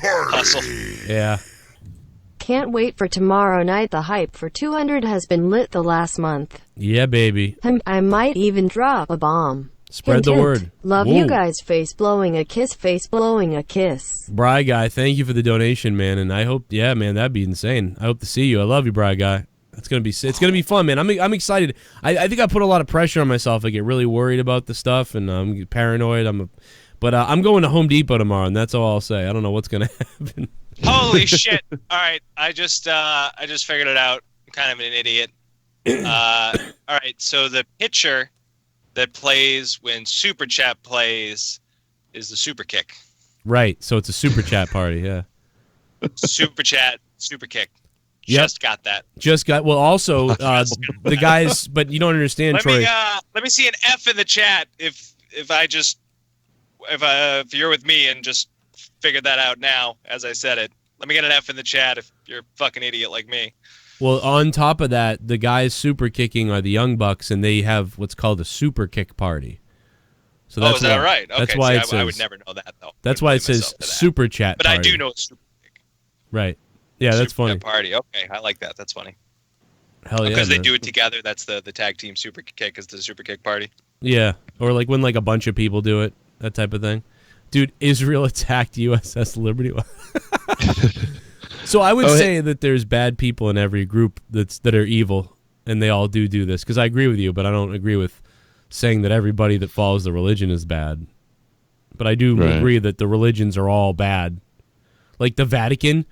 hustle. Yeah. Can't wait for tomorrow night. The hype for 200 has been lit the last month. Yeah, baby. I might even drop a bomb. Spread the word. Love you guys. Face blowing a kiss. Face blowing a kiss. Bry Guy, thank you for the donation, man. And I hope, yeah, man, that'd be insane. I hope to see you. I love you, Bry Guy. It's gonna be fun, man. I'm excited. I think I put a lot of pressure on myself. I get really worried about the stuff, and I'm paranoid. But I'm going to Home Depot tomorrow, and that's all I'll say. I don't know what's gonna happen. Holy shit! All right, I just figured it out. I'm kind of an idiot. All right, so the pitcher that plays when Super Chat plays is the Super Kick. Right. So it's a Super Chat party. Yeah. Super Chat, Super Kick. Yep. Just got that. Well, also the guys, but you don't understand, Troy. Let me see an F in the chat if you're with me and just figured that out now as I said it. Let me get an F in the chat if you're a fucking idiot like me. Well, on top of that, the guys super kicking are the Young Bucks, and they have what's called a super kick party. So that's is that right? Okay, that's why it says, I would never know that though. That's why it says super chat. But party. I do know it's super kick. Right. Yeah, that's super funny. Party. Okay, I like that. That's funny. Hell yeah. Because they do it together. That's the tag team super kick is the super kick party. Yeah, or like when like a bunch of people do it, that type of thing. Dude, Israel attacked USS Liberty. So I would say that there's bad people in every group that are evil, and they all do this. Because I agree with you, but I don't agree with saying that everybody that follows the religion is bad. But I do agree that the religions are all bad. Like the Vatican,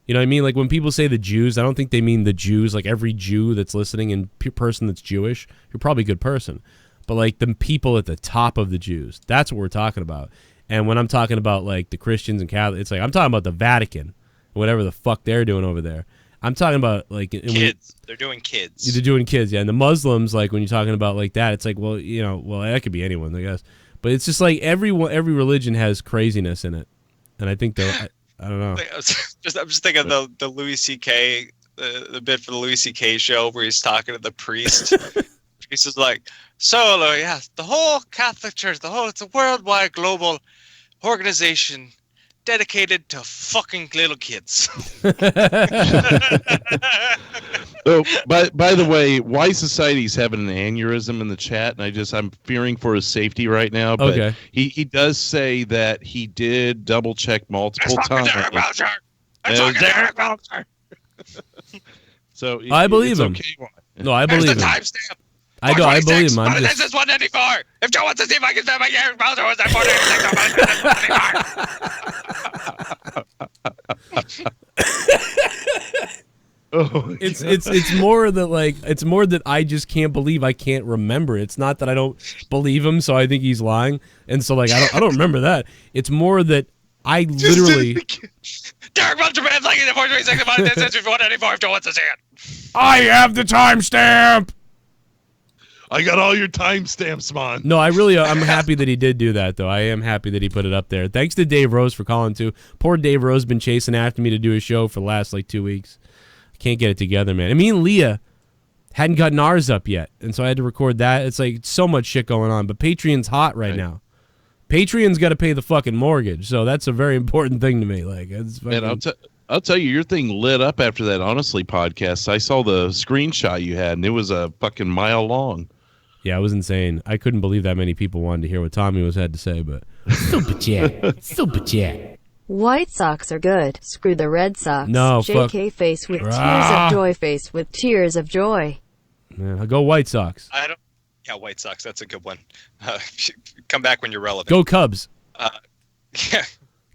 you know what I mean? Like when people say the Jews, I don't think they mean the Jews. Like every Jew that's listening and person that's Jewish, you're probably a good person. But like the people at the top of the Jews, that's what we're talking about. And when I'm talking about like the Christians and Catholics, it's like I'm talking about the Vatican. Whatever the fuck they're doing over there. I'm talking about like kids. They're doing kids. They're doing kids, yeah. And the Muslims, like when you're talking about like that, it's like, well, that could be anyone, I guess. But it's just like every religion has craziness in it. and I think I don't know. I'm just thinking of the Louis C.K. the bit for the Louis C.K. show where he's talking to the priest. The priest is like, "So, yes, the whole Catholic Church, it's a worldwide global organization dedicated to fucking little kids." Oh, by the way, Why Society's having an aneurysm in the chat, and I'm fearing for his safety right now. But okay. He does say that he did double check multiple times. So I believe him. Okay. No, I believe him. Timestamp. I believe him. This is 194. If Joe wants to see if I can stand my Eric Bowser, was that 496? Oh, it's more that I just can't believe I can't remember. It's not that I don't believe him, so I think he's lying, and so like I don't remember that. It's more that I literally. Derek Bowser man's like in the 426 about this is 194. If Joe wants to see it. I have the timestamp. I got all your timestamps, man. No, I'm happy that he did do that, though. I am happy that he put it up there. Thanks to Dave Rose for calling, too. Poor Dave Rose been chasing after me to do a show for the last, 2 weeks. I can't get it together, man. And me and Leah hadn't gotten ours up yet, and so I had to record that. It's so much shit going on, but Patreon's hot right now. Patreon's got to pay the fucking mortgage, so that's a very important thing to me. It's fucking... Man, I'll tell you, your thing lit up after that Honestly podcast. I saw the screenshot you had, and it was a fucking mile long. Yeah, it was insane. I couldn't believe that many people wanted to hear what Tommy had to say, but super chat. White Sox are good. Screw the Red Sox. No, JK face with tears of joy face with tears of joy. Man, I'll go White Sox. Yeah, White Sox. That's a good one. Come back when you're relevant. Go Cubs. Yeah.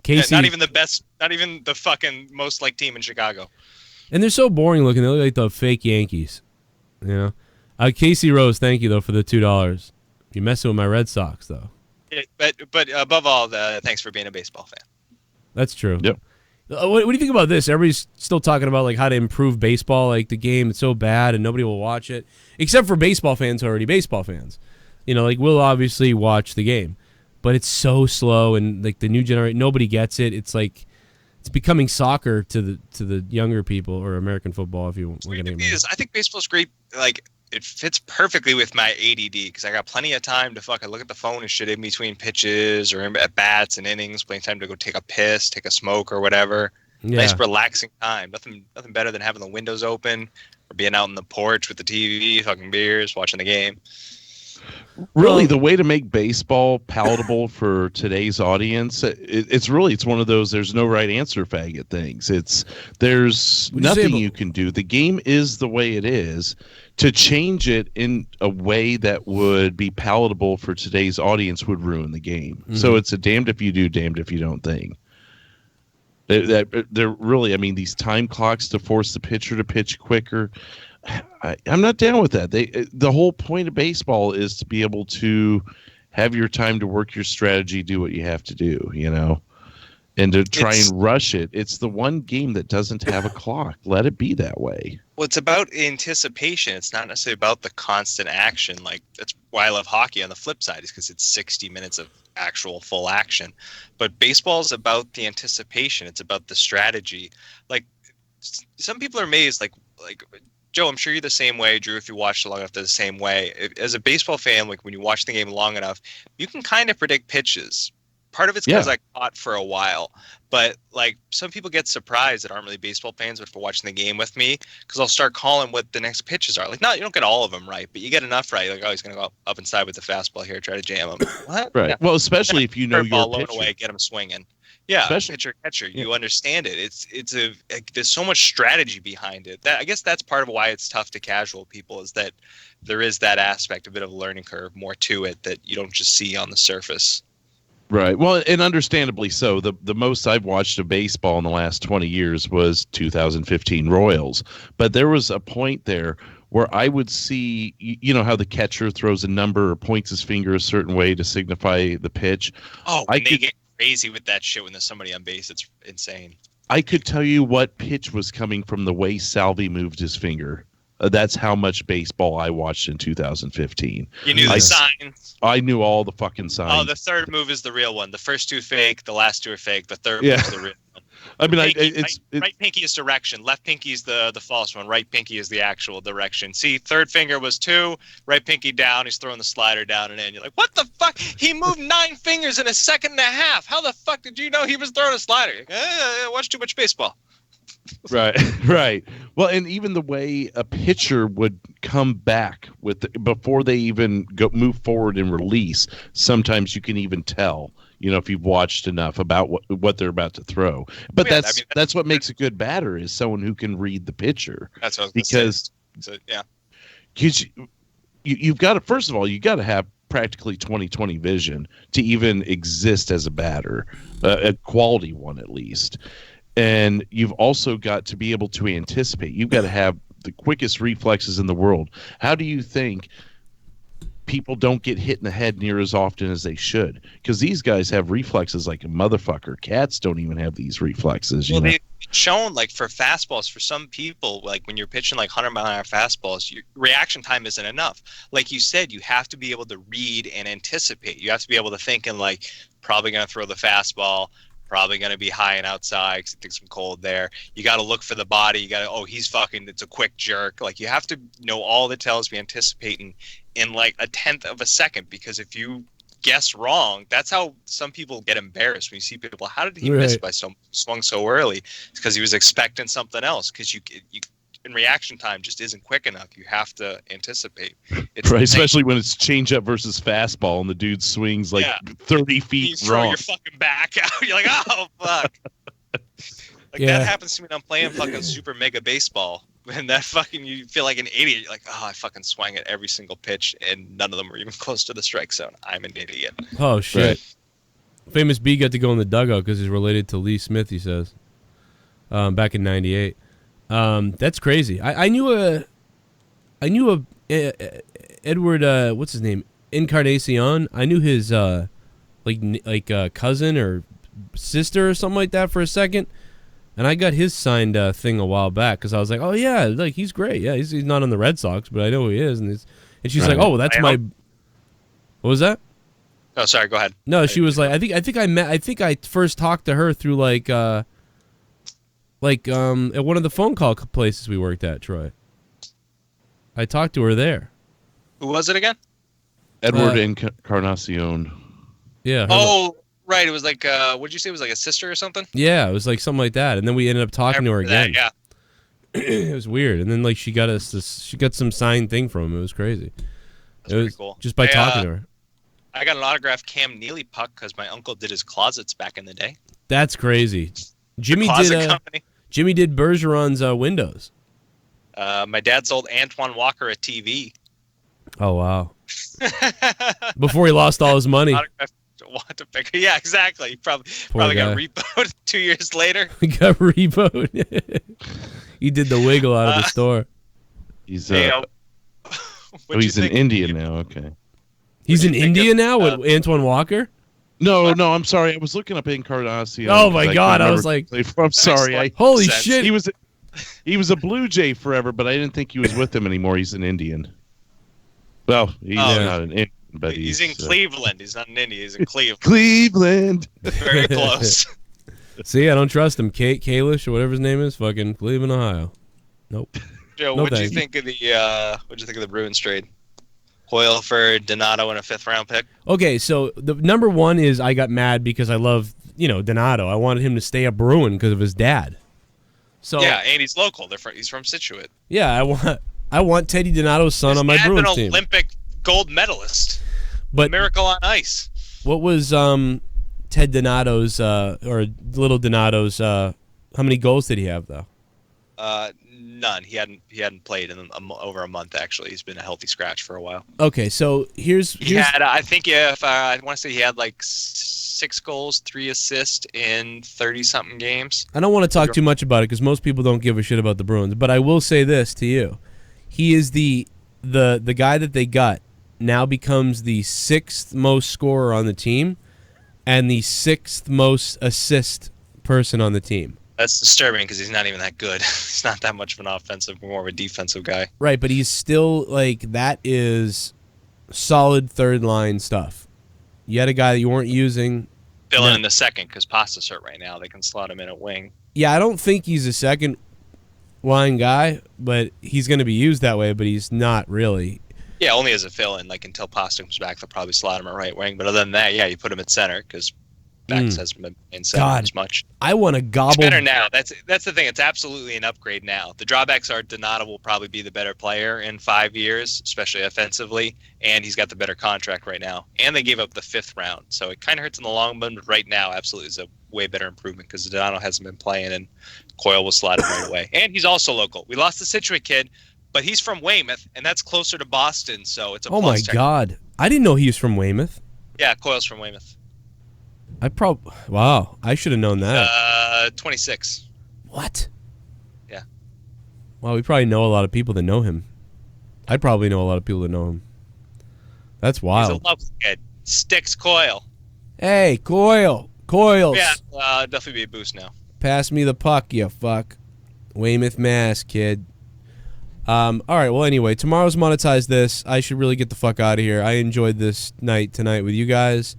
Casey. Not even the best. Not even the fucking most liked team in Chicago. And they're so boring looking. They look like the fake Yankees. You know. Casey Rose, thank you though for the $2. You're messing with my Red Sox though. Yeah, but above all, thanks for being a baseball fan. That's true. Yep. What do you think about this? Everybody's still talking about how to improve baseball. The game is so bad and nobody will watch it, except for baseball fans who are already baseball fans. We'll obviously watch the game, but it's so slow and the new generation, nobody gets it. It's it's becoming soccer to the younger people, or American football if you want. I think baseball's great. It fits perfectly with my ADD because I got plenty of time to fucking look at the phone and shit in between pitches or at bats and innings, plenty of time to go take a piss, take a smoke or whatever. Yeah. Nice relaxing time. Nothing better than having the windows open or being out on the porch with the TV, fucking beers, watching the game. Really, the way to make baseball palatable for today's audience, it's one of those there's no right answer faggot things. There's nothing you can do. The game is the way it is. To change it in a way that would be palatable for today's audience would ruin the game. Mm-hmm. So it's a damned if you do, damned if you don't thing. They're really, these time clocks to force the pitcher to pitch quicker. I'm not down with that. The whole point of baseball is to be able to have your time to work your strategy, do what you have to do, and to try and rush it. It's the one game that doesn't have a clock. Let it be that way. Well, it's about anticipation. It's not necessarily about the constant action. That's why I love hockey on the flip side, is because it's 60 minutes of actual full action. But baseball is about the anticipation. It's about the strategy. Some people are amazed, like Joe, I'm sure you're the same way. Drew, if you watched it long enough, they're the same way. As a baseball fan, when you watch the game long enough, you can kind of predict pitches. Part of it's because I caught for a while. But, some people get surprised that aren't really baseball fans, but for watching the game with me, because I'll start calling what the next pitches are. You don't get all of them right, but you get enough right. He's going to go up inside with the fastball here, try to jam him. What? Right. Yeah. Well, especially if you know your pitcher. Away, get him swinging. Yeah, pitcher, catcher. Yeah. You understand it. There's so much strategy behind it. I guess that's part of why it's tough to casual people, is that there is that aspect, a bit of a learning curve, more to it that you don't just see on the surface. Right. Well, and understandably so. The most I've watched of baseball in the last 20 years was 2015 Royals. But there was a point there where I would see, how the catcher throws a number or points his finger a certain way to signify the pitch. Oh, they get crazy with that shit when there's somebody on base. It's insane. I could tell you what pitch was coming from the way Salvi moved his finger. That's how much baseball I watched in 2015. You knew the signs. I knew all the fucking signs. Oh, the third move is the real one. The first two fake, the last two are fake. The third move is the real one. I mean, right pinky is direction. Left pinky is the false one. Right pinky is the actual direction. See, third finger was 2. Right pinky down. He's throwing the slider down and in. You're like, what the fuck? He moved 9 fingers in a second and a half. How the fuck did you know he was throwing a slider? Watch too much baseball. Right. Well, and even the way a pitcher would come back before they even move forward and release, sometimes you can even tell, if you've watched enough about what they're about to throw. But that's what makes a good batter, is someone who can read the pitcher. That's what I was gonna say. So, yeah. Because you've got to, first of all, you got to have practically 20/20 vision to even exist as a batter, a quality one at least. And you've also got to be able to anticipate. You've got to have the quickest reflexes in the world. How do you think people don't get hit in the head near as often as they should? Because these guys have reflexes like a motherfucker. Cats don't even have these reflexes. Well, they've shown, like, for fastballs, for some people, like when you're pitching like 100-mile-an-hour fastballs, your reaction time isn't enough. Like you said, you have to be able to read and anticipate. You have to be able to think and, like, probably going to throw the fastball, probably going to be high and outside because he thinks I'm cold there. You got to look for the body. You got to, he's fucking, it's a quick jerk. Like, you have to know all the tells, be anticipating in like a 1/10 of a second, because if you guess wrong, that's how some people get embarrassed when you see people, how did he miss by swung so early? It's because he was expecting something else, because you in reaction time just isn't quick enough. You have to anticipate. It's right, especially when it's changeup versus fastball and the dude swings like 30 feet you wrong. Throw your fucking back out. You're like, oh fuck. That happens to me when I'm playing fucking super mega baseball. And that fucking, you feel like an idiot. You're like, I fucking swang at every single pitch, and none of them were even close to the strike zone. I'm an idiot. Oh shit! Right. Famous B got to go in the dugout because he's related to Lee Smith. He says, back in '98. That's crazy. I knew a Edward, what's his name, Encarnacion. I knew his cousin or sister or something like that for a second, and I got his signed thing a while back because I was like, oh yeah, like he's great. Yeah, he's not on the Red Sox, but I know who he is. And she's like, oh, that's my. What was that? Oh, sorry. Go ahead. No, she was like, I think I first talked to her through at one of the phone call places we worked at, Troy. I talked to her there. Who was it again? Edward Encarnacion. Yeah. Oh, right. It was like, what did you say? It was like a sister or something? Yeah, it was like something like that. And then we ended up talking to her again. That, yeah. It was weird. And then like she got some signed thing from him. It was crazy. That's pretty cool. Just by talking to her. I got an autographed Cam Neely puck because my uncle did his closets back in the day. That's crazy. Jimmy did Bergeron's windows. My dad sold Antoine Walker a TV. Oh wow! Before he lost all his money. Yeah, exactly. He probably got repoed 2 years later. He got repoed. He did the wiggle out of the store. He's he's in India now. Okay. He's in India now with Antoine Walker? No, I'm sorry. I was looking up Encarnacion. Oh my God! I was like, I'm sorry. Holy shit! He was a Blue Jay forever, but I didn't think he was with them anymore. He's an Indian. Well, he's not an Indian, but he's in Cleveland. He's not in India. He's in Cleveland. Cleveland. Very close. See, I don't trust him. Kalish or whatever his name is, fucking Cleveland, Ohio. Nope. Joe, what'd you think of the Bruins trade? Hoyle for Donato and a 5th round pick. Okay, so the number one is I got mad because I love Donato. I wanted him to stay a Bruin because of his dad. So yeah, and he's local. He's from Scituate. Yeah, I want Teddy Donato's son on my Bruins team. An Olympic gold medalist. But Miracle on Ice. What was Ted Donato's or little Donato's? How many goals did he have though? None. He hadn't played in over a month. Actually, he's been a healthy scratch for a while. Okay, so here's had. I think if I want to say he had like 6 goals, 3 assists in 30-something games. I don't want to talk too much about it because most people don't give a shit about the Bruins. But I will say this to you: he is the guy that they got now becomes the 6th most scorer on the team, and the 6th most assist person on the team. That's disturbing because he's not even that good. He's not that much of an offensive, more of a defensive guy. Right, but he's still, like, that is solid third-line stuff. You had a guy that you weren't using. Filling in the second because Pasta's hurt right now. They can slot him in at wing. Yeah, I don't think he's a second-line guy, but he's going to be used that way, but he's not really. Yeah, only as a fill-in. Like, until Pasta comes back, they'll probably slot him at right wing. But other than that, yeah, you put him at center because Bax hasn't been in center as much. I want to gobble. It's better now. That's the thing. It's absolutely an upgrade now. The drawbacks are Donato will probably be the better player in 5 years, especially offensively, and he's got the better contract right now. And they gave up the 5th round, so it kind of hurts in the long run. But right now, absolutely is a way better improvement because Donato hasn't been playing, and Coyle will slot him right away. And he's also local. We lost the Situate kid, but he's from Weymouth, and that's closer to Boston, so it's a plus. Oh my God, I didn't know he was from Weymouth. Yeah, Coyle's from Weymouth. Wow, I should have known that. 26. What? Yeah. Well, we probably know a lot of people that know him. I probably know a lot of people that know him. That's wild. He's a lovely kid. Sticks Coyle. Hey, Coyles. Yeah, definitely be a boost now. Pass me the puck, you fuck. Weymouth, Mass, kid. All right, well, anyway, tomorrow's Monetize This. I should really get the fuck out of here. I enjoyed this night tonight with you guys.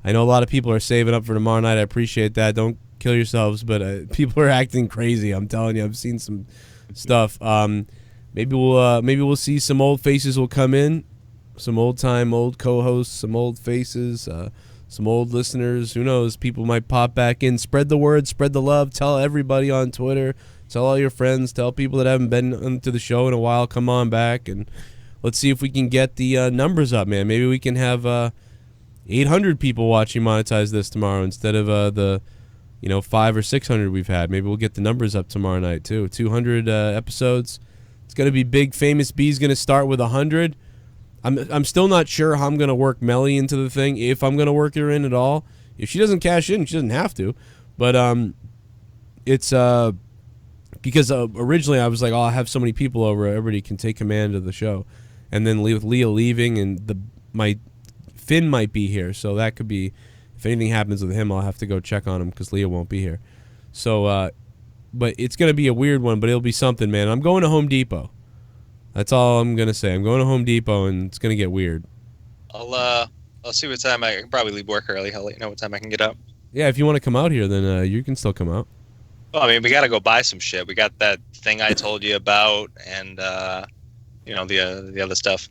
I know a lot of people are saving up for tomorrow night. I appreciate that. Don't kill yourselves, but people are acting crazy. I'm telling you, I've seen some stuff. Maybe we'll see some old faces will come in, some old co-hosts, some old faces, some old listeners. Who knows? People might pop back in. Spread the word, spread the love. Tell everybody on Twitter. Tell all your friends. Tell people that haven't been into the show in a while. Come on back, and let's see if we can get the numbers up, man. Maybe we can have 800 people watching Monetize This tomorrow instead of the 500 or 600 we've had. Maybe we'll get the numbers up tomorrow night too. 200 episodes. It's gonna be big. Famous B's gonna start with 100. I'm still not sure how I'm gonna work Melly into the thing, if I'm gonna work her in at all. If she doesn't cash in, she doesn't have to. But it's because originally I was like, oh, I'll have so many people over, everybody can take command of the show, and then with Leah leaving and my Finn might be here, so that could be, if anything happens with him, I'll have to go check on him because Leah won't be here. So, but it's going to be a weird one, but it'll be something, man. I'm going to Home Depot. That's all I'm going to say. I'm going to Home Depot, and it's going to get weird. I'll see what time I can probably leave work early. I'll let you know what time I can get up. Yeah, if you want to come out here, then you can still come out. Well, I mean, we got to go buy some shit. We got that thing I told you about, and the other stuff.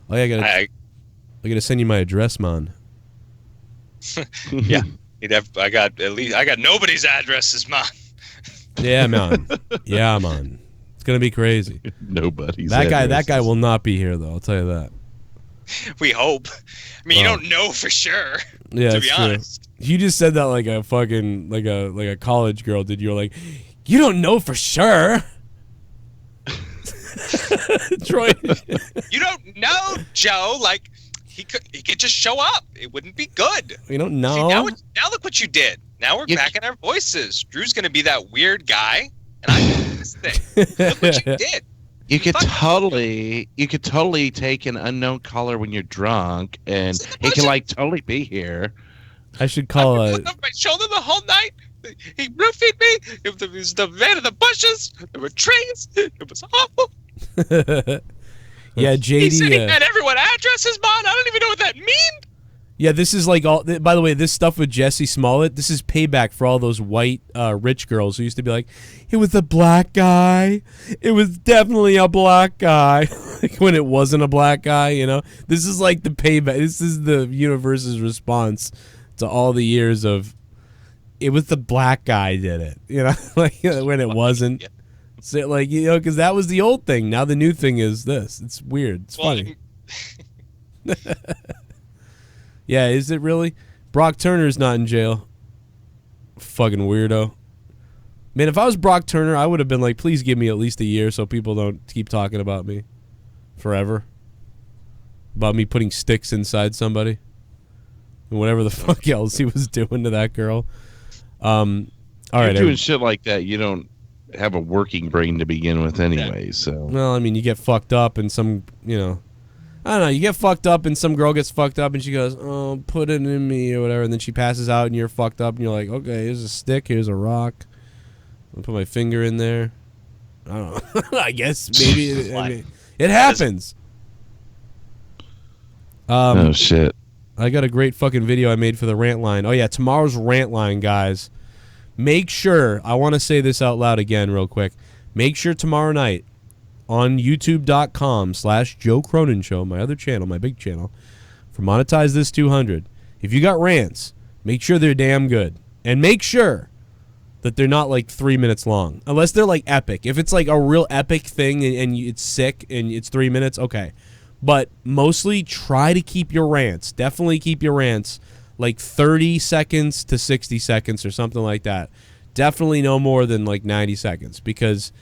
Oh yeah, I gotta send you my address, man. Yeah, I got nobody's addresses, man. Yeah, man. Yeah, man. It's gonna be crazy. Nobody's. That guy will not be here, though. I'll tell you that. We hope. I mean, you don't know for sure. Yeah, to be honest. You just said that like a fucking like a college girl did. You're like, you don't know for sure. Troy. You don't know, Joe. Like. He could just show up. It wouldn't be good. We don't know. See, now look what you did. Now we're back in our voices. Drew's going to be that weird guy, and I'm doing this thing. Look what you did. You could totally take an unknown caller when you're drunk, and he can totally be here. I should call I put on my shoulder the whole night. He roofied me. It was the man in the bushes. There were trees. It was awful. Yeah, JD. He said he had everyone addresses, man. I don't even know what that means. Yeah, this is like all. By the way, this stuff with Jussie Smollett, this is payback for all those white rich girls who used to be like, it was a black guy. It was definitely a black guy. Like when it wasn't a black guy, you know. This is like the payback. This is the universe's response to all the years of, it was the black guy did it, you know, like when it wasn't. So, like, you know, because that was the old thing. Now the new thing is this. It's weird. It's funny. Yeah, is it really? Brock Turner's not in jail. Fucking weirdo. Man, if I was Brock Turner, I would have been like, please give me at least a year so people don't keep talking about me forever. About me putting sticks inside somebody. And whatever the fuck else he was doing to that girl. All right, doing shit like that, you don't have a working brain to begin with anyway, so. Well, I mean, you get fucked up and some, you know, I don't know, you get fucked up and some girl gets fucked up and she goes, oh, put it in me or whatever, and then she passes out and you're fucked up and you're like, okay, here's a stick, here's a rock. I'll put my finger in there. I don't know. I guess maybe it happens. Oh shit! I got a great fucking video I made for the rant line. Oh yeah, tomorrow's rant line, guys. Make sure, I want to say this out loud again real quick. Make sure tomorrow night on youtube.com/Joe Cronin Show, my other channel, my big channel, for Monetize This 200. If you got rants, make sure they're damn good. And make sure that they're not like 3 minutes long. Unless they're like epic. If it's like a real epic thing and it's sick and it's 3 minutes, okay. But mostly try to keep your rants. Definitely keep your rants like 30 seconds to 60 seconds or something like that. Definitely no more than like 90 seconds because,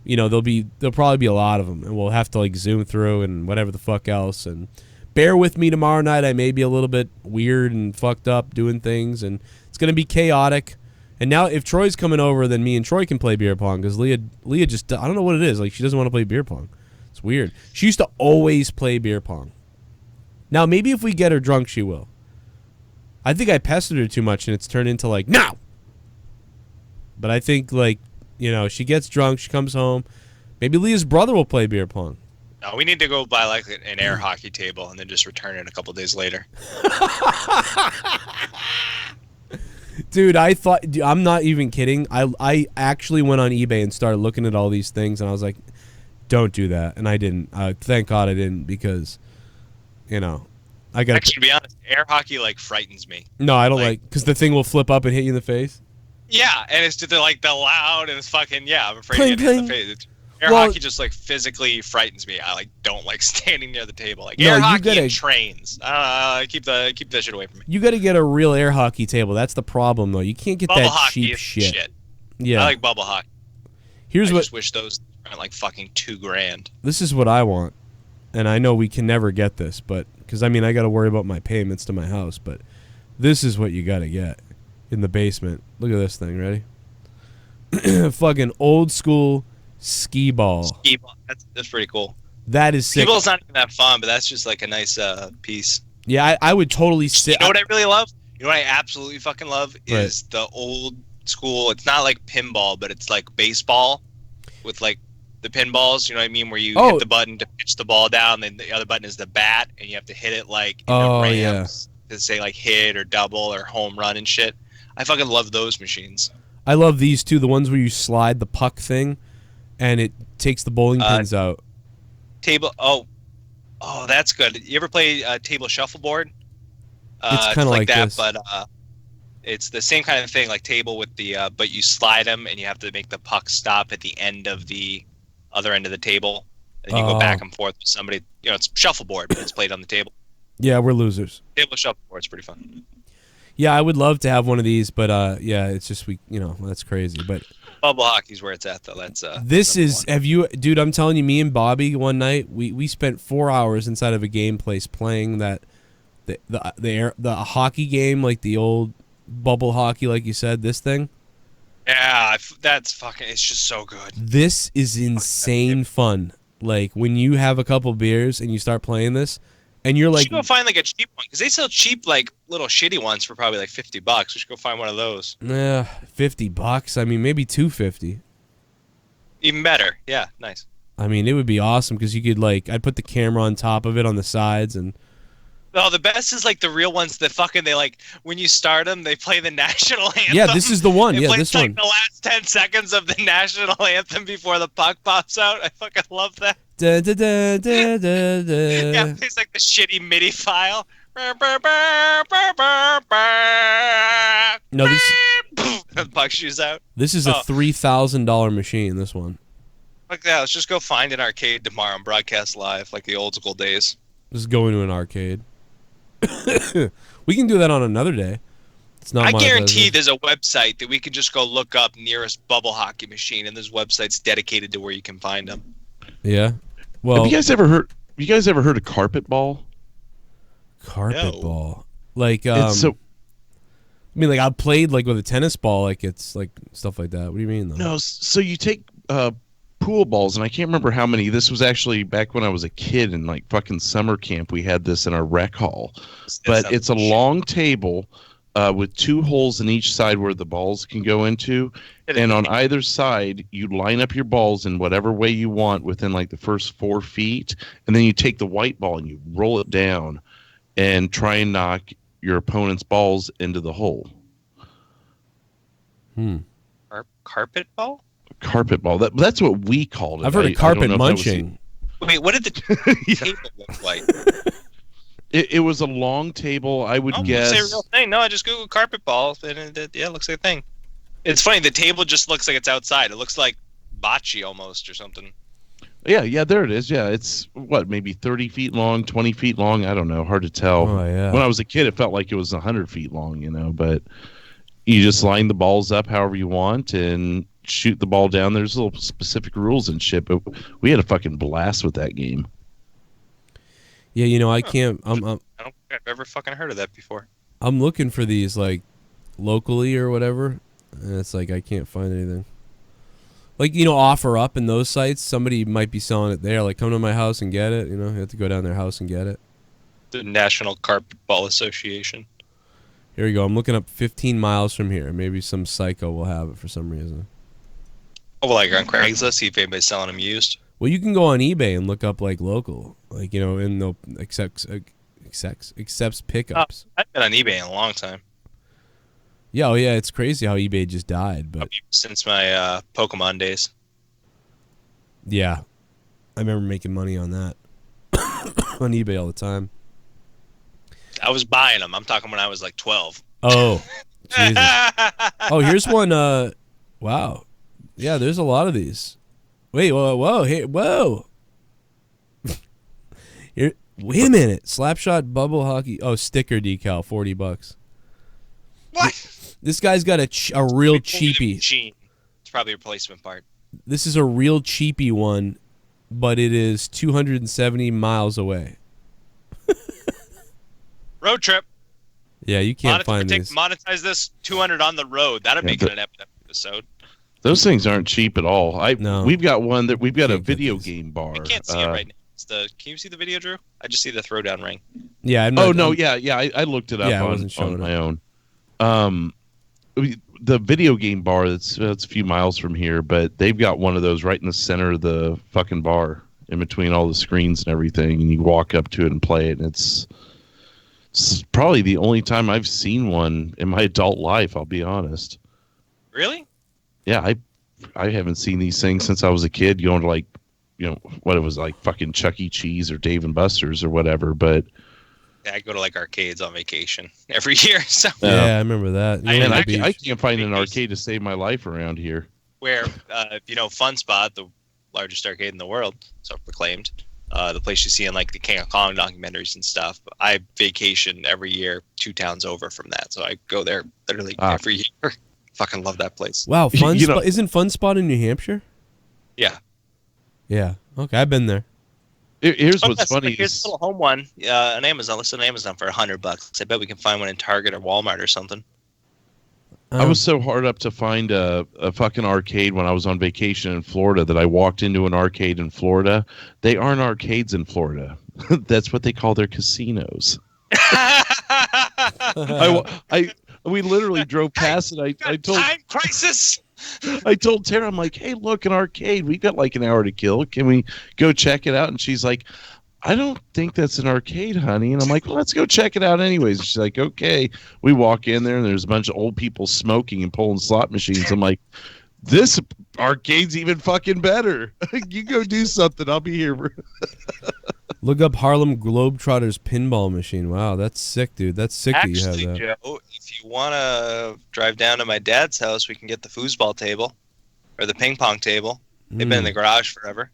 you know, there'll probably be a lot of them and we'll have to like zoom through and whatever the fuck else. And bear with me tomorrow night. I may be a little bit weird and fucked up doing things and it's going to be chaotic. And now if Troy's coming over, then me and Troy can play beer pong because Leah just, I don't know what it is. Like she doesn't want to play beer pong. It's weird. She used to always play beer pong. Now maybe if we get her drunk, she will. I think I pestered her too much and it's turned into like, no! But I think like, you know, she gets drunk, she comes home. Maybe Leah's brother will play beer pong. No, we need to go buy like an air hockey table and then just return it a couple days later. Dude, I'm not even kidding. I actually went on eBay and started looking at all these things and I was like, don't do that. And I didn't. Thank God I didn't because, you know, I got actually, to be honest, air hockey like frightens me. No, I don't like because the thing will flip up and hit you in the face. Yeah, and it's just like the loud and it's fucking I'm afraid cling, to get hit in the face. Air hockey just like physically frightens me. I like don't like standing near the table. Like air hockey and trains. Keep that shit away from me. You got to get a real air hockey table. That's the problem though. You can't get bubble that cheap shit. Yeah, I like bubble hockey. I just wish those were like fucking $2,000. This is what I want, and I know we can never get this, but because I mean I got to worry about my payments to my house, but this is what you got to get in the basement. Look at this thing. Ready? Fucking old school skee ball. Skee ball. That's pretty cool. That is sick. Skee ball's not even that fun, but that's just like a nice piece. Yeah, I would totally sit. You know what I really love? You know what I absolutely fucking love is the old school. It's not like pinball, but it's like baseball with like the pinballs. You know what I mean? Where you hit the button to pitch the ball down, then the other button is the bat, and you have to hit it like in the rams to say like hit or double or home run and shit. I fucking love those machines. I love these too. The ones where you slide the puck thing, and it takes the bowling pins out. Table. Oh, that's good. You ever play table shuffleboard? It's kind of like that, this. but it's the same kind of thing, like table with the, but you slide them and you have to make the puck stop at the end of the other end of the table, and you go back and forth with somebody. You know, it's shuffleboard, but it's played on the table. Yeah, we're losers. Table shuffleboard's pretty fun. Yeah, I would love to have one of these, but yeah, it's just that's crazy. But bubble hockey's where it's at, though. That's this is one. Have you, dude? I'm telling you, me and Bobby one night we spent 4 hours inside of a game place playing that the hockey game, like the old bubble hockey, like you said. This thing. Yeah, that's fucking. It's just so good. This is insane fun. Like when you have a couple beers and you start playing this. And you're like, you should go find like a cheap one because they sell cheap like little shitty ones for probably like $50. We should go find one of those. Yeah, $50. I mean, maybe $250. Even better. Yeah, nice. I mean, it would be awesome because you could like, I'd put the camera on top of it on the sides and. No, the best is like the real ones that fucking they like when you start them, they play the national anthem. Yeah, this is the one. Yeah, this like one. The last 10 seconds of the national anthem before the puck pops out. I fucking love that. Da, da, da, da, da, da. Yeah, it's like the shitty MIDI file. No, this. The puck shoots out. This is a $3,000 machine. This one. Fuck that. Let's just go find an arcade tomorrow and broadcast live like the old school days. Just go into an arcade. We can do that on another day. It's not. I guarantee there's a website that we could just go look up nearest bubble hockey machine, and there's websites dedicated to where you can find them. Yeah. Well, have you guys ever heard of carpet ball? Carpet ball, like I mean, like I played like with a tennis ball, like it's like stuff like that. What do you mean though? No, so you take pool balls, and I can't remember how many. This was actually back when I was a kid in like fucking summer camp. We had this in our rec hall, but it's a long table with 2 holes in each side where the balls can go into. And on either side, you line up your balls in whatever way you want within like the first 4 feet. And then you take the white ball and you roll it down and try and knock your opponent's balls into the hole. Carpet ball? Carpet ball. That's what we called it. I've heard of carpet munching. Wait, what did the table look like? It was a long table, I would guess. It's a real thing. No, I just Googled carpet ball, and it looks like a thing. It's funny, the table just looks like it's outside. It looks like bocce almost or something. Yeah, there it is. Yeah, it's, maybe 30 feet long, 20 feet long? I don't know. Hard to tell. Oh, yeah. When I was a kid, it felt like it was 100 feet long, but you just line the balls up however you want and shoot the ball down. There's little specific rules and shit, but we had a fucking blast with that game. Yeah, I can't. I don't think I've ever fucking heard of that before. I'm looking for these like locally or whatever, and it's like I can't find anything. Like offer up in those sites. Somebody might be selling it there. Like come to my house and get it. You have to go down their house and get it. The National Carpet Ball Association. Here we go. I'm looking up 15 miles from here. Maybe some psycho will have it for some reason. Oh, well, like on Craigslist, see if anybody's selling them used. Well, you can go on eBay and look up like local, like and they'll accepts pickups. I've been on eBay in a long time. Yeah, it's crazy how eBay just died, but since my Pokemon days. Yeah, I remember making money on that on eBay all the time. I was buying them. I'm talking when I was like 12. Oh, Jesus. Oh, here's one. Wow. Yeah, there's a lot of these. Wait, whoa, hey, whoa. Here, wait a minute. Slapshot bubble hockey. Oh, sticker decal, $40. What? This guy's got a real cheapie. It's probably a replacement part. This is a real cheapie one, but it is 270 miles away. Road trip. Yeah, you can't find these. Monetize this 200 on the road. That'll make it an episode. Those things aren't cheap at all. No. We've got one that we've got a video game bar. I can't see it right now. Can you see the video, Drew? I just see the throwdown ring. Yeah. I looked it up on my own. The video game bar that's a few miles from here, but they've got one of those right in the center of the fucking bar, in between all the screens and everything, and you walk up to it and play it. And it's probably the only time I've seen one in my adult life. I'll be honest. Really? Yeah, I haven't seen these things since I was a kid, going to like, what it was like fucking Chuck E. Cheese or Dave and Buster's or whatever. But yeah, I go to like arcades on vacation every year. So yeah, I remember that. I can't find an arcade to save my life around here. Where Fun Spot, the largest arcade in the world, self-proclaimed, the place you see in like the King of Kong documentaries and stuff. I vacation every year 2 towns over from that, so I go there literally every year. Fucking love that place. Wow, isn't Fun Spot in New Hampshire? Yeah. Yeah. Okay, I've been there. Here's what's funny. Here's a little home one on Amazon. Listed on Amazon for $100. I bet we can find one in Target or Walmart or something. I was so hard up to find a fucking arcade when I was on vacation in Florida that I walked into an arcade in Florida. They aren't arcades in Florida. That's what they call their casinos. We literally drove past it. I told time crisis. I told Tara, I'm like, hey, look, an arcade. We got like an hour to kill. Can we go check it out? And she's like, I don't think that's an arcade, honey. And I'm like, well, let's go check it out anyways. She's like, okay. We walk in there and there's a bunch of old people smoking and pulling slot machines. I'm like, this arcade's even fucking better. You go do something. I'll be here. Look up Harlem Globetrotters pinball machine. Wow, that's sick, dude. That's sick. Actually, that you have that. Joe, if you want to drive down to my dad's house, we can get the foosball table or the ping pong table. They've been in the garage forever.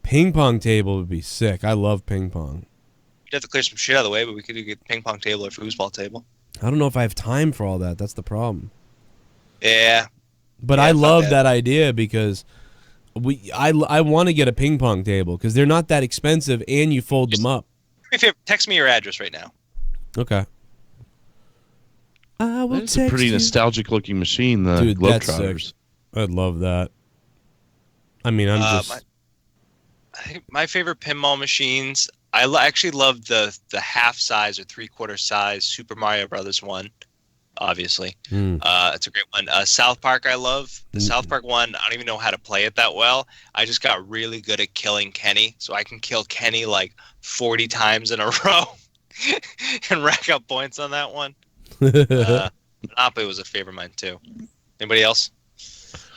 Ping pong table would be sick. I love ping pong. You'd have to clear some shit out of the way, but we could get ping pong table or foosball table. I don't know if I have time for all that. That's the problem. Yeah. But I love that idea because I want to get a ping pong table because they're not that expensive and you fold them up. Text me your address right now. Okay. I will It's a pretty nostalgic looking machine, the Dude, Globetrotters. I'd love that. I mean, I'm just... My favorite pinball machines, I actually love the half size or 3/4 size Super Mario Brothers one. obviously. It's a great one. South Park, I love. The South Park one, I don't even know how to play it that well. I just got really good at killing Kenny, so I can kill Kenny like 40 times in a row and rack up points on that one. Monopoly was a favorite of mine, too. Anybody else?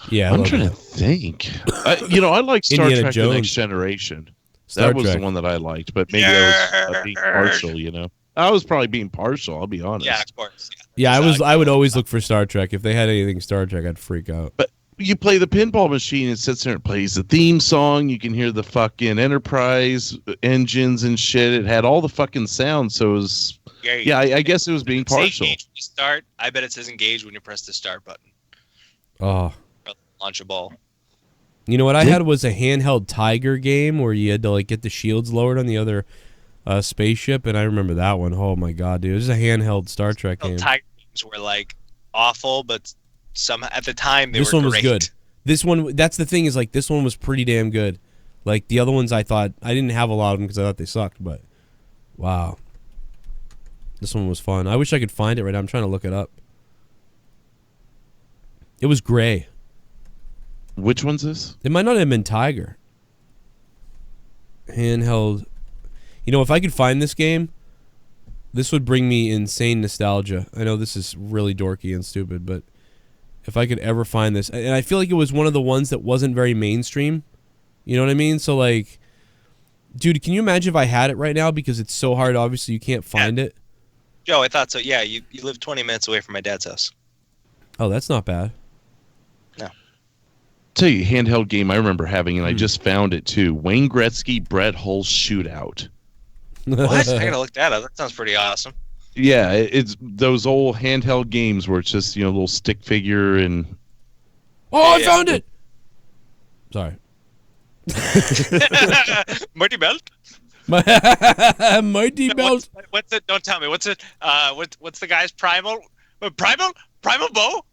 Yeah, I'm trying to think. I like Star Indiana Trek: Jones. The Next Generation. Star That was Trek. the one that I liked, but maybe I was being partial, I was probably being partial, I'll be honest. Yeah, of course. Yeah, I would always look for Star Trek. If they had anything Star Trek, I'd freak out. But you play the pinball machine, it sits there and plays the theme song. You can hear the fucking Enterprise engines and shit. It had all the fucking sounds, so it was... Yeah, I guess it was being partial. Engage when you start. I bet it says engage when you press the start button. Oh. Launch a ball. You know what I had was a handheld Tiger game where you had to like get the shields lowered on the other spaceship, and I remember that one. Oh my god, dude! It was a handheld Star Trek game. Tiger games were like awful, but some at the time This were one was great. good. This one, that's the thing, is like this one was pretty damn good. Like the other ones, I thought I didn't have a lot of them because I thought they sucked, but wow, this one was fun. I wish I could find it right now. I'm trying to look it up. It was gray. Which one's this? It might not have been Tiger. Handheld. You know, if I could find this game, this would bring me insane nostalgia. I know this is really dorky and stupid, but if I could ever find this, and I feel like it was one of the ones that wasn't very mainstream. You know what I mean? So like, dude, can you imagine if I had it right now? Because it's so hard. Obviously, you can't find it. Joe, I thought so. Yeah, you live 20 minutes away from my dad's house. Oh, that's not bad. No. Tell you, handheld game I remember having, and I just found it too. Wayne Gretzky, Brett Hull Shootout. What? I gotta look that up. That sounds pretty awesome. Yeah, it's those old handheld games where it's just, a little stick figure and... Oh, I found it! Sorry. Mighty Belt? Mighty Belt. What's it? Don't tell me. What's it? What's the guy's primal bow? Primal bow?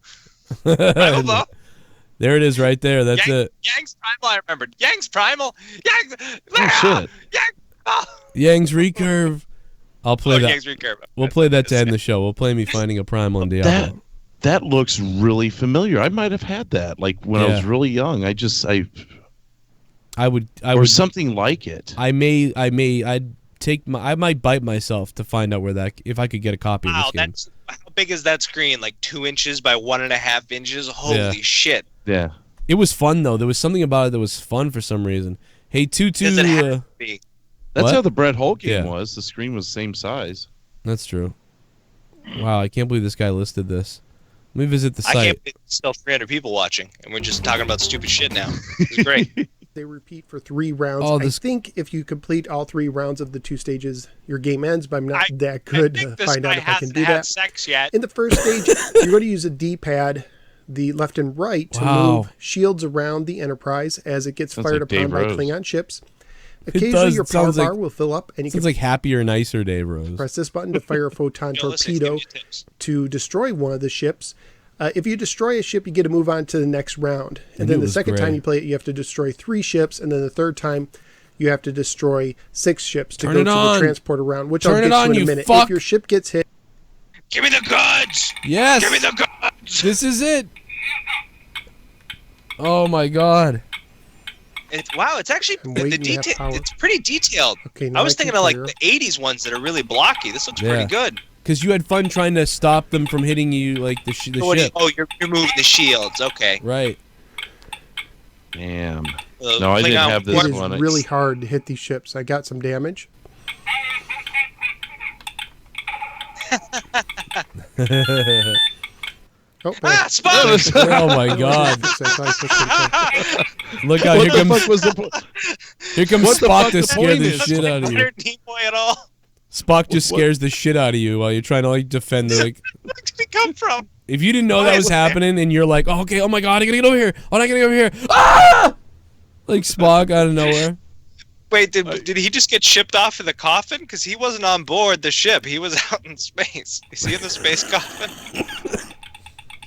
There it is right there. That's it. Yang's Primal, I remembered. Yang's Primal. Yang. Oh, shit. Yang. Yang's Recurve. I'll play that. Yang's Recurve. We'll play that to end the show. We'll play me finding a Primal in Diablo. That looks really familiar. I might have had that, like when I was really young. I would something like it. I might bite myself to find out if I could get a copy of this game. How big is that screen? Like 2 inches by 1.5 inches? Holy shit. Yeah. It was fun though. There was something about it that was fun for some reason. Hey, Tutu. Does it have to be? That's how the Brett Hull game was. The screen was the same size. That's true. Wow, I can't believe this guy listed this. Let me visit the site. I can't believe there's still 300 people watching, and we're just talking about stupid shit now. It's great. They repeat for 3 rounds. I think if you complete all 3 rounds of the 2 stages, your game ends, but I'm not that good to find out if I can do that. Sex yet. In the first stage, you're going to use a D-pad, the left and right, to move shields around the Enterprise as it gets fired upon by Klingon ships. Occasionally, your power bar will fill up, and you can like Happier Nicer, Dave Rose. Press this button to fire a photon torpedo to destroy one of the ships. If you destroy a ship, you get to move on to the next round. And then the second time you play it, you have to destroy 3 ships. And then the third time, you have to destroy 6 ships to go to the transporter round, which I'll get to in a minute. If your ship gets hit... Give me the goods! Yes! Give me the goods! This is it! Oh my god. It's actually... It's pretty detailed. Okay, I was thinking of like the 80s ones that are really blocky. This looks pretty good. Because you had fun trying to stop them from hitting you, like the ship. Oh, you're moving the shields. Okay. Right. Damn. No, I didn't have this one. It is really hard to hit these ships. I got some damage. Spock! Oh my god. Look out, here comes Spock to scare the shit out of you. At all. Spock just scares the shit out of you while you're trying to like defend the like. Where did he come from? If you didn't know that was happening and you're like, oh, okay, oh my god, I gotta get over here. Oh, I gotta get over here. Ah! Like Spock out of nowhere. Wait, did he just get shipped off in the coffin? Because he wasn't on board the ship. He was out in space. Is he in the space coffin?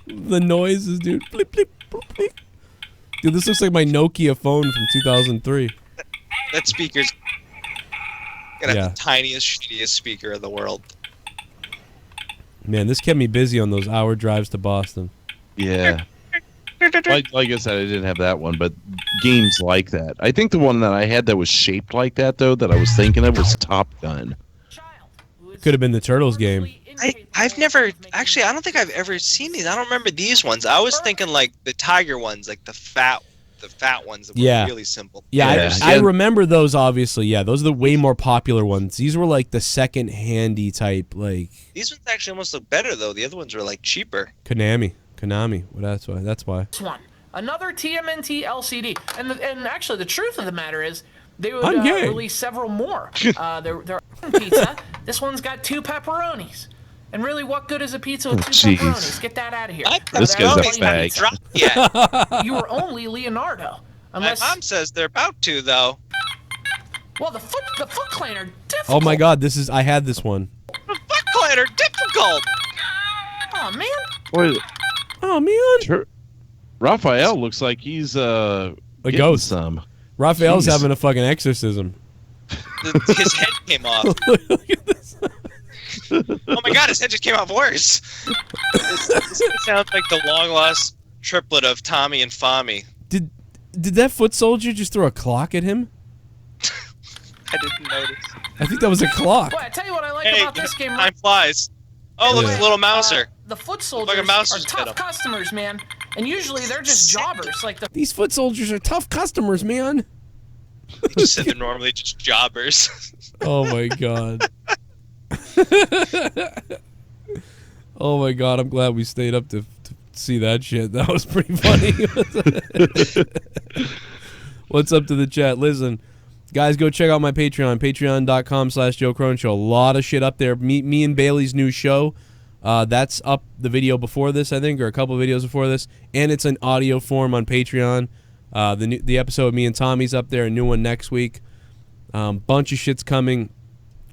The noises, dude. Bleep, bleep, bleep, bleep. Dude, this looks like my Nokia phone from 2003. That speaker's gonna have the tiniest, shittiest speaker in the world. Man, this kept me busy on those hour drives to Boston. Yeah. Like I said, I didn't have that one, but games like that. I think the one that I had that was shaped like that, though, that I was thinking of was Top Gun. Could have been the Turtles game. I've never actually. I don't think I've ever seen these. I don't remember these ones. I was thinking like the Tiger ones, like the fat ones that were really simple. Yeah, I remember those. Obviously, yeah, those are the way more popular ones. These were like the second handy type, like. These ones actually almost look better though. The other ones were like cheaper. Konami. Well, that's why. This one, another TMNT LCD, and actually the truth of the matter is they would release several more. They're pizza. This one's got 2 pepperonis. And really, what good is a pizza with 2 pepperonis? Get that out of here. This guy's a bag. Yeah. You were only Leonardo. Unless... My mom says they're about to, though. Well, the Foot Clan are difficult. Oh my God, I had this one. The Foot Clan are difficult. Oh man. What? Oh man. Sure. Raphael looks like he's a ghost. Some. Raphael's having a fucking exorcism. His head came off. Look at this. Oh my God, his head just came off worse. This sounds like the long lost triplet of Tommy and Fami. Did that foot soldier just throw a clock at him? I didn't notice. I think that was a clock. Well, I tell you what I like about this game. Time flies. Oh, look, it's a little mouser. The foot soldiers are tough customers, man. And usually they're just jobbers. These foot soldiers are tough customers, man. You just said they're normally just jobbers. Oh my God. Oh my God, I'm glad we stayed up to see that shit. That was pretty funny. What's up to the chat? Listen, guys, go check out my Patreon, patreon.com/Joe Cronin Show. A lot of shit up there. Me and Bailey's new show. That's up the video before this, I think, or a couple of videos before this, and it's an audio form on Patreon. The episode of me and Tommy's up there, a new one next week. Bunch of shit's coming.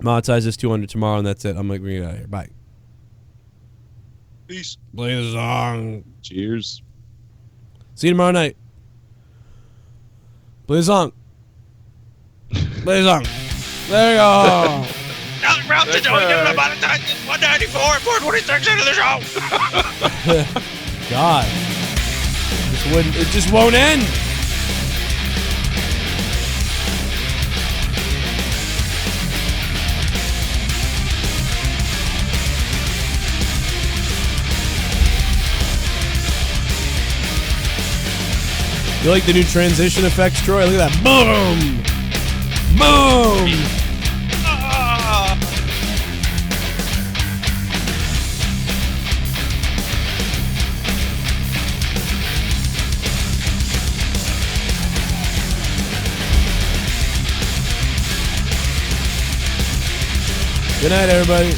Monetize this 200 tomorrow, and that's it. I'm going to get out of here. Bye. Peace. Play the song. Cheers. See you tomorrow night. Play the song. Play the song. There you go. Alex Brown's doing it about a time. 194 and 426 into the show. God. It just won't end. You like the new transition effects, Troy? Look at that. Boom! Boom! Good night, everybody.